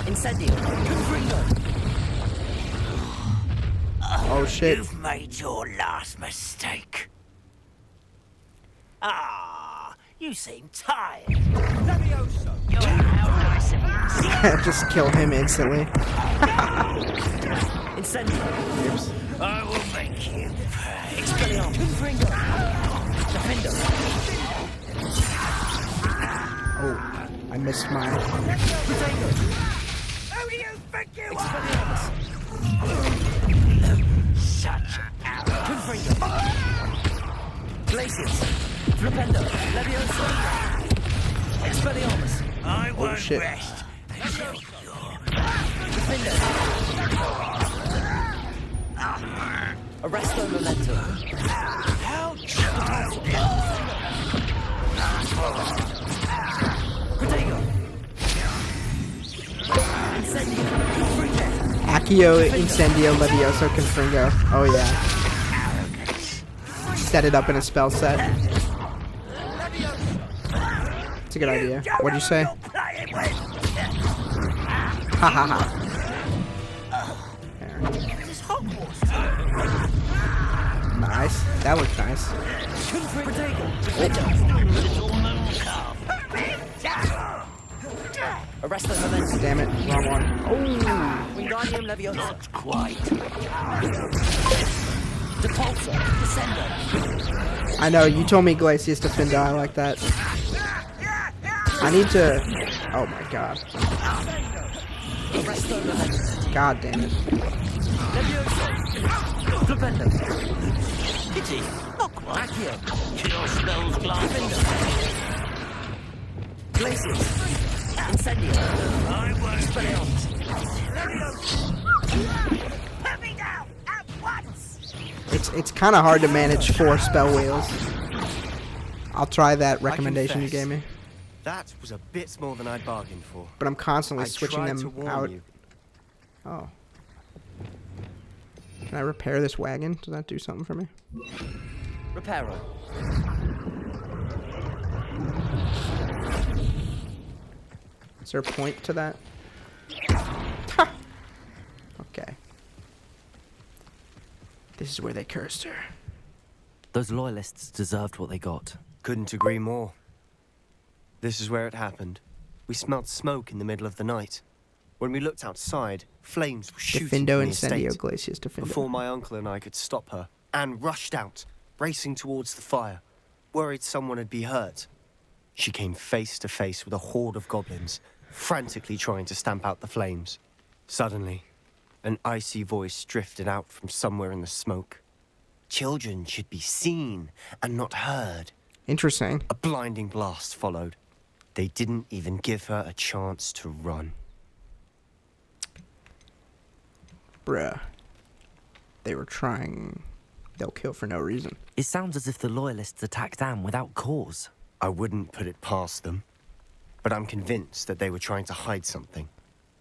Incendio. Oh shit. You've made your last mistake. Ah, you seem tired. You're how nice of you. Just kill him instantly. Incendio. Oops. I will make you pay. Expelliarmus. Confringo. Defender. Oh, I missed my. Who do you think you are? Such an arrow. Confringo. Glacius. Flipendo. Leviosa. Expelliarmus. I won't shit. rest until you're Defender. Arresto Memento. how childish. Protego. Incendio. Confringo. Accio, Incendio, Levioso, Confringo. Oh yeah. Set it up in a spell set. It's a good idea. What'd you say? Ha ha ha. There. This is Hogwarts. Nice. That looked nice. Arresto Memento. Damn it. Wrong one. Oh. Wingardium Leviosa. Not quite. Depulso. Descendo. I know, you told me Glacius Defender. I like that. I need to. Oh my god. Arresto Memento. God damn it. Leviosa. Flipendo. Pity. Not quite. Accio. Cure spells glass. Glacius. Incendio. I won't. Expelliarmus. Put me down at once. It's kind of hard to manage 4 spell wheels. I'll try that recommendation you confess, gave me. That was a bit more than I'd bargained for. But I'm constantly I switching tried to them warn out. you. Oh. Can I repair this wagon? Does that do something for me? Reparo. Is there a point to that? Ha! Okay. This is where they cursed her. Those loyalists deserved what they got. Couldn't agree more. This is where it happened. We smelt smoke in the middle of the night. When we looked outside, flames were shooting Defindo from the Incendio estate. Glacius Defindo. Before my uncle and I could stop her, Anne rushed out, racing towards the fire, worried someone had been hurt. She came face to face with a horde of goblins, frantically trying to stamp out the flames. Suddenly, an icy voice drifted out from somewhere in the smoke. Children should be seen and not heard. Interesting. A blinding blast followed. They didn't even give her a chance to run. Bruh. They were trying. They'll kill for no reason. It sounds as if the loyalists attacked Anne without cause. I wouldn't put it past them, but I'm convinced that they were trying to hide something.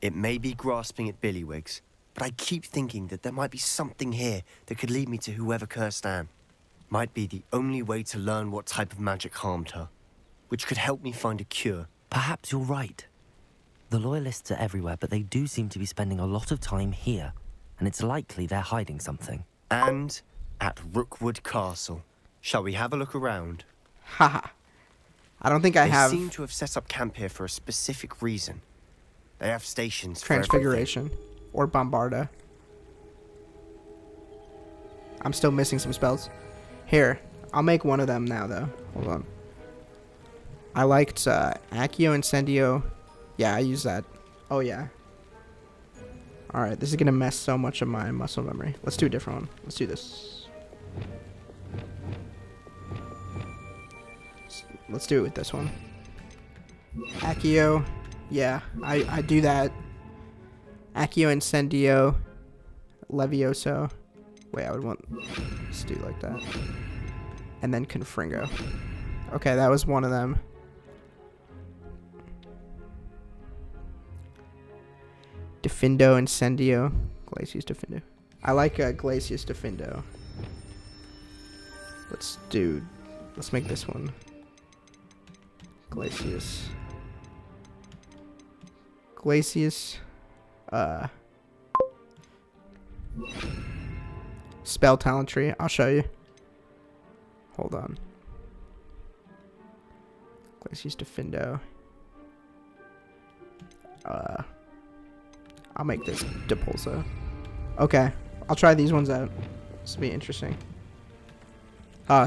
It may be grasping at Billywigs, but I keep thinking that there might be something here that could lead me to whoever cursed Anne. Might be the only way to learn what type of magic harmed her, which could help me find a cure. Perhaps you're right. The loyalists are everywhere, but they do seem to be spending a lot of time here, and it's likely they're hiding something. And at Rookwood Castle. Shall we have a look around? Haha. I don't think I They have seem to have set up camp here for a specific reason. They have stations for everything. Transfiguration or Bombarda. I'm still missing some spells. Here, I'll make one of them now, though. Hold on. I liked Accio Incendio. Yeah, I use that. Oh, yeah. Alright, this is going to mess so much of my muscle memory. Let's do a different one. Let's do this. Let's do it with this one. Accio Yeah, I do that. Accio Incendio, Levioso. Wait, I would want to do like that. And then Confringo. Okay, that was one of them. Defindo Incendio. Glacius Defindo. I like Glacius Defindo. Let's make this one. Glacius. Spell talent tree. I'll show you. Hold on. Glacius Defindo. I'll make this Depulso. Okay. I'll try these ones out. This will be interesting.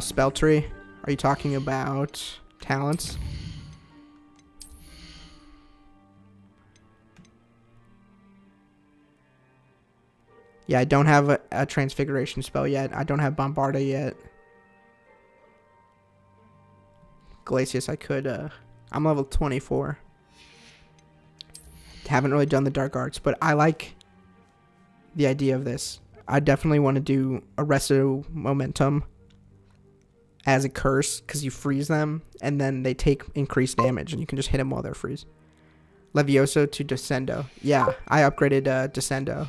Spell tree. Are you talking about talents? Yeah, I don't have a transfiguration spell yet. I don't have Bombarda yet. Glacius, I could. I'm level 24. Haven't really done the dark arts, but I like the idea of this. I definitely want to do Arresto Momentum as a curse, because you freeze them, and then they take increased damage, and you can just hit them while they're freeze. Levioso to Descendo. Yeah, I upgraded Descendo.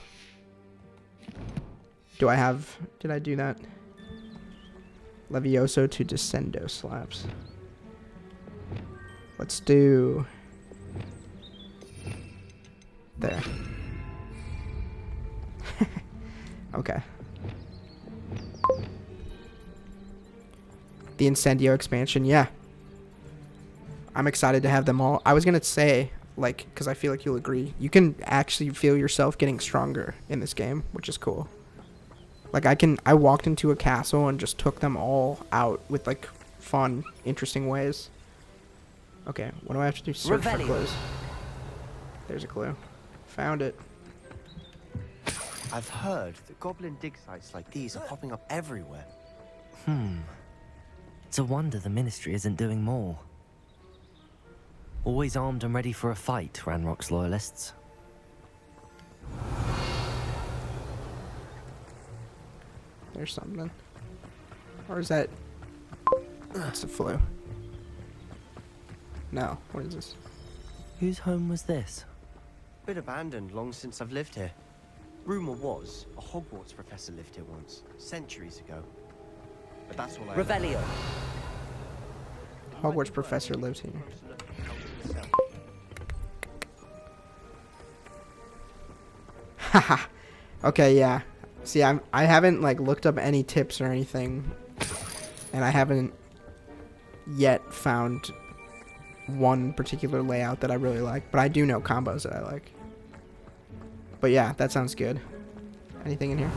Did I do that? Levioso to Descendo slaps. Let's do... There. Okay. The Incendio expansion, yeah. I'm excited to have them all. I was gonna say, like, because I feel like you'll agree, you can actually feel yourself getting stronger in this game, which is cool. Like, I walked into a castle and just took them all out with, like, fun, interesting ways. Okay, what do I have to do? Search for clues. There's a clue. Found it. I've heard that goblin dig sites like these are popping up everywhere. It's a wonder the Ministry isn't doing more. Always armed and ready for a fight, Ranrock's loyalists. There's something. Or is that... That's the flu. No, what is this? Whose home was this? Been abandoned long since I've lived here. Rumor was a Hogwarts professor lived here once, centuries ago. But that's all I Revelio. Hogwarts professor lives here. Haha. Okay, yeah. See, I haven't like looked up any tips or anything, and I haven't yet found one particular layout that I really like, but I do know combos that I like. But yeah, that sounds good. Anything in here?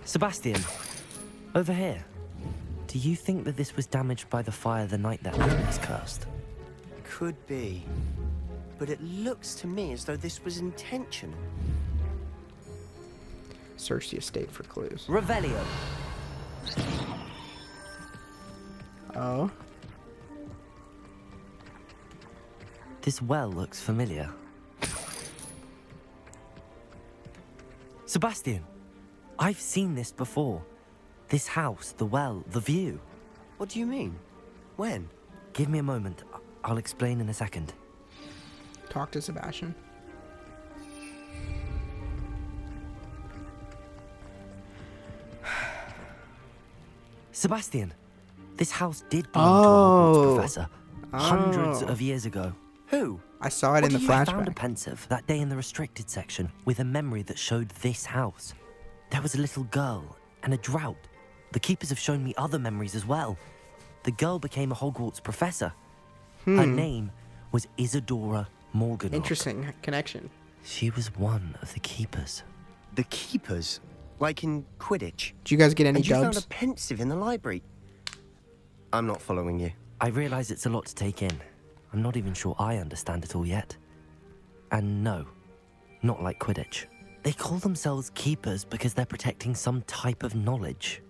Sebastian, over here. Do you think that this was damaged by the fire the night that Anne was cursed? Could be. But it looks to me as though this was intentional. Search the estate for clues. Revelio. Oh. This well looks familiar. Sebastian, I've seen this before. This house, the well, the view. What do you mean? When? Give me a moment. I'll explain in a second. Talk to Sebastian. Sebastian, this house did belong to a Hogwarts professor hundreds of years ago. Who? I saw it in the I found a flashback. pensive that day in the restricted section with a memory that showed this house. There was a little girl and a drought. The keepers have shown me other memories as well. The girl became a Hogwarts professor. Her name was Isadora Morganach. Interesting connection. She was one of the keepers. The keepers? Like in Quidditch? Did you guys get any And you dubs? found a pensive in the library? I'm not following you. I realize it's a lot to take in. I'm not even sure I understand it all yet. And no, not like Quidditch. They call themselves keepers because they're protecting some type of knowledge.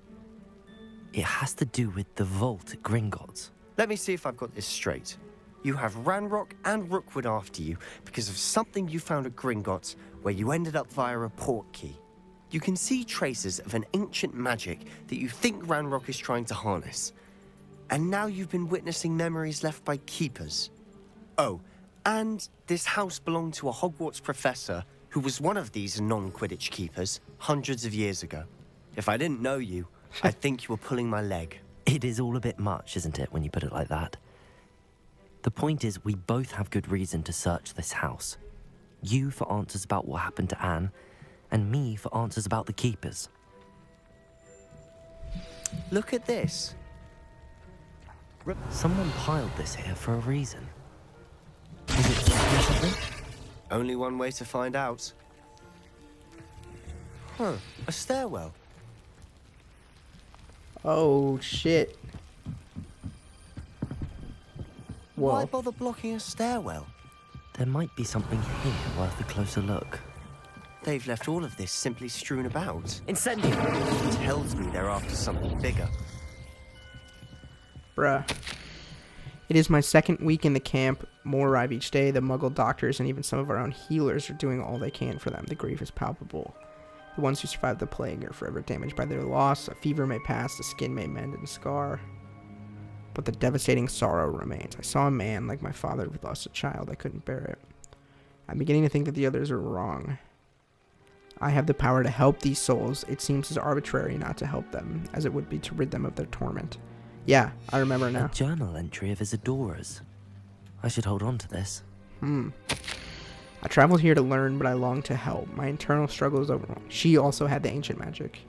It has to do with the vault at Gringotts. Let me see if I've got this straight. You have Ranrock and Rookwood after you because of something you found at Gringotts, where you ended up via a port key. You can see traces of an ancient magic that you think Ranrock is trying to harness. And now you've been witnessing memories left by keepers. Oh, and this house belonged to a Hogwarts professor who was one of these non-Quidditch keepers hundreds of years ago. If I didn't know you, I'd think you were pulling my leg. It is all a bit much, isn't it, when you put it like that? The point is, we both have good reason to search this house. You for answers about what happened to Anne, and me for answers about the keepers. Look at this. Someone piled this here for a reason. Is it something? Only one way to find out. Huh, a stairwell. Oh, shit. Whoa. Why bother blocking a stairwell? There might be something here worth a closer look. They've left all of this simply strewn about. Incendio! Tells me they're after something bigger. Bruh. It is my second week in the camp. More arrive each day. The Muggle doctors and even some of our own healers are doing all they can for them. The grief is palpable. The ones who survived the plague are forever damaged by their loss. A fever may pass, the skin may mend and scar, but the devastating sorrow remains. I saw a man like my father who lost a child. I couldn't bear it. I'm beginning to think that the others are wrong. I have the power to help these souls. It seems as arbitrary not to help them as it would be to rid them of their torment. Yeah, I remember now. A journal entry of Isadora's. I should hold on to this. I traveled here to learn, but I long to help. My internal struggle is overwhelming. She also had the ancient magic.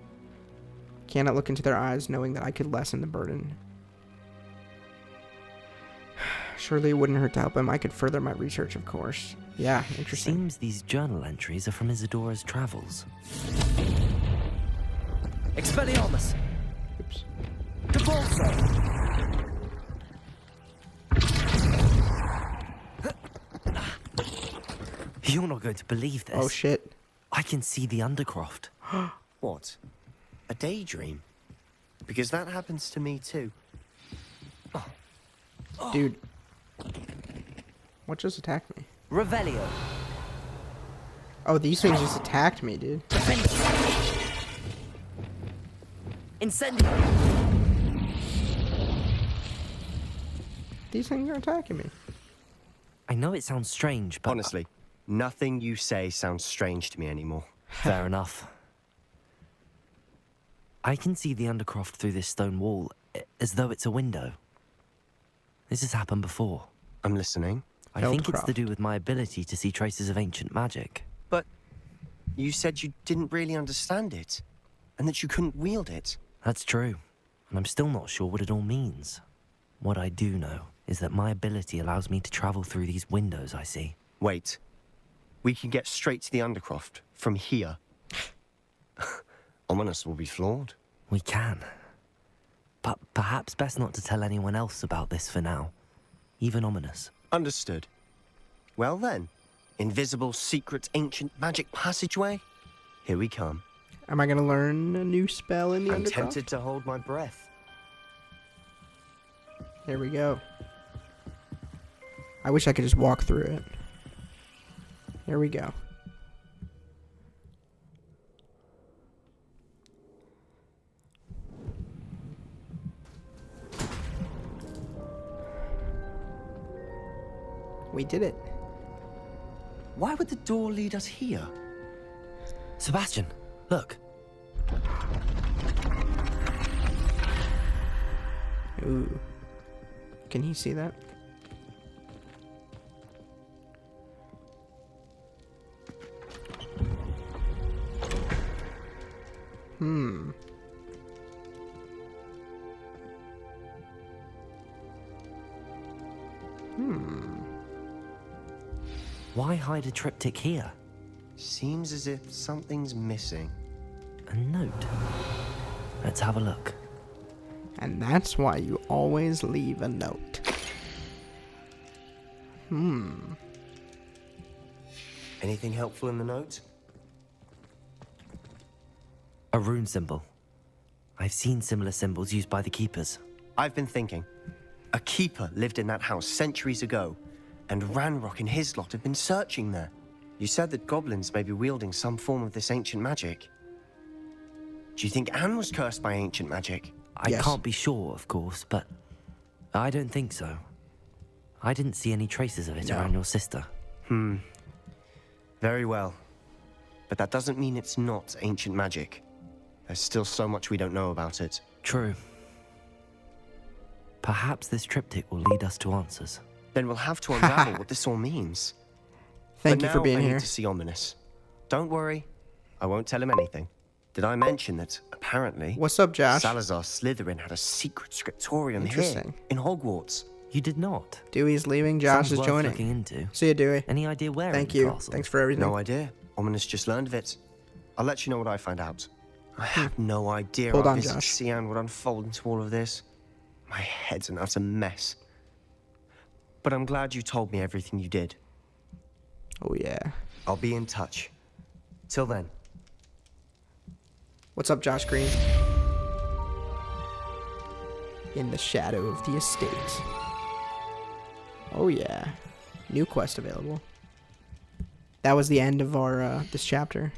Cannot look into their eyes knowing that I could lessen the burden. Surely it wouldn't hurt to help him. I could further my research, of course. Yeah, interesting. Seems these journal entries are from Isadora's travels. Expelliarmus! Oops. You're not going to believe this. Oh, shit. I can see the Undercroft. What? A daydream? Because that happens to me too. Dude. What just attacked me? Revelio. Oh, these things just attacked me, dude. Incendio. These things are attacking me. I know it sounds strange, but... Honestly, nothing you say sounds strange to me anymore. Fair enough. I can see the Undercroft through this stone wall, as though it's a window. This has happened before. I'm listening. I think it's Feldcroft. to do with my ability to see traces of ancient magic. But you said you didn't really understand it, and that you couldn't wield it. That's true, and I'm still not sure what it all means. What I do know is that my ability allows me to travel through these windows I see. Wait. We can get straight to the Undercroft from here. Ominous will be flawed. We can. But perhaps best not to tell anyone else about this for now. Even Ominous. Understood. Well then, invisible, secret, ancient magic passageway. Here we come. Am I gonna learn a new spell in the I'm Undercroft? tempted to hold my breath. Here we go. I wish I could just walk through it. Here we go. We did it. Why would the door lead us here? Sebastian, look. Ooh. Can he see that? Why hide a triptych here? Seems as if something's missing. A note. Let's have a look. And that's why you always leave a note. Anything helpful in the note? A rune symbol. I've seen similar symbols used by the keepers. I've been thinking. A keeper lived in that house centuries ago, and Ranrock and his lot have been searching there. You said that goblins may be wielding some form of this ancient magic. Do you think Anne was cursed by ancient magic? I can't be sure, of course, but I don't think so. I didn't see any traces of it around your sister. Very well. But that doesn't mean it's not ancient magic. There's still so much we don't know about it. True. Perhaps this triptych will lead us to answers. Then we'll have to unravel what this all means. Thank you for being I here. need to see Ominous. Don't worry, I won't tell him anything. Did I mention that, apparently... What's up, Josh? Salazar Slytherin had a secret scriptorium here, in Hogwarts. You did not? Dewey's leaving, Josh Sounds is worth joining. looking into. See you, Dewey. Any idea where Thank in the you. castle? Thanks for everything. No idea. Ominous just learned of it. I'll let you know what I find out. I have no idea Hold how on, visit Josh. Cian would unfold into all of this. My head's an utter mess. But I'm glad you told me everything you did. Oh, yeah. I'll be in touch. Till then. What's up, Josh Green? In the shadow of the estate. Oh, yeah. New quest available. That was the end of our, this chapter.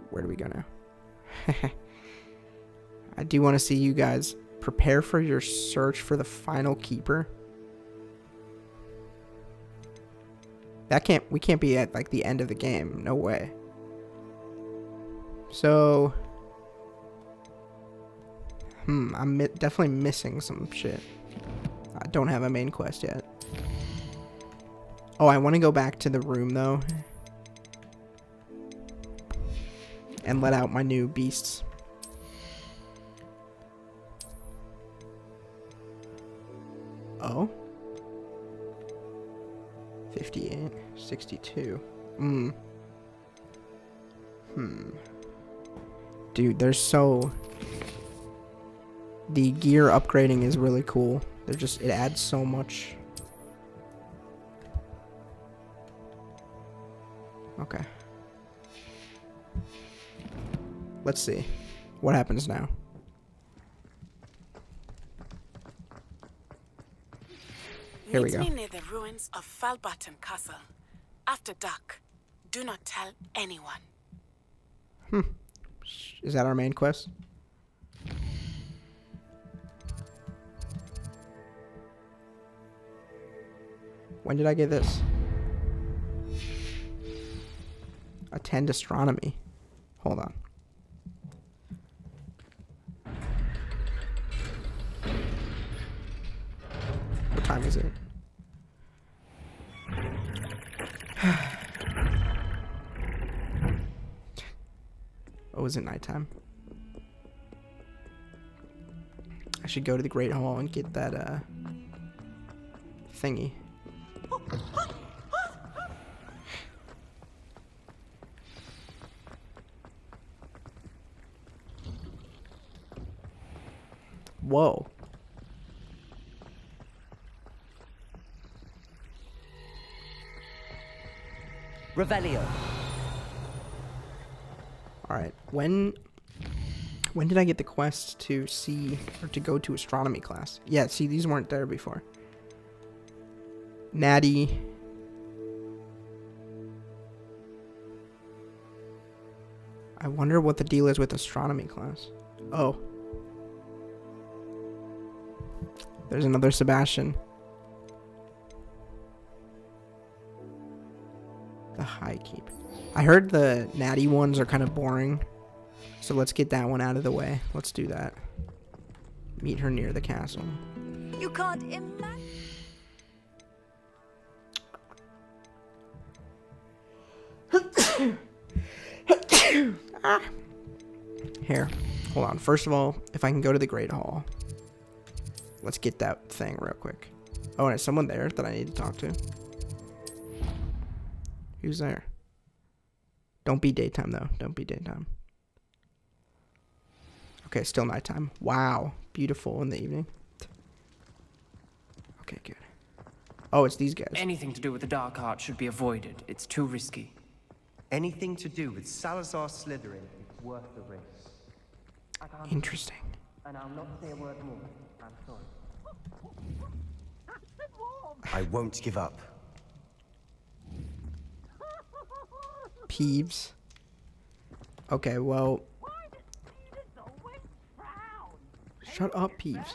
Where do we go now? I do want to see you guys prepare for your search for the final keeper. We can't be at, like, the end of the game. No way. So... I'm definitely missing some shit. I don't have a main quest yet. Oh, I want to go back to the room, though. And let out my new beasts. Oh? 58, 62. Dude, there's so... The gear upgrading is really cool. It adds so much. Okay. Let's see. What happens now? Here we go. Meet me near the ruins of Falbaton Castle. After dark. Do not tell anyone. Is that our main quest? When did I get this? Attend astronomy. Hold on. What time is it? Oh, is it nighttime? I should go to the Great Hall and get that, thingy. Whoa. Revelio. Alright, when did I get the quest to see, or to go to astronomy class? Yeah, see, these weren't there before. Natty. I wonder what the deal is with astronomy class. Oh. There's another Sebastian. The High Keep. I heard the natty ones are kind of boring. So let's get that one out of the way. Let's do that. Meet her near the castle. You can't imagine. Here. Hold on. First of all, if I can go to the Great Hall. Let's get that thing real quick. Oh, and there's someone there that I need to talk to. Who's there? Don't be daytime, though. Don't be daytime. Okay, still nighttime. Wow. Beautiful in the evening. Okay, good. Oh, it's these guys. Anything to do with the dark art should be avoided. It's too risky. Anything to do with Salazar Slytherin is worth the risk. Interesting. And I'll not say a word more. I'm sorry. I won't give up. Peeves. Okay, well. Shut up, Peeves.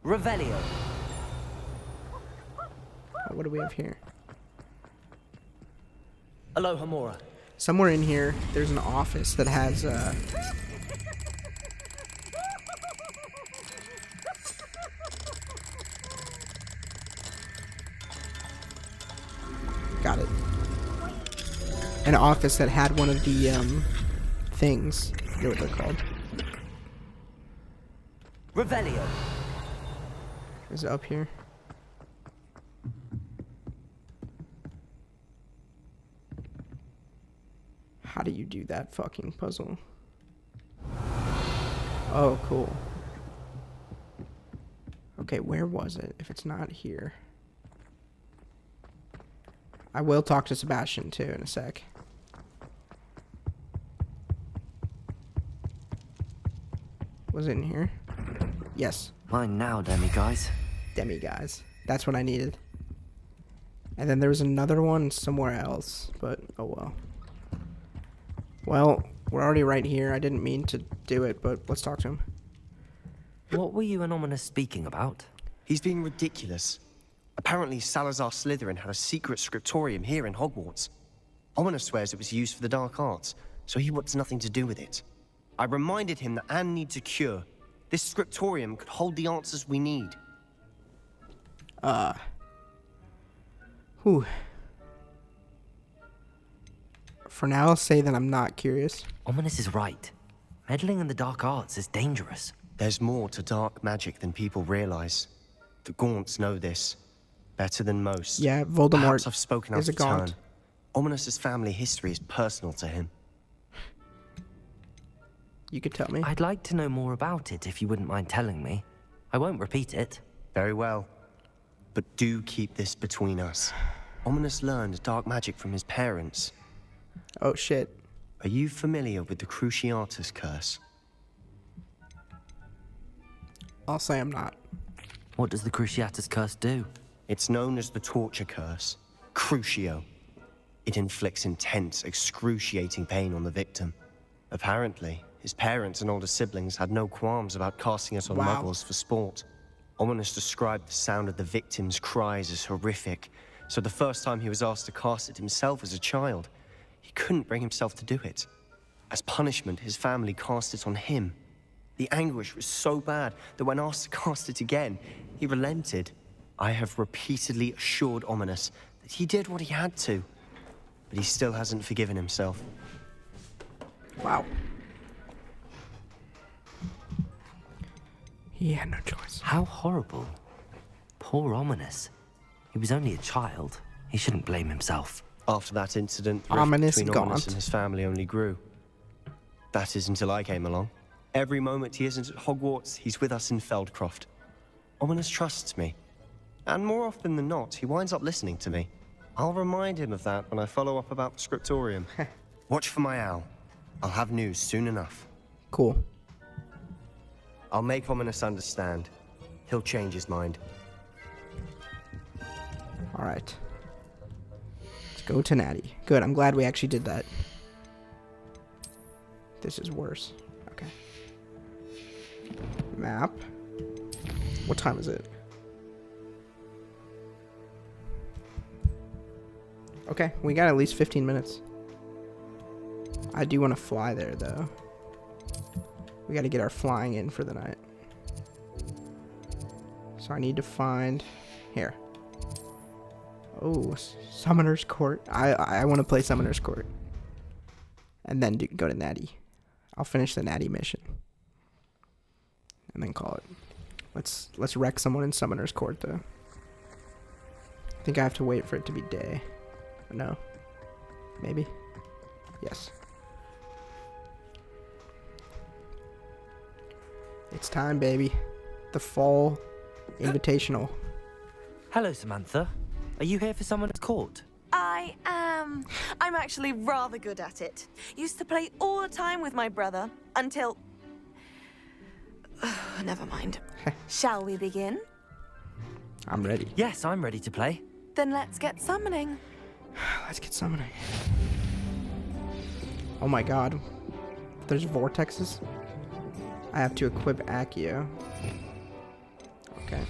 Revelio. What do we have here? Aloha Mora. Somewhere in here, there's an office that has, got it. An office that had one of the, things. I forget what they're called. Revelio. Is it up here? How do you do that fucking puzzle? Oh, cool. Okay, where was it? If it's not here. I will talk to Sebastian too in a sec. Was it in here? Yes. Mine now, Demi-guys. Demi-guys. That's what I needed. And then there was another one somewhere else, but oh well. Well, we're already right here. I didn't mean to do it, but let's talk to him. What were you and Ominous speaking about? He's being ridiculous. Apparently, Salazar Slytherin had a secret scriptorium here in Hogwarts. Ominous swears it was used for the dark arts, so he wants nothing to do with it. I reminded him that Anne needs a cure. This scriptorium could hold the answers we need. Whew. For now, I'll say that I'm not curious. Ominous is right. Meddling in the dark arts is dangerous. There's more to dark magic than people realize. The Gaunts know this better than most. Yeah, Voldemort Perhaps I've spoken out is a of Gaunt. turn. Ominous's family history is personal to him. You could tell me. I'd like to know more about it if you wouldn't mind telling me. I won't repeat it. Very well. But do keep this between us. Ominous learned dark magic from his parents. Oh, shit. Are you familiar with the Cruciatus curse? I'll say I'm not. What does the Cruciatus curse do? It's known as the torture curse. Crucio. It inflicts intense, excruciating pain on the victim. Apparently, his parents and older siblings had no qualms about casting us on Wow. muggles for sport. Ominous described the sound of the victim's cries as horrific, so the first time he was asked to cast it himself as a child, he couldn't bring himself to do it. As punishment, his family cast it on him. The anguish was so bad that when asked to cast it again, he relented. I have repeatedly assured Ominous that he did what he had to, but he still hasn't forgiven himself. Wow. He had no choice. How horrible. Poor Ominous. He was only a child. He shouldn't blame himself. After that incident, the rift Ominous between Ominous Gaunt. and his family only grew. That is until I came along. Every moment he isn't at Hogwarts, he's with us in Feldcroft. Ominous trusts me. And more often than not, he winds up listening to me. I'll remind him of that when I follow up about the scriptorium. Watch for my owl. I'll have news soon enough. Cool. I'll make Ominous understand. He'll change his mind. All right. Let's go to Natty. Good, I'm glad we actually did that. This is worse. Okay. Map. What time is it? Okay, we got at least 15 minutes. I do want to fly there, though. We got to get our flying in for the night. So I need to find... Here. Oh, Summoner's Court. I want to play Summoner's Court. And then go to Natty. I'll finish the Natty mission. And then call it. Let's wreck someone in Summoner's Court, though. I think I have to wait for it to be day. Or no. Maybe. Yes. It's time, baby. The Fall Invitational. Hello, Samantha. Are you here for Summoner's Court? I am. I'm actually rather good at it. Used to play all the time with my brother until... Never mind. Shall we begin? I'm ready. Yes, I'm ready to play. Then let's get summoning. Let's get summoning. Oh my god. There's vortexes. I have to equip Accio. Okay.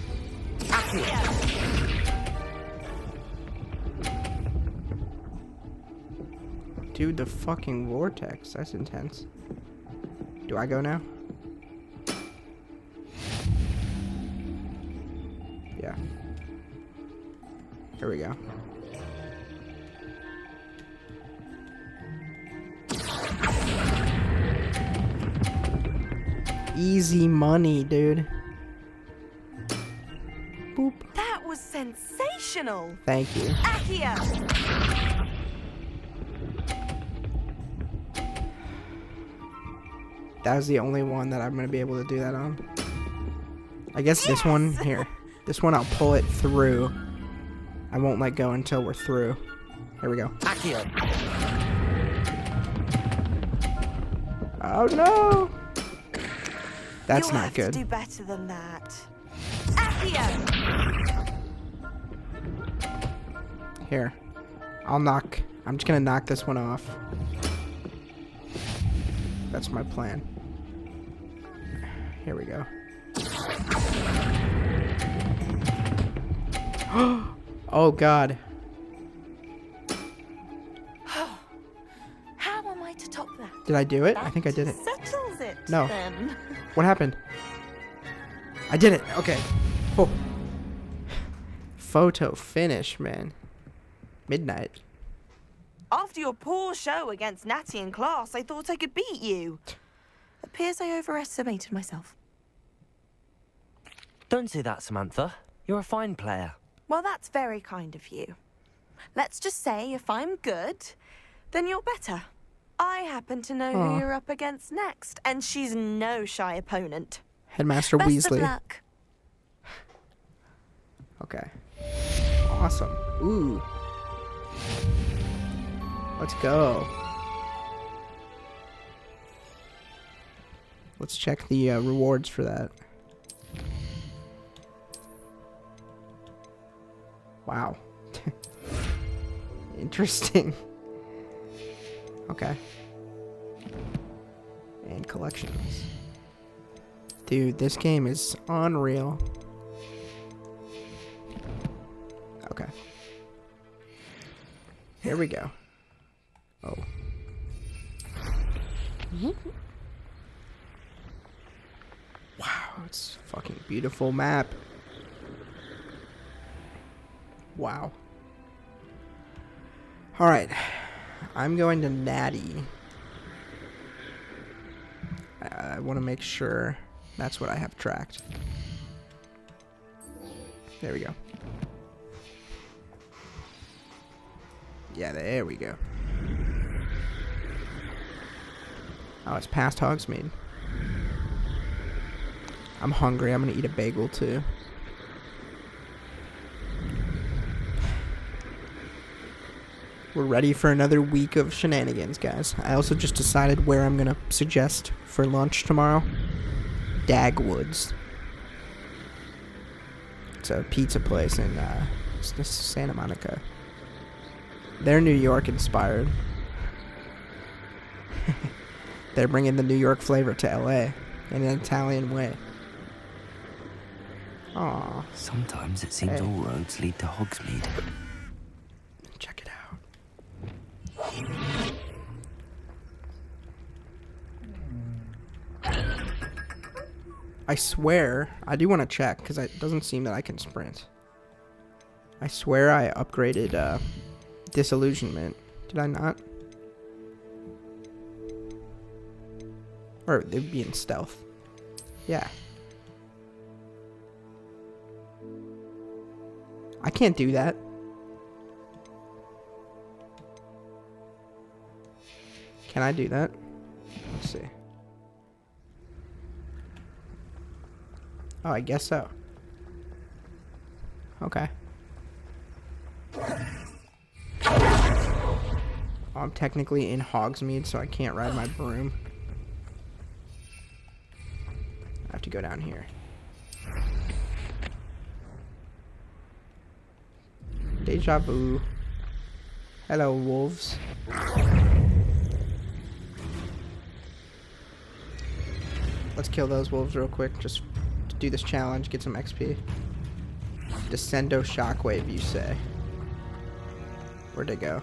Dude, the fucking vortex. That's intense. Do I go now? Yeah. Here we go. Easy money, dude. Boop. That was sensational. Thank you. Accio! That was the only one that I'm going to be able to do that on. I guess this one, here. This one I'll pull it through. I won't let go until we're through. Here we go. Accio. Oh no! That's You'll not have good. to do better than that. Accio! Here. I'm just gonna knock this one off. That's my plan. Here we go. Oh god. How am I to top that? Did I do it? I think I did it. Settles it, No. then. What happened? I did it. Okay. Oh. Photo finish, man. Midnight. After your poor show against Natty in class, I thought I could beat you. Appears I overestimated myself. Don't say that, Samantha. You're a fine player. Well, that's very kind of you. Let's just say if I'm good, then you're better. I happen to know who you're up against next, and she's no shy opponent. Headmaster Best Weasley. of luck. Okay. Awesome. Ooh. Let's go. Let's check the rewards for that. Wow. Interesting. Okay. And collections. Dude, this game is unreal. Okay. Here we go. Oh. Wow, it's a fucking beautiful map. Wow. Alright. I'm going to Natty. I want to make sure that's what I have tracked. There we go. Yeah, there we go. Oh, it's past Hogsmeade. I'm hungry. I'm gonna eat a bagel too. We're ready for another week of shenanigans, guys. I also just decided where I'm gonna suggest for lunch tomorrow. Dagwood's. It's a pizza place in Santa Monica. They're New York inspired. They're bringing the New York flavor to LA in an Italian way. Aww. Sometimes it seems all roads lead to Hogsmeade. Check it out. I swear, I do want to check because it doesn't seem that I can sprint. I swear I upgraded Disillusionment. Did I not? Or it would be in stealth. Yeah. I can't do that. Can I do that? Let's see. Oh, I guess so. Okay. Oh, I'm technically in Hogsmeade, so I can't ride my broom. have to go down here. Deja vu. Hello, wolves. Let's kill those wolves real quick, just to do this challenge, get some XP. Descendo shockwave, you say? Where'd it go?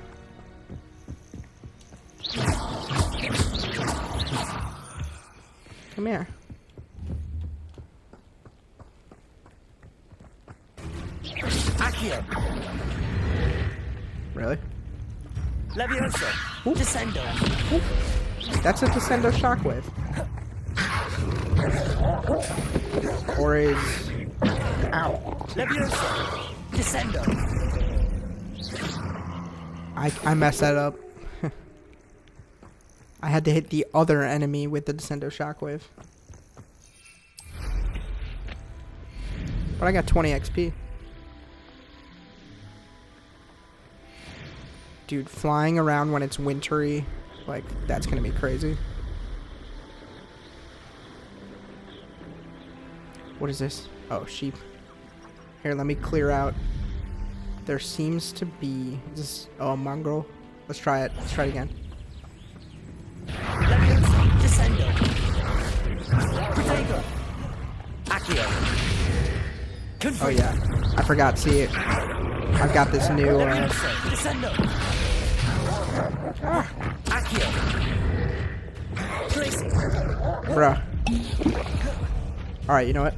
Come here. Accio. Really? Levioso. Descendo. That's a Descendo shockwave. Or is... Ow. Levioso. Descendo. I messed that up. I had to hit the other enemy with the Descendo shockwave. But I got 20 XP. Dude, flying around when it's wintry, like, that's gonna be crazy. What is this? Oh, sheep. Here, let me clear out. There seems to be... Is this... Oh, a mongrel. Let's try it. Let's try it again. Descendo. Protego. Accio. Oh, yeah. I forgot. See it. I've got this new... Descendo. Accio. Placing. Bruh. Alright, you know what?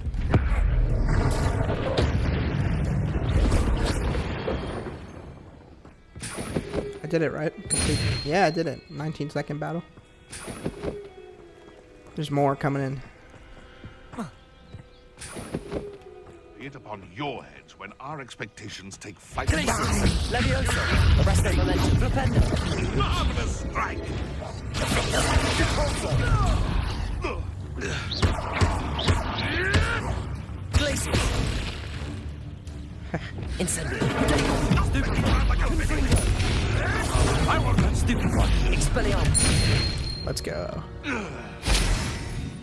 I did it, right? Complete. Yeah, I did it. 19-second battle. There's more coming in. Be it upon your heads when our expectations take flight. Levioso. Arresto momentum. Flipendo. Marvelous strike! Placing. Incendio. Expelliarmus. Let's go.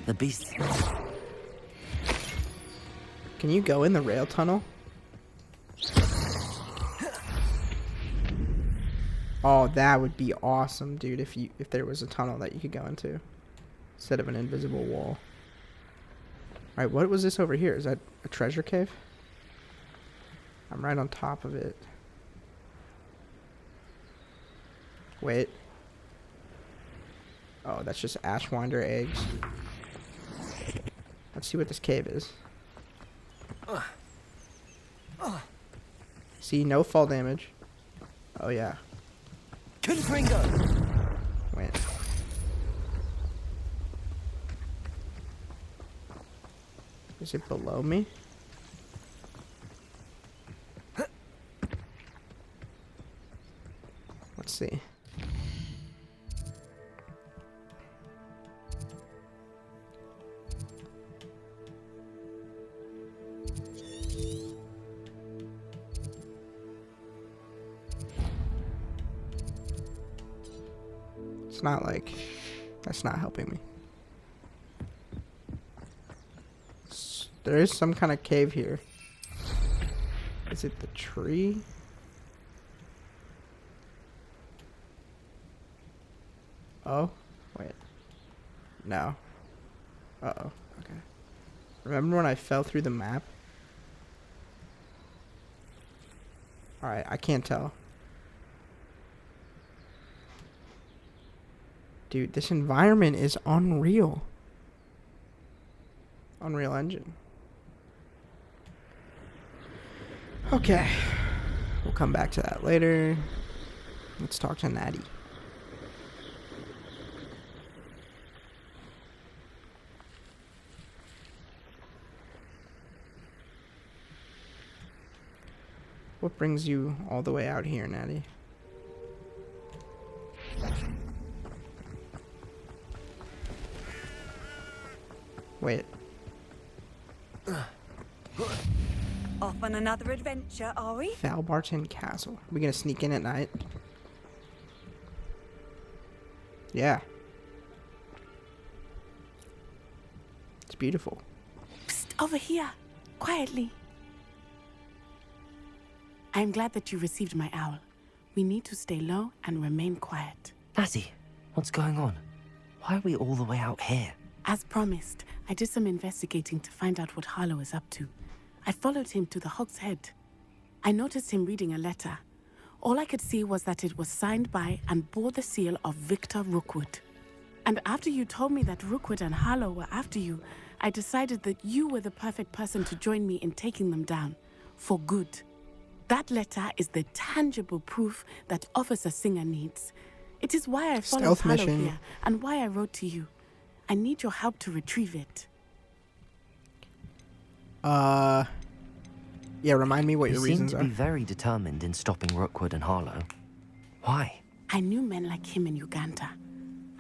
The beast. Can you go in the rail tunnel? Oh, that would be awesome, dude, if there was a tunnel that you could go into instead of an invisible wall. Alright, what was this over here? Is that a treasure cave? I'm right on top of it. Wait. Oh, that's just Ashwinder eggs. Let's see what this cave is. See, no fall damage. Oh, yeah. Confringo. Wait. Is it below me? Let's see. It's not like... That's not helping me. There is some kind of cave here. Is it the tree? Oh, wait. No. Uh-oh. Okay. Remember when I fell through the map? Alright, I can't tell. Dude, this environment is unreal. Unreal Engine. Okay. We'll come back to that later. Let's talk to Natty. What brings you all the way out here, Natty? Wait. Off on another adventure, are we? Falbarton Castle. Are we gonna sneak in at night? Yeah. It's beautiful. Over here, quietly. I am glad that you received my owl. We need to stay low and remain quiet. Natty, what's going on? Why are we all the way out here? As promised, I did some investigating to find out what Harlow is up to. I followed him to the Hog's Head. I noticed him reading a letter. All I could see was that it was signed by and bore the seal of Victor Rookwood. And after you told me that Rookwood and Harlow were after you, I decided that you were the perfect person to join me in taking them down. For good. That letter is the tangible proof that Officer Singer needs. It is why I followed Stealth Harlow mission. here and why I wrote to you. I need your help to retrieve it. Yeah, remind me what your You seem reasons to are. be very determined in stopping Rookwood and Harlow. Why? I knew men like him in Uganda.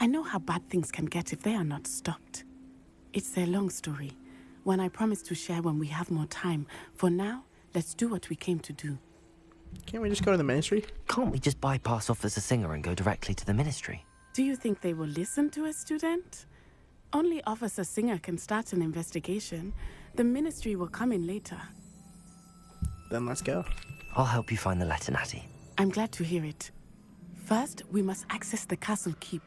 I know how bad things can get if they are not stopped. It's a long story, one I promise to share when we have more time. For now, let's do what we came to do. Can't we just go to the ministry? Can't we just bypass Officer Singer and go directly to the ministry? Do you think they will listen to a student? Only Officer Singer can start an investigation. The ministry will come in later. Then let's go. I'll help you find the letter, Natty. I'm glad to hear it. First, we must access the castle keep.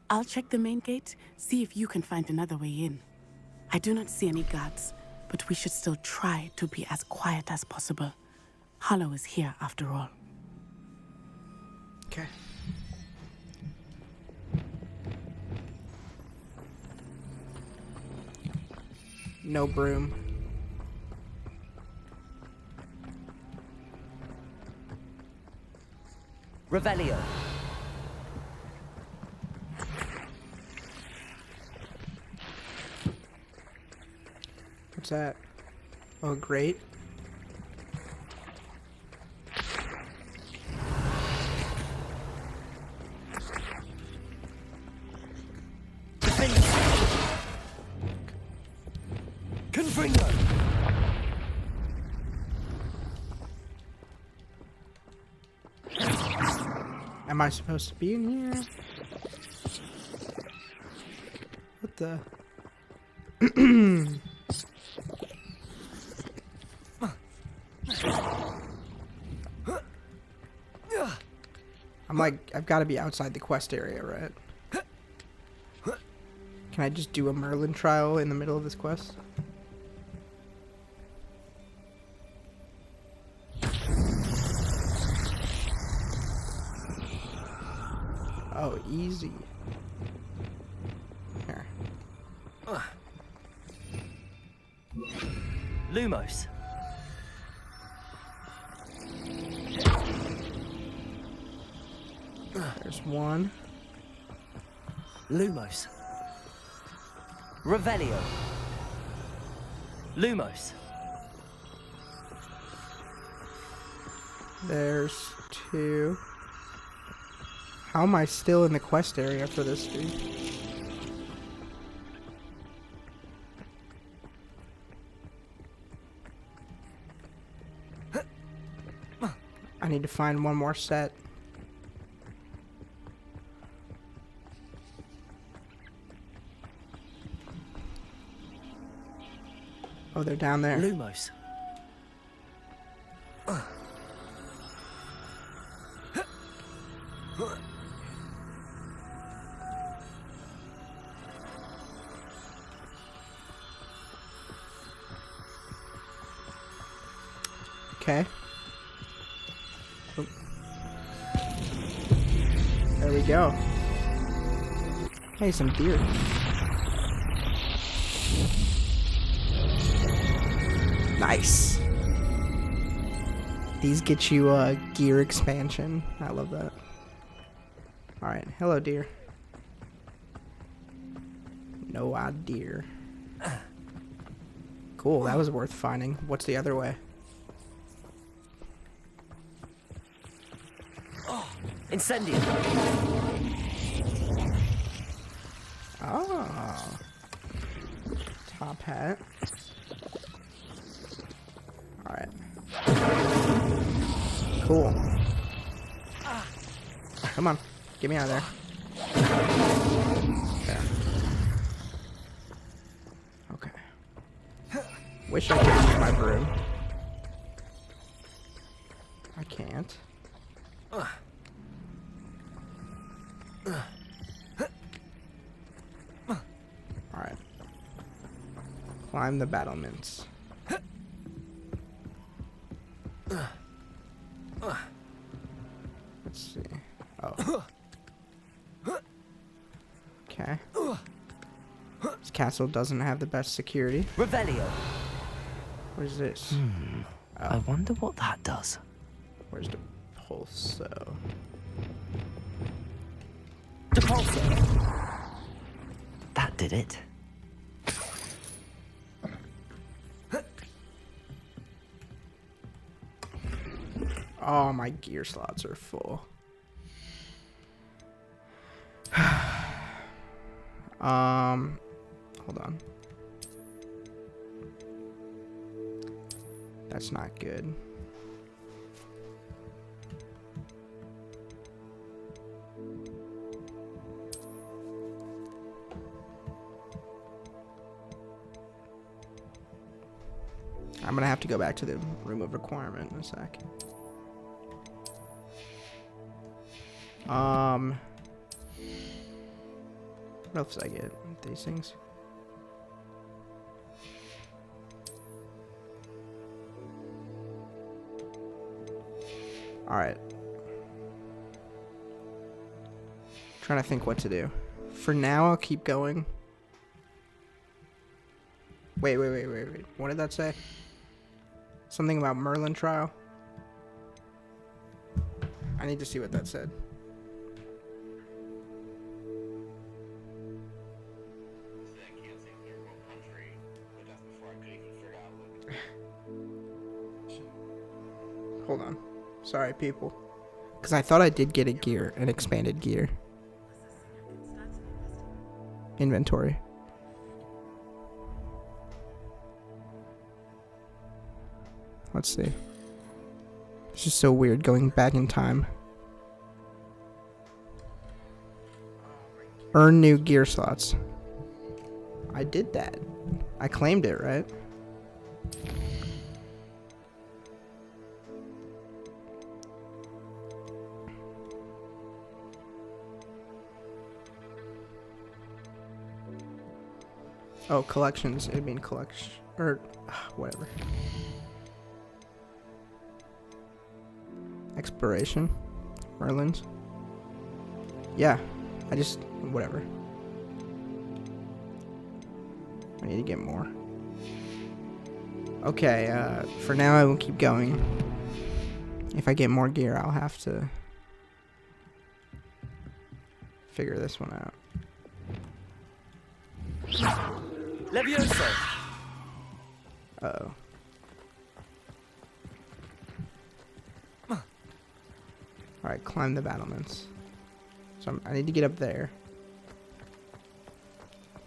I'll check the main gate, see if you can find another way in. I do not see any guards, but we should still try to be as quiet as possible. Harlow is here after all. Okay. No broom. Revelio. What's that? Oh, great. Confringo! Am I supposed to be in here? What the? I'm like, I've got to be outside the quest area, right? Can I just do a Merlin trial in the middle of this quest? Oh, easy. Here. Lumos. There's one. Lumos. Revelio. Lumos. There's two. How am I still in the quest area for this dude? I need to find one more set. Oh, they're down there. Lumos. Okay. Oh. There we go. Hey, some deer. Nice. These get you a gear expansion. I love that. Alright, hello deer. No idea. Cool, that was worth finding. What's the other way? Incendio. Oh. Top hat. Alright. Cool. Come on. Get me out of there. Okay. Okay. Wish I could use my broom. I can't. Alright. Climb the battlements. Let's see. Oh. Okay. This castle doesn't have the best security. Revelio. What is this? I wonder what that does. Where's the pulso? Depulso. That did it. Oh, my gear slots are full. Hold on. That's not good. I'm gonna have to go back to the room of requirement in a sec. What else did I get? These things. Alright. Trying to think what to do. For now, I'll keep going. Wait. What did that say? Something about Merlin trial? I need to see what that said. Hold on. Sorry, people. Because I thought I did get a gear, an expanded gear. Inventory. Let's see. It's just so weird going back in time. Earn new gear slots. I did that. I claimed it, right? Oh, collections. It'd mean collection. Or, whatever. Exploration. Merlin's. Yeah. I just, whatever. I need to get more. Okay, for now I will keep going. If I get more gear, I'll have to figure this one out. Levioso. Uh-oh. Alright, climb the battlements. So I need to get up there.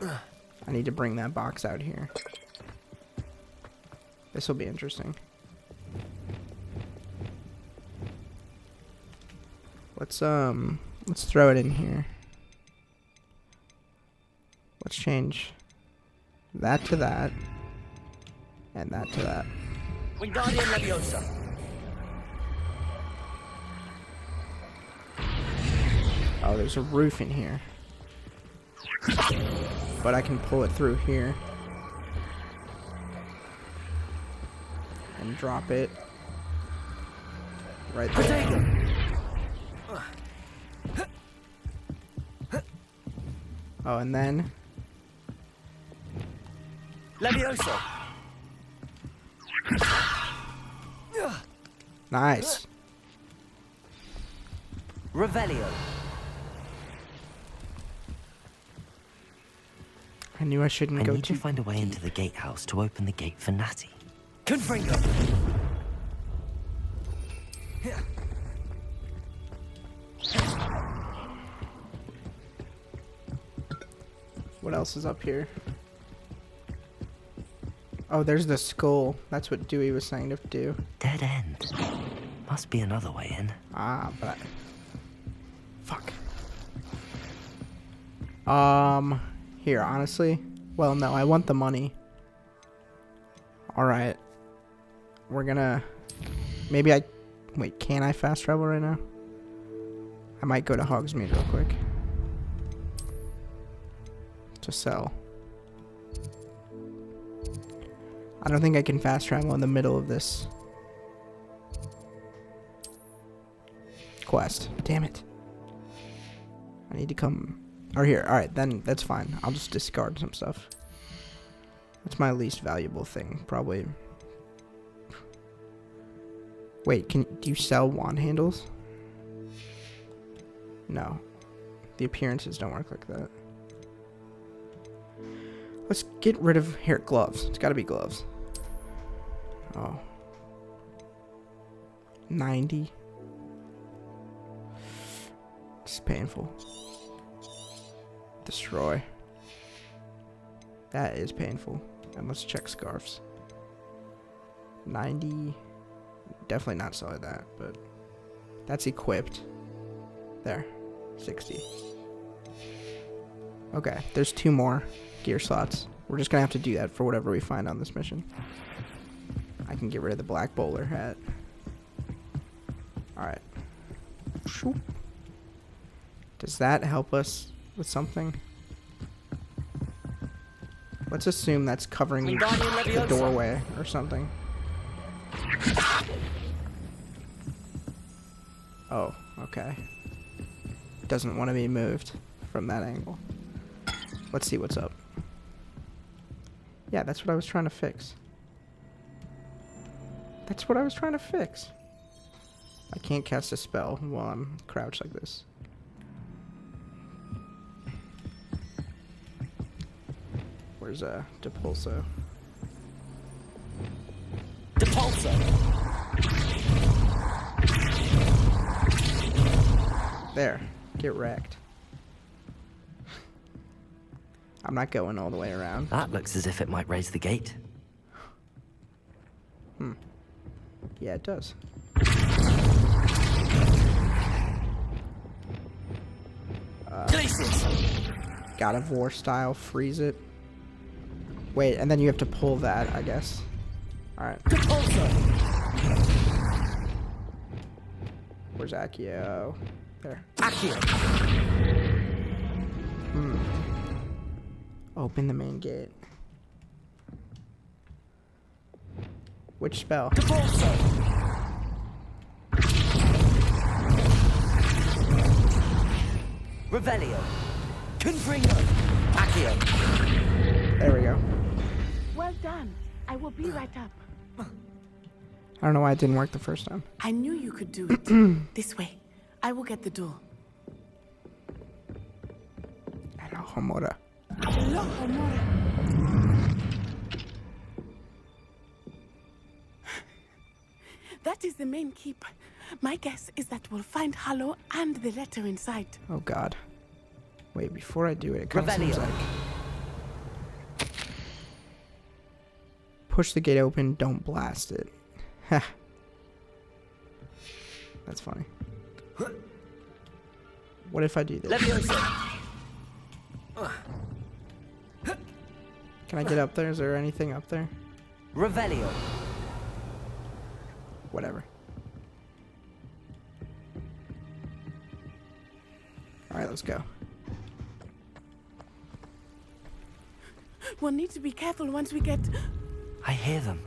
I need to bring that box out here. This will be interesting. Let's throw it in here. Let's change that to that. And that to that. Wingardium Leviosa. Oh, there's a roof in here. But I can pull it through here. And drop it. Right there. Oh, and then... Levioso. Nice. Revelio. I knew I shouldn't go I need to find a way into the gatehouse to open the gate for Natty. Confringo. What else is up here? Oh, there's the skull. That's what Dewey was saying to do. Dead end. Must be another way in. Ah, but fuck. Here, honestly. Well, no, I want the money. Alright. We're gonna... Wait, can I fast travel right now? I might go to Hogsmeade real quick. To sell. I don't think I can fast travel in the middle of this quest. Damn it. I need to come... Or here. Alright, then that's fine. I'll just discard some stuff. That's my least valuable thing, probably. Wait, do you sell wand handles? No. The appearances don't work like that. Let's get rid of gloves. It's gotta be gloves. Oh. 90. It's painful. Destroy. That is painful. And let's check scarves. 90. Definitely not selling that, but that's equipped. There. 60. Okay, there's 2 more gear slots. We're just gonna have to do that for whatever we find on this mission. I can get rid of the black bowler hat. Alright. Does that help us with something? Let's assume that's covering the doorway or something. Oh, okay. Doesn't want to be moved from that angle. Let's see what's up. Yeah, that's what I was trying to fix. That's what I was trying to fix. I can't cast a spell while I'm crouched like this. Where's Depulso? Depulso! There. Get wrecked. I'm not going all the way around. That looks as if it might raise the gate. Yeah, it does. God of War style, freeze it. Wait, and then you have to pull that, I guess. Alright. Where's Accio? There. Accio! Open the main gate. Which spell? Revelio. Confringo. Accio. There we go. Well done. I will be right up. I don't know why it didn't work the first time. I knew you could do it. This way. I will get the door. Hello, Homura. Hello, Homura. That is the main keep. My guess is that we'll find Hallow and the letter inside. Oh god. Wait, before I do it, it kind of seems like... Push the gate open, don't blast it. Heh. That's funny. What if I do this? Can I get up there? Is there anything up there? Revelio. Whatever. Alright, let's go. We'll need to be careful once we get... I hear them.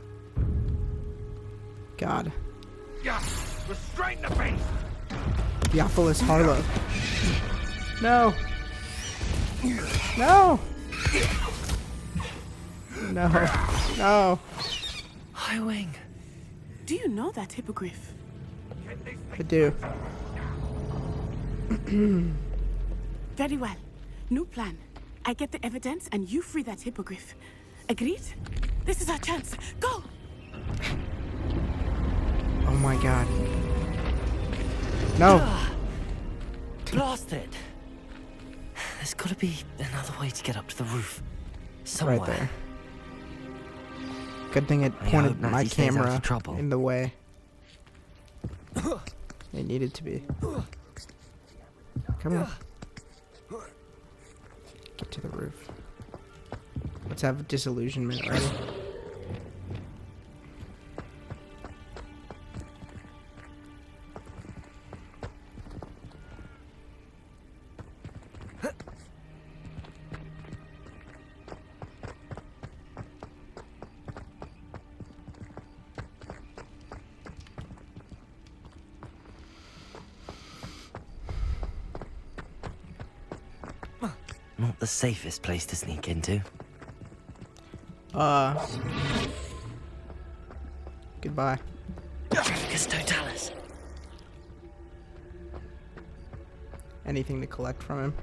God. Yeah, restrain the beast. Theophilus Harlow. No. No. No. No. Highwing. Do you know that hippogriff? I do. Very well. New plan. I get the evidence and you free that hippogriff. Agreed? This is our chance. Go! Oh my god. No. Blast it. There's got to be another way to get up to the roof. Somewhere. Right there. Good thing it pointed my camera in the way. It needed to be. Come on. Get to the roof. Let's have disillusionment ready. not the safest place to sneak into. Goodbye. Trafficus Totalis. Anything to collect from him?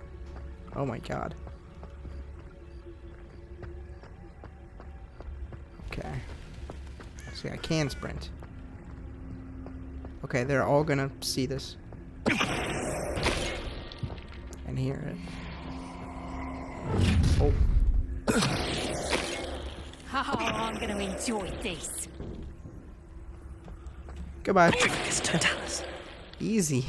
Oh my god. Okay. See, I can sprint. Okay, they're all gonna see this. And hear it. Oh. Oh, I'm gonna enjoy this. Goodbye. Trafficus Totalis. Easy.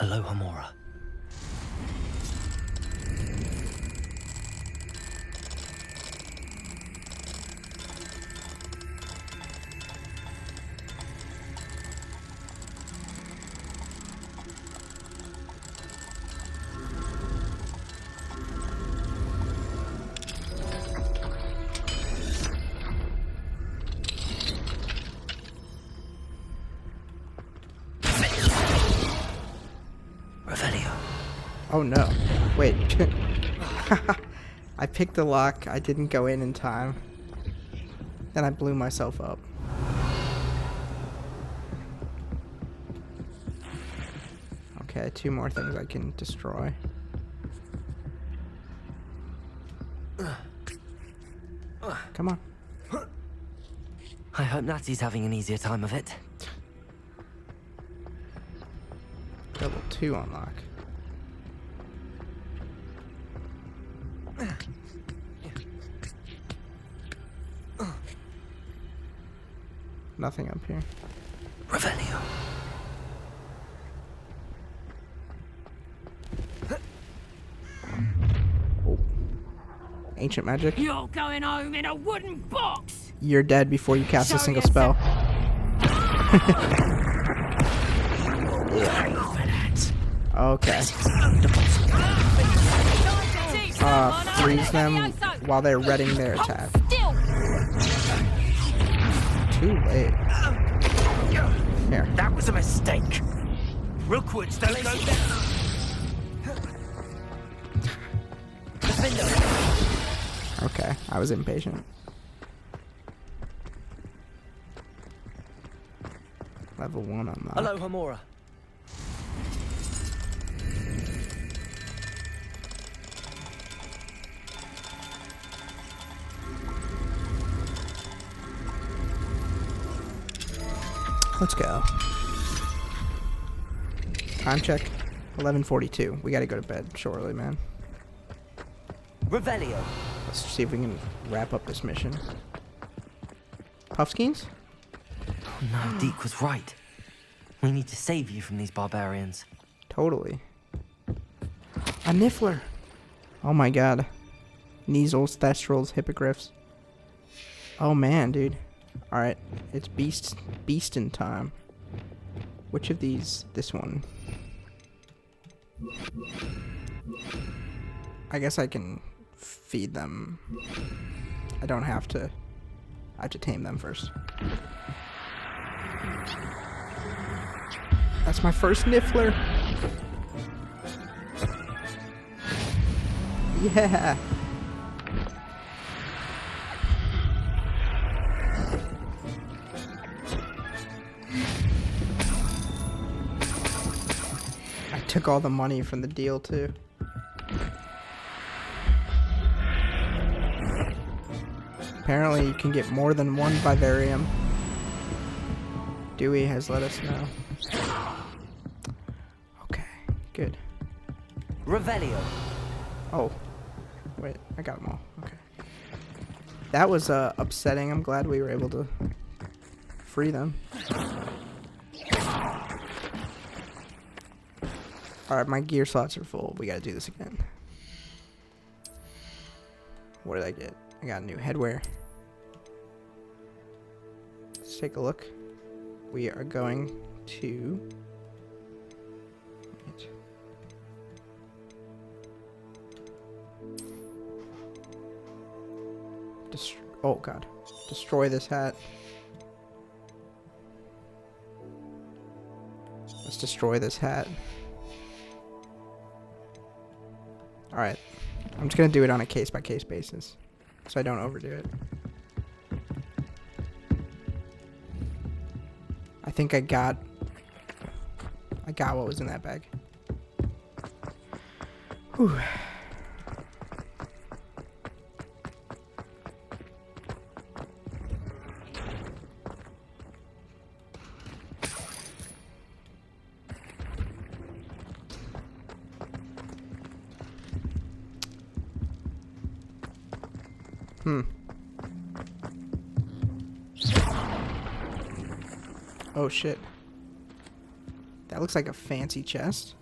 Aloha Mora. Oh no. Wait. I picked the lock. I didn't go in time. Then I blew myself up. Okay, 2 more things I can destroy. Come on. I hope Natty's having an easier time of it. Level 2 unlock. Nothing up here. Revelio. Oh. Ancient magic. You're going home in a wooden box. You're dead before you cast a single spell. Okay. Freeze them while they're readying their attack. Too late. Here. That was a mistake. Rookwoods don't go down. Okay, I was impatient. Level 1 unlocked. Aloha Mora. Let's go. Time check. 11:42. We gotta go to bed shortly, man. Revelio. Let's see if we can wrap up this mission. Puffskeins? Oh no, Deke was right. We need to save you from these barbarians. Totally. A Niffler. Oh my god. Measles, Thestrals, Hippogriffs. Oh man, dude. Alright, it's beastin' time. Which of these? This one. I guess I can feed them. I don't have to. I have to tame them first. That's my first Niffler. Yeah. I took all the money from the deal too. Apparently you can get more than one vivarium. Dewey has let us know. Okay, good. Revelio. Oh, wait, I got them all. Okay. That was upsetting. I'm glad we were able to free them. Alright, my gear slots are full. We gotta do this again. What did I get? I got new headwear. Let's take a look. We are going to... oh god. Destroy this hat. Let's destroy this hat. Alright. I'm just gonna do it on a case-by-case basis. So I don't overdo it. I think I got what was in that bag. Whew. Oh shit. That looks like a fancy chest.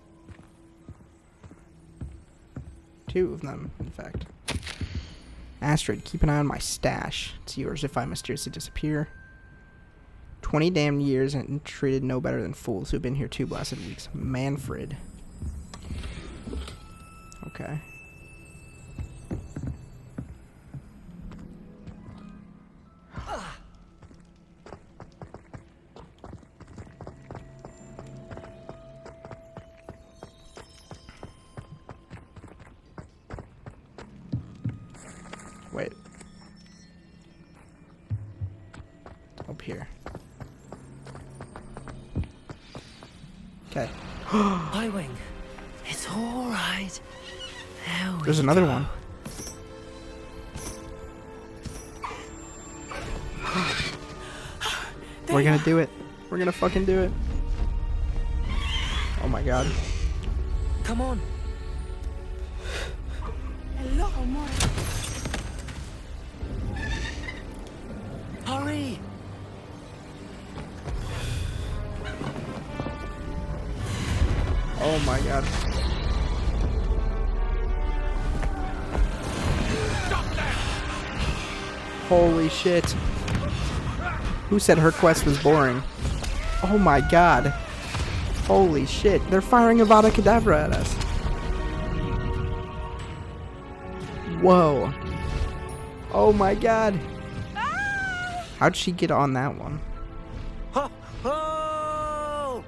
2 of them, in fact. Astrid, keep an eye on my stash. It's yours if I mysteriously disappear. 20 damn years and treated no better than fools who've been here 2 blasted weeks. Manfred. Okay. Wait. Up here. Okay. Highwing. It's all right. There's another one. We're gonna do it. We're gonna fucking do it. Oh my god. Come on. Hurry. Oh my god. Holy shit. Who said her quest was boring? Oh my god. Holy shit. They're firing Avada Kedavra at us. Whoa. Oh my god. How'd she get on that one? Oh!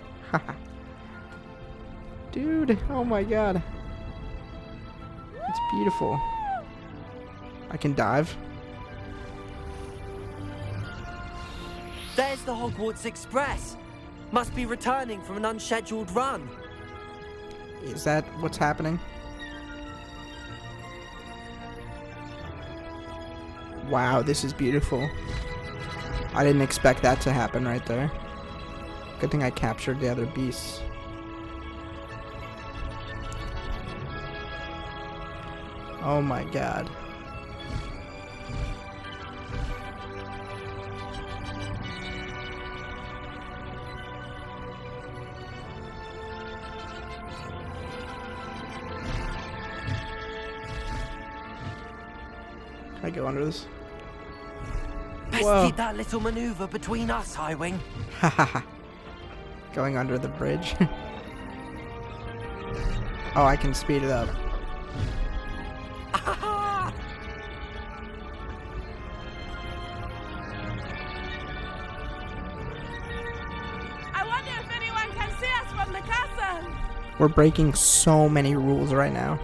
Dude, oh my god. It's beautiful. I can dive. There's the Hogwarts Express. Must be returning from an unscheduled run. Is that what's happening? Wow, this is beautiful. I didn't expect that to happen right there. Good thing I captured the other beasts. Oh my god. Can I go under this? Best keep that little maneuver between us, Highwing. Hahaha. Going under the bridge. Oh, I can speed it up. I wonder if anyone can see us from the castle. We're breaking so many rules right now.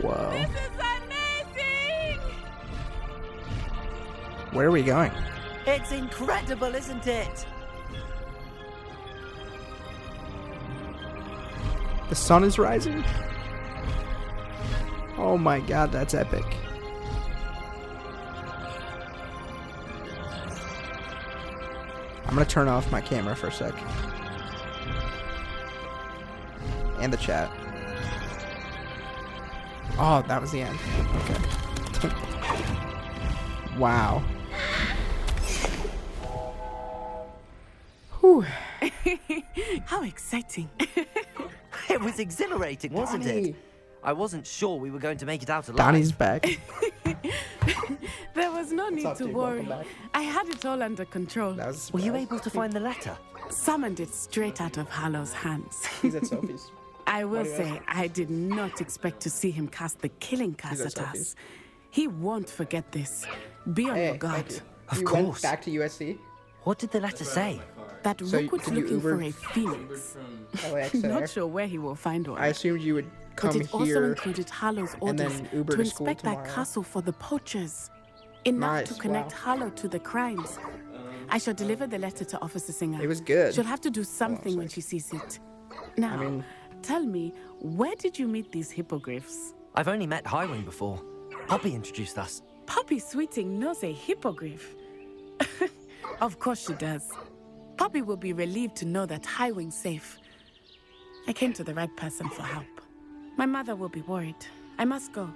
Whoa. This is amazing! Where are we going? It's incredible, isn't it? The sun is rising? Oh my god, that's epic. I'm gonna turn off my camera for a sec. And the chat. Oh, that was the end. Okay. Wow. Whew. How exciting. It was exhilarating, wasn't Donnie. it? I wasn't sure we were going to make it out alive. Donnie's back. There was no What's need up, to dude? worry. Welcome back. I had it all under control. That was Were you able to find the letter? Summoned it straight out of Hallow's hands. He's at Sophie's. I will What do you say, I did not expect to see him cast the killing curse He's at at Sophie's. us. He won't forget this. Be on your guard. You went back to USC? What did the letter say? that So Rookwood's did you looking Uber- for a phoenix. LAX there? Not sure where he will find one. I assumed you would But come it also here included Harlow's and orders then Uber to to school inspect that tomorrow. castle for the poachers. Enough to Nice, connect wow. Harlow to the crimes. I shall deliver the letter to Officer Singer. It was good. She'll have to do something when she sees it. Now, tell me, where did you meet these hippogriffs? I've only met Highwing before. Poppy introduced us. Poppy Sweeting knows a hippogriff. Of course she does. Poppy will be relieved to know that Highwing's safe. I came to the right person for help. My mother will be worried. I must go.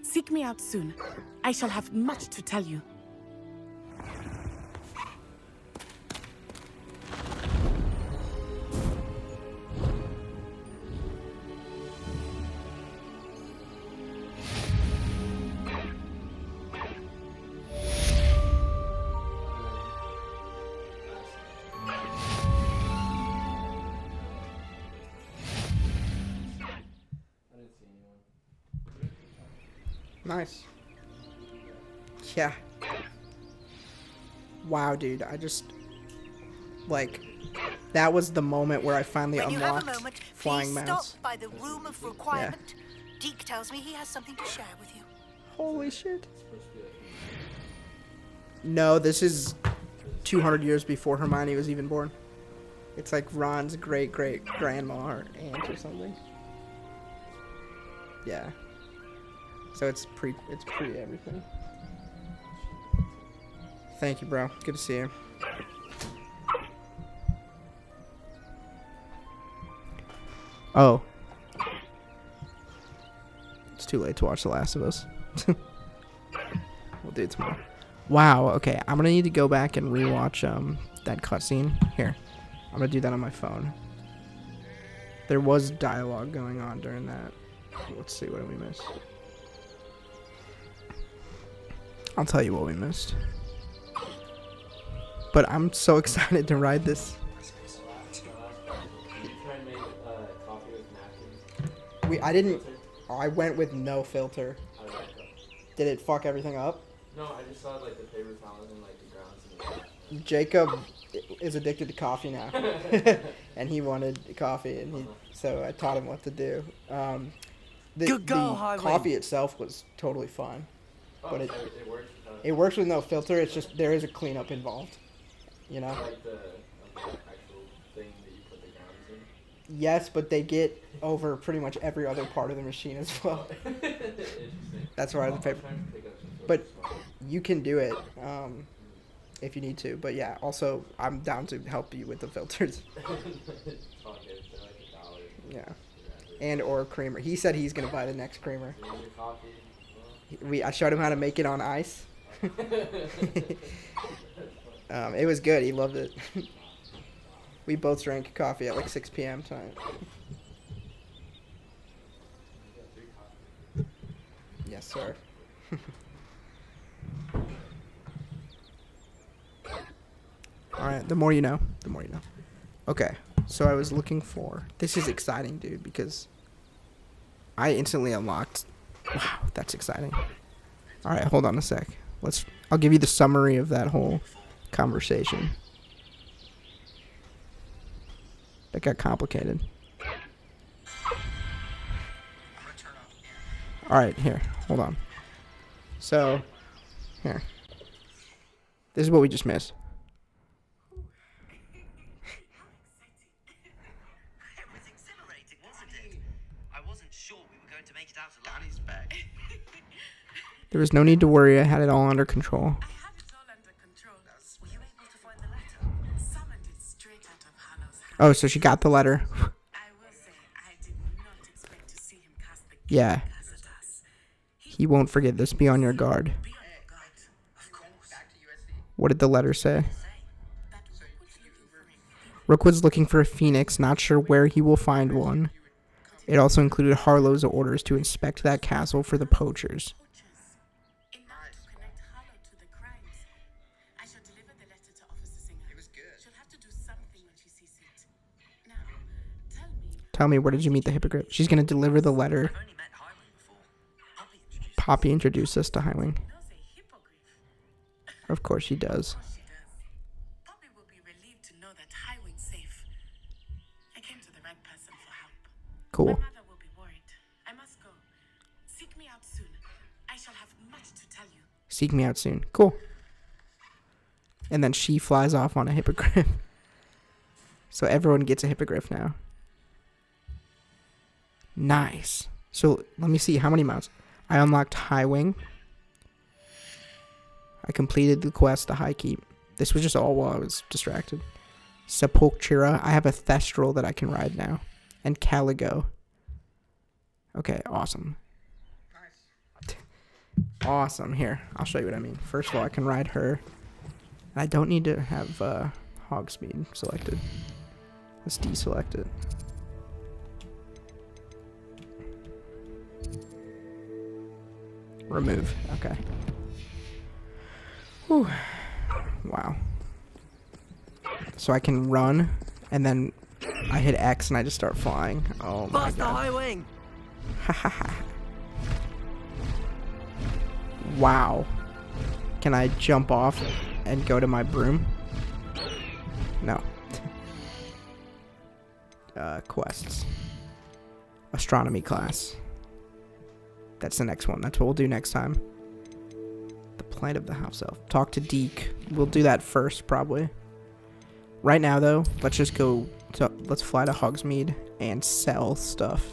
Seek me out soon. I shall have much to tell you. Nice. Yeah. Wow, dude. I just like that was the moment where I finally When you have a unlocked moment, flying please mounts. stop by the room of requirement. Deke tells me he has something to share with you. Holy shit. No, this is 200 years before Hermione was even born. It's like Ron's great-great-grandma or aunt or something. Yeah. So it's pre everything. Thank you, bro. Good to see you. Oh. It's too late to watch The Last of Us. We'll do it tomorrow. Wow, okay. I'm gonna need to go back and rewatch that cutscene. Here. I'm gonna do that on my phone. There was dialogue going on during that. Let's see, what did we miss? I'll tell you what we missed. But I'm so excited to ride this. I went with no filter. Did it fuck everything up? No, I just saw like the paper towels and like the grounds. Jacob is addicted to coffee now. And he wanted coffee, and so I taught him what to do. The coffee itself was totally fine. But it works with no filter. It's just there is a cleanup involved, you know. Like the actual thing that you put the grounds in. Yes, but they get over pretty much every other part of the machine as well. That's why the paper. But you can do it if you need to. But yeah, also I'm down to help you with the filters. Yeah, and or creamer. He said he's gonna buy the next creamer. I showed him how to make it on ice. It was good. He loved it. We both drank coffee at like 6 p.m. tonight. Yes, sir. Alright, the more you know. The more you know. Okay, so I was looking for... This is exciting, dude, because I instantly unlocked... Wow, that's exciting. Alright, hold on a sec. I'll give you the summary of that whole conversation. That got complicated. Alright, here. Hold on. So, here. This is what we just missed. It was exhilarating, wasn't it? I wasn't sure we were going to make it out alive. Danny's back. There was no need to worry. I had it all under control. I had it all under control. Were you able to find the letter? Summoned it straight out of Hannah's hand. Oh, so she got the letter. I will say, I did not expect to see him cast the Yeah. as at us. He won't forget this. Be on your guard. What did the letter say? Rookwood's looking for a phoenix, not sure where he will find one. It also included Harlow's orders to inspect that castle for the poachers. I shall deliver the letter to Officer Singer. It was good. She'll have to do something when she sees it. Now, tell me. Tell me, where did you meet the hypocrite? She's going to deliver the letter. Poppy introduced us to Highwing. Of course she does. Poppy will be relieved to know that Highwing safe. I came to the right person for help. Cool. My mother will be worried. I must go. Seek me out soon. I shall have much to tell you. Seek me out soon. Cool. And then she flies off on a hippogriff. So everyone gets a hippogriff now. Nice. So let me see how many mounts. I unlocked High Wing. I completed the quest, the High Keep. This was just all while I was distracted. Sepultura. I have a Thestral that I can ride now. And Caligo. Okay, awesome. Awesome. Here, I'll show you what I mean. First of all, I can ride her. I don't need to have Hogsmeade selected. Let's deselect it. Remove. Okay. Whew. Wow. So I can run, and then I hit X and I just start flying. Oh my Bust the god. high wing! Wow. Can I jump off and go to my broom? No. Quests. Astronomy class. That's the next one. That's what we'll do next time. The Planet of the House Elf. Talk to Deke. We'll do that first, probably. Right now, though, let's just go let's fly to Hogsmeade and sell stuff.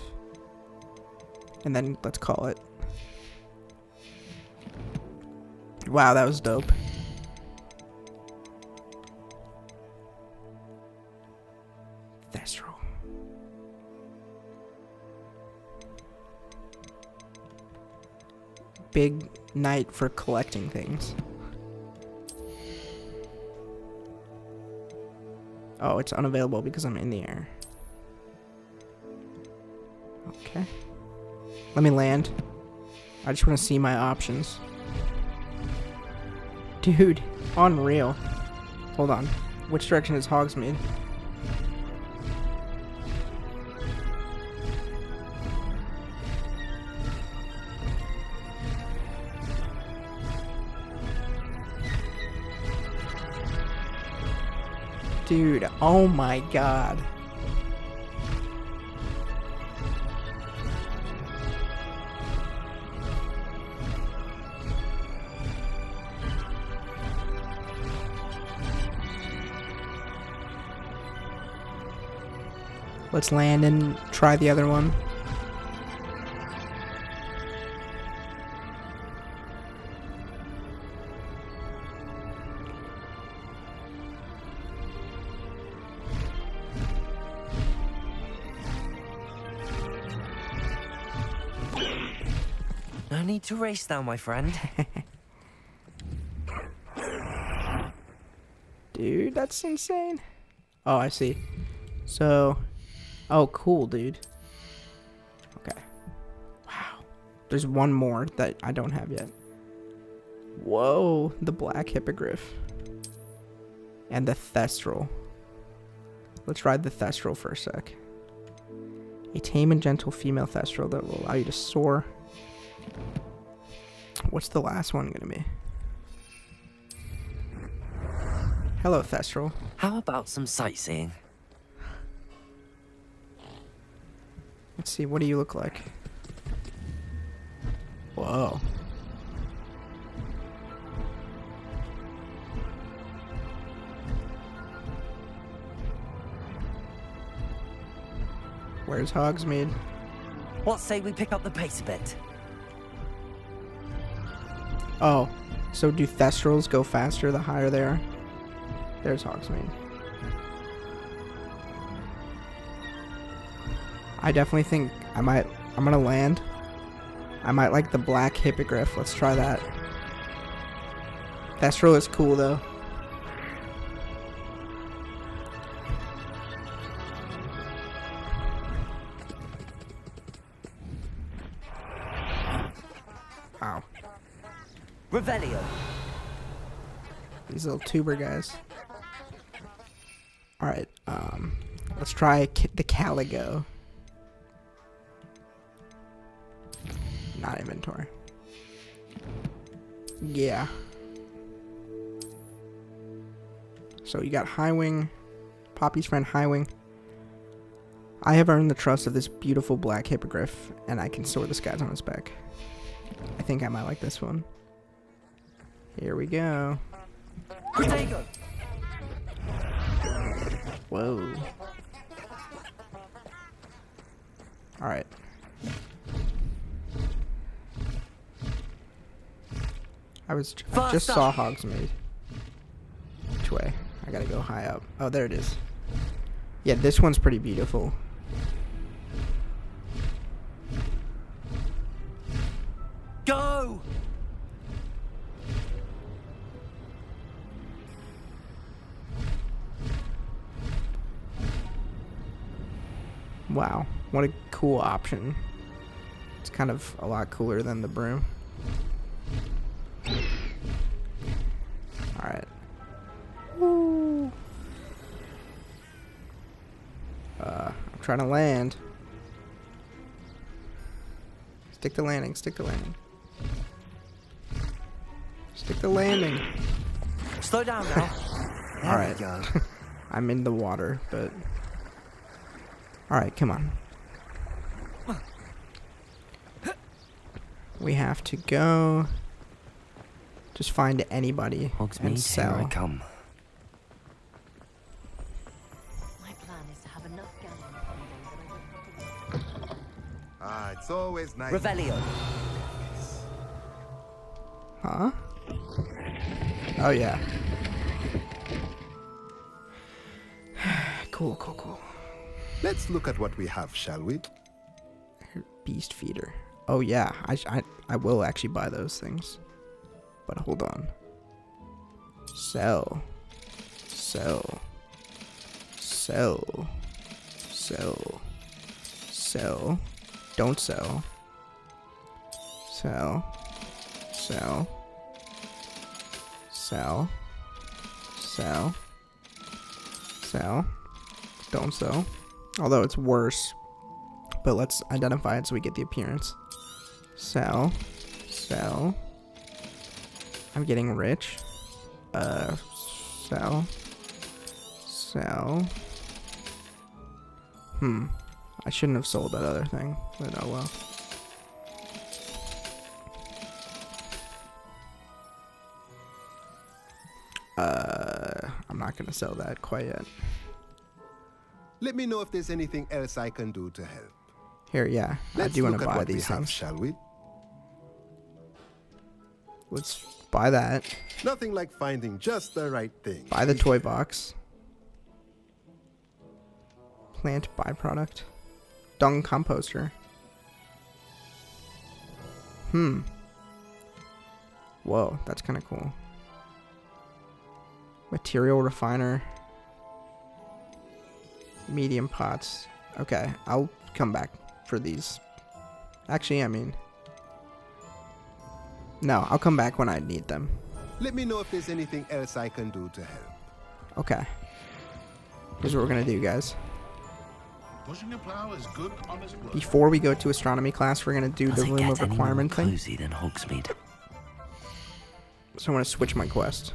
And then let's call it. Wow, that was dope. Thestral. Big night for collecting things. Oh, it's unavailable because I'm in the air. Okay. Let me land. I just want to see my options. Dude, unreal. Hold on. Which direction is Hogsmeade? Dude, oh my god. Let's land and try the other one. No need to race now, my friend. Dude, that's insane. Oh, I see. So, oh, cool, dude. Okay. Wow. There's one more that I don't have yet. Whoa, the black hippogriff. And the Thestral. Let's ride the Thestral for a sec. A tame and gentle female Thestral that will allow you to soar. What's the last one gonna be? Hello, Thestral. How about some sightseeing? Let's see, what do you look like? Whoa. Where's Hogsmeade? What say we pick up the pace a bit? Oh, so do Thestrals go faster the higher they are? There's Hogsmeade. I definitely think I'm gonna land. I might like the black hippogriff. Let's try that. Thestral is cool though. Wow. Revelio. These little tuber guys. Alright, let's try the Caligo. Not inventory. Yeah. So you got High Wing, Poppy's friend Highwing. I have earned the trust of this beautiful black hippogriff, and I can soar the skies on its back. I think I might like this one. Here we go. Potato. Whoa. Alright. I just saw Hogsmeade. Which way? I gotta go high up. Oh, there it is. Yeah, this one's pretty beautiful. Go! Wow, what a cool option. It's kind of a lot cooler than the broom. Alright. Woo. I'm trying to land. Stick to landing, stick to landing. Stick to landing. Slow down now. Alright. I'm in the water, but... Alright, come on. We have to go... Just find anybody and sell. Here I come. My plan is to have enough gallons. Ah, it's always nice. Revelio. Huh? Oh, yeah. Cool, cool, cool. Let's look at what we have, shall we? Beast feeder. Oh, yeah. I will actually buy those things. But hold on. Sell. Sell. Sell. Sell. Sell. Don't sell. Sell. Sell. Sell. Sell. Sell. Don't sell. Although it's worse. But let's identify it so we get the appearance. Sell. Sell. I'm getting rich. Sell. Sell. I shouldn't have sold that other thing, but oh well. I'm not gonna sell that quite yet. Let me know if there's anything else I can do to help. Here, yeah. Let's I do want look to at buy what we these have, things. shall we? Let's buy that. Nothing like finding just the right thing. Buy the toy box. Plant byproduct. Dung composter. Whoa, that's kind of cool. Material refiner. Medium pots. Okay, I'll come back for these. Actually, I mean... No, I'll come back when I need them. Let me know if there's anything else I can do to help. Okay. Here's what we're gonna do, guys. Pushing a plow is good, honest work. Before we go to astronomy class, we're gonna do the room of requirement thing. Cozy than Hogsmeade. So I want to switch my quest.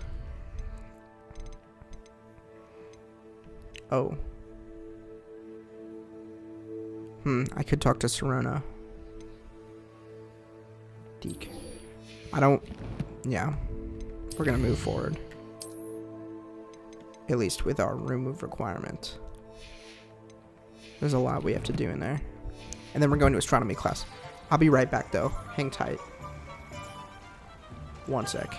Oh. I could talk to Serona. Deke. I don't... Yeah. We're gonna move forward. At least with our room of requirement. There's a lot we have to do in there. And then we're going to astronomy class. I'll be right back though. Hang tight. One sec.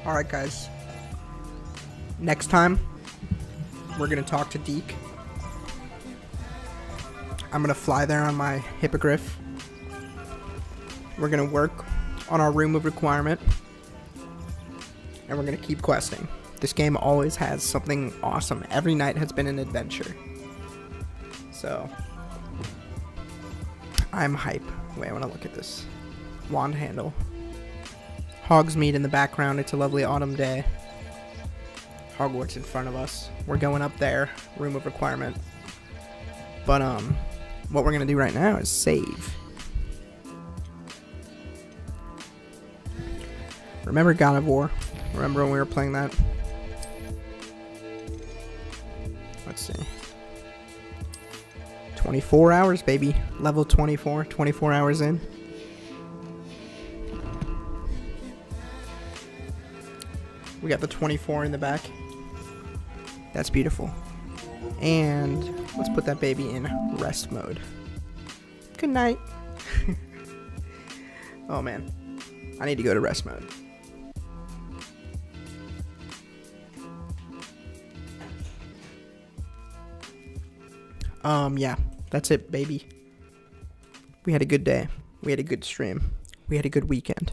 Alright, guys. Next time, we're going to talk to Deke. I'm going to fly there on my hippogriff. We're going to work on our room of requirement. And we're going to keep questing. This game always has something awesome. Every night has been an adventure. So, I'm hype. Wait, I want to look at this. Wand handle. Hogsmeade in the background. It's a lovely autumn day. Hogwarts in front of us. We're going up there. Room of requirement. But, what we're going to do right now is save. Remember God of War? Remember when we were playing that? Let's see. 24 hours, baby. Level 24. 24 hours in. We got the 24 in the back. That's beautiful. And let's put that baby in rest mode. Good night. Oh man. I need to go to rest mode. Yeah. That's it, baby. We had a good day. We had a good stream. We had a good weekend.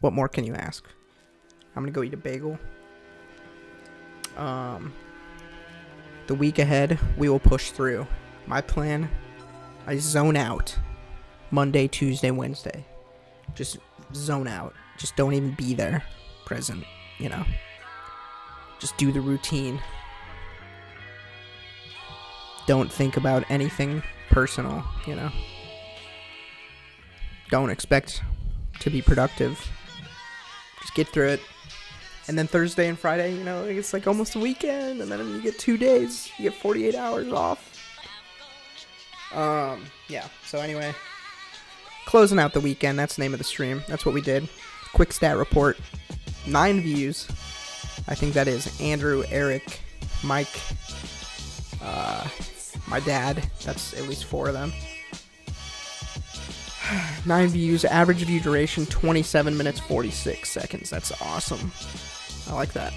What more can you ask? I'm gonna go eat a bagel. The week ahead, we will push through. My plan, I zone out Monday, Tuesday, Wednesday. Just zone out. Just don't even be there, present, you know. Just do the routine. Don't think about anything personal, you know. Don't expect to be productive. Just get through it. And then Thursday and Friday, you know, it's like almost a weekend, and then you get 2 days. You get 48 hours off. Yeah, so anyway. Closing out the weekend, that's the name of the stream. That's what we did. Quick stat report. 9 views. I think that is Andrew, Eric, Mike, my dad. That's at least 4 of them. 9 views, average view duration 27 minutes 46 seconds. That's awesome. I like that.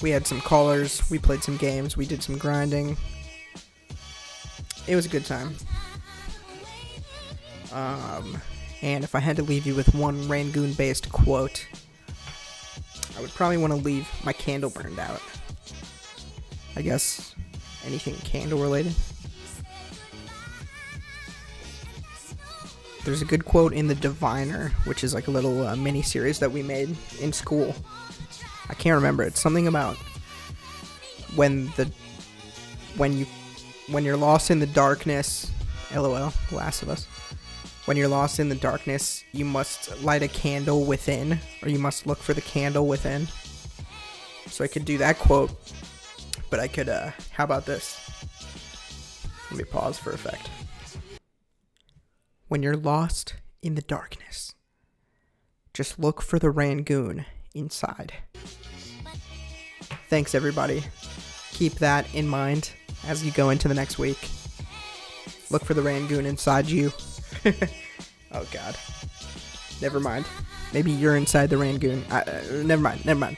We had some callers, we played some games, we did some grinding. It was a good time. And if I had to leave you with one Rangoon based quote, I would probably want to leave my candle burned out. I guess anything candle related. There's a good quote in The Diviner, which is like a little mini-series that we made in school. I can't remember. It's something about when you're lost in the darkness. LOL, Last of Us. When you're lost in the darkness, you must light a candle within, or you must look for the candle within. So I could do that quote, but I could, how about this? Let me pause for effect. When you're lost in the darkness, just look for the Rangoon inside. Thanks, everybody. Keep that in mind as you go into the next week. Look for the Rangoon inside you. Oh, God. Never mind. Maybe you're inside the Rangoon. Never mind.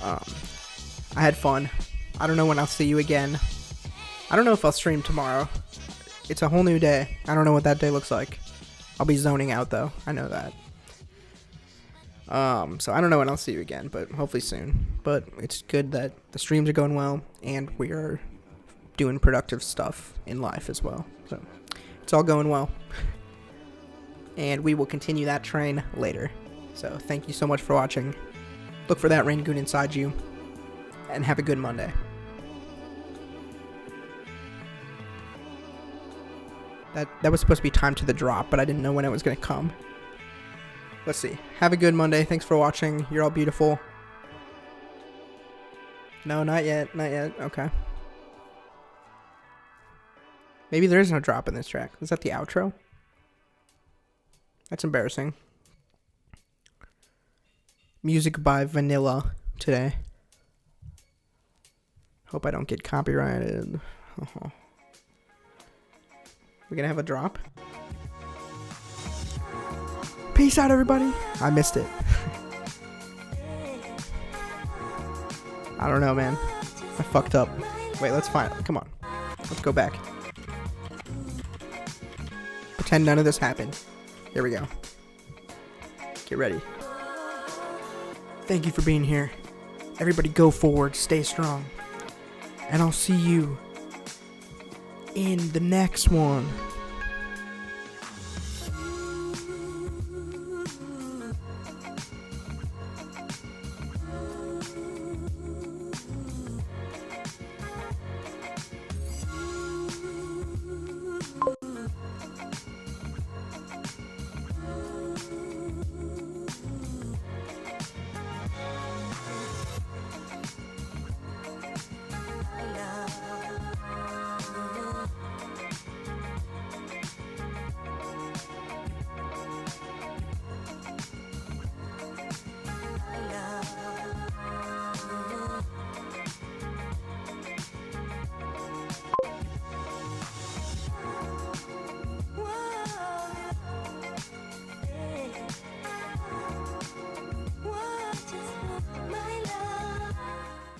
I had fun. I don't know when I'll see you again. I don't know if I'll stream tomorrow. It's a whole new day. I don't know what that day looks like. I'll be zoning out, though. I know that. So I don't know when I'll see you again, but hopefully soon. But it's good that the streams are going well, and we are doing productive stuff in life as well. So it's all going well. And we will continue that train later. So thank you so much for watching. Look for that Rangoon inside you. And have a good Monday. That was supposed to be time to the drop, but I didn't know when it was going to come. Let's see. Have a good Monday. Thanks for watching. You're all beautiful. No, not yet. Not yet. Okay. Maybe there is no drop in this track. Is that the outro? That's embarrassing. Music by Vanilla today. Hope I don't get copyrighted. We're gonna have a drop. Peace out, everybody. I missed it. I don't know, man. I fucked up. Wait, let's find it. Come on. Let's go back. Pretend none of this happened. Here we go. Get ready. Thank you for being here. Everybody go forward. Stay strong. And I'll see you in the next one.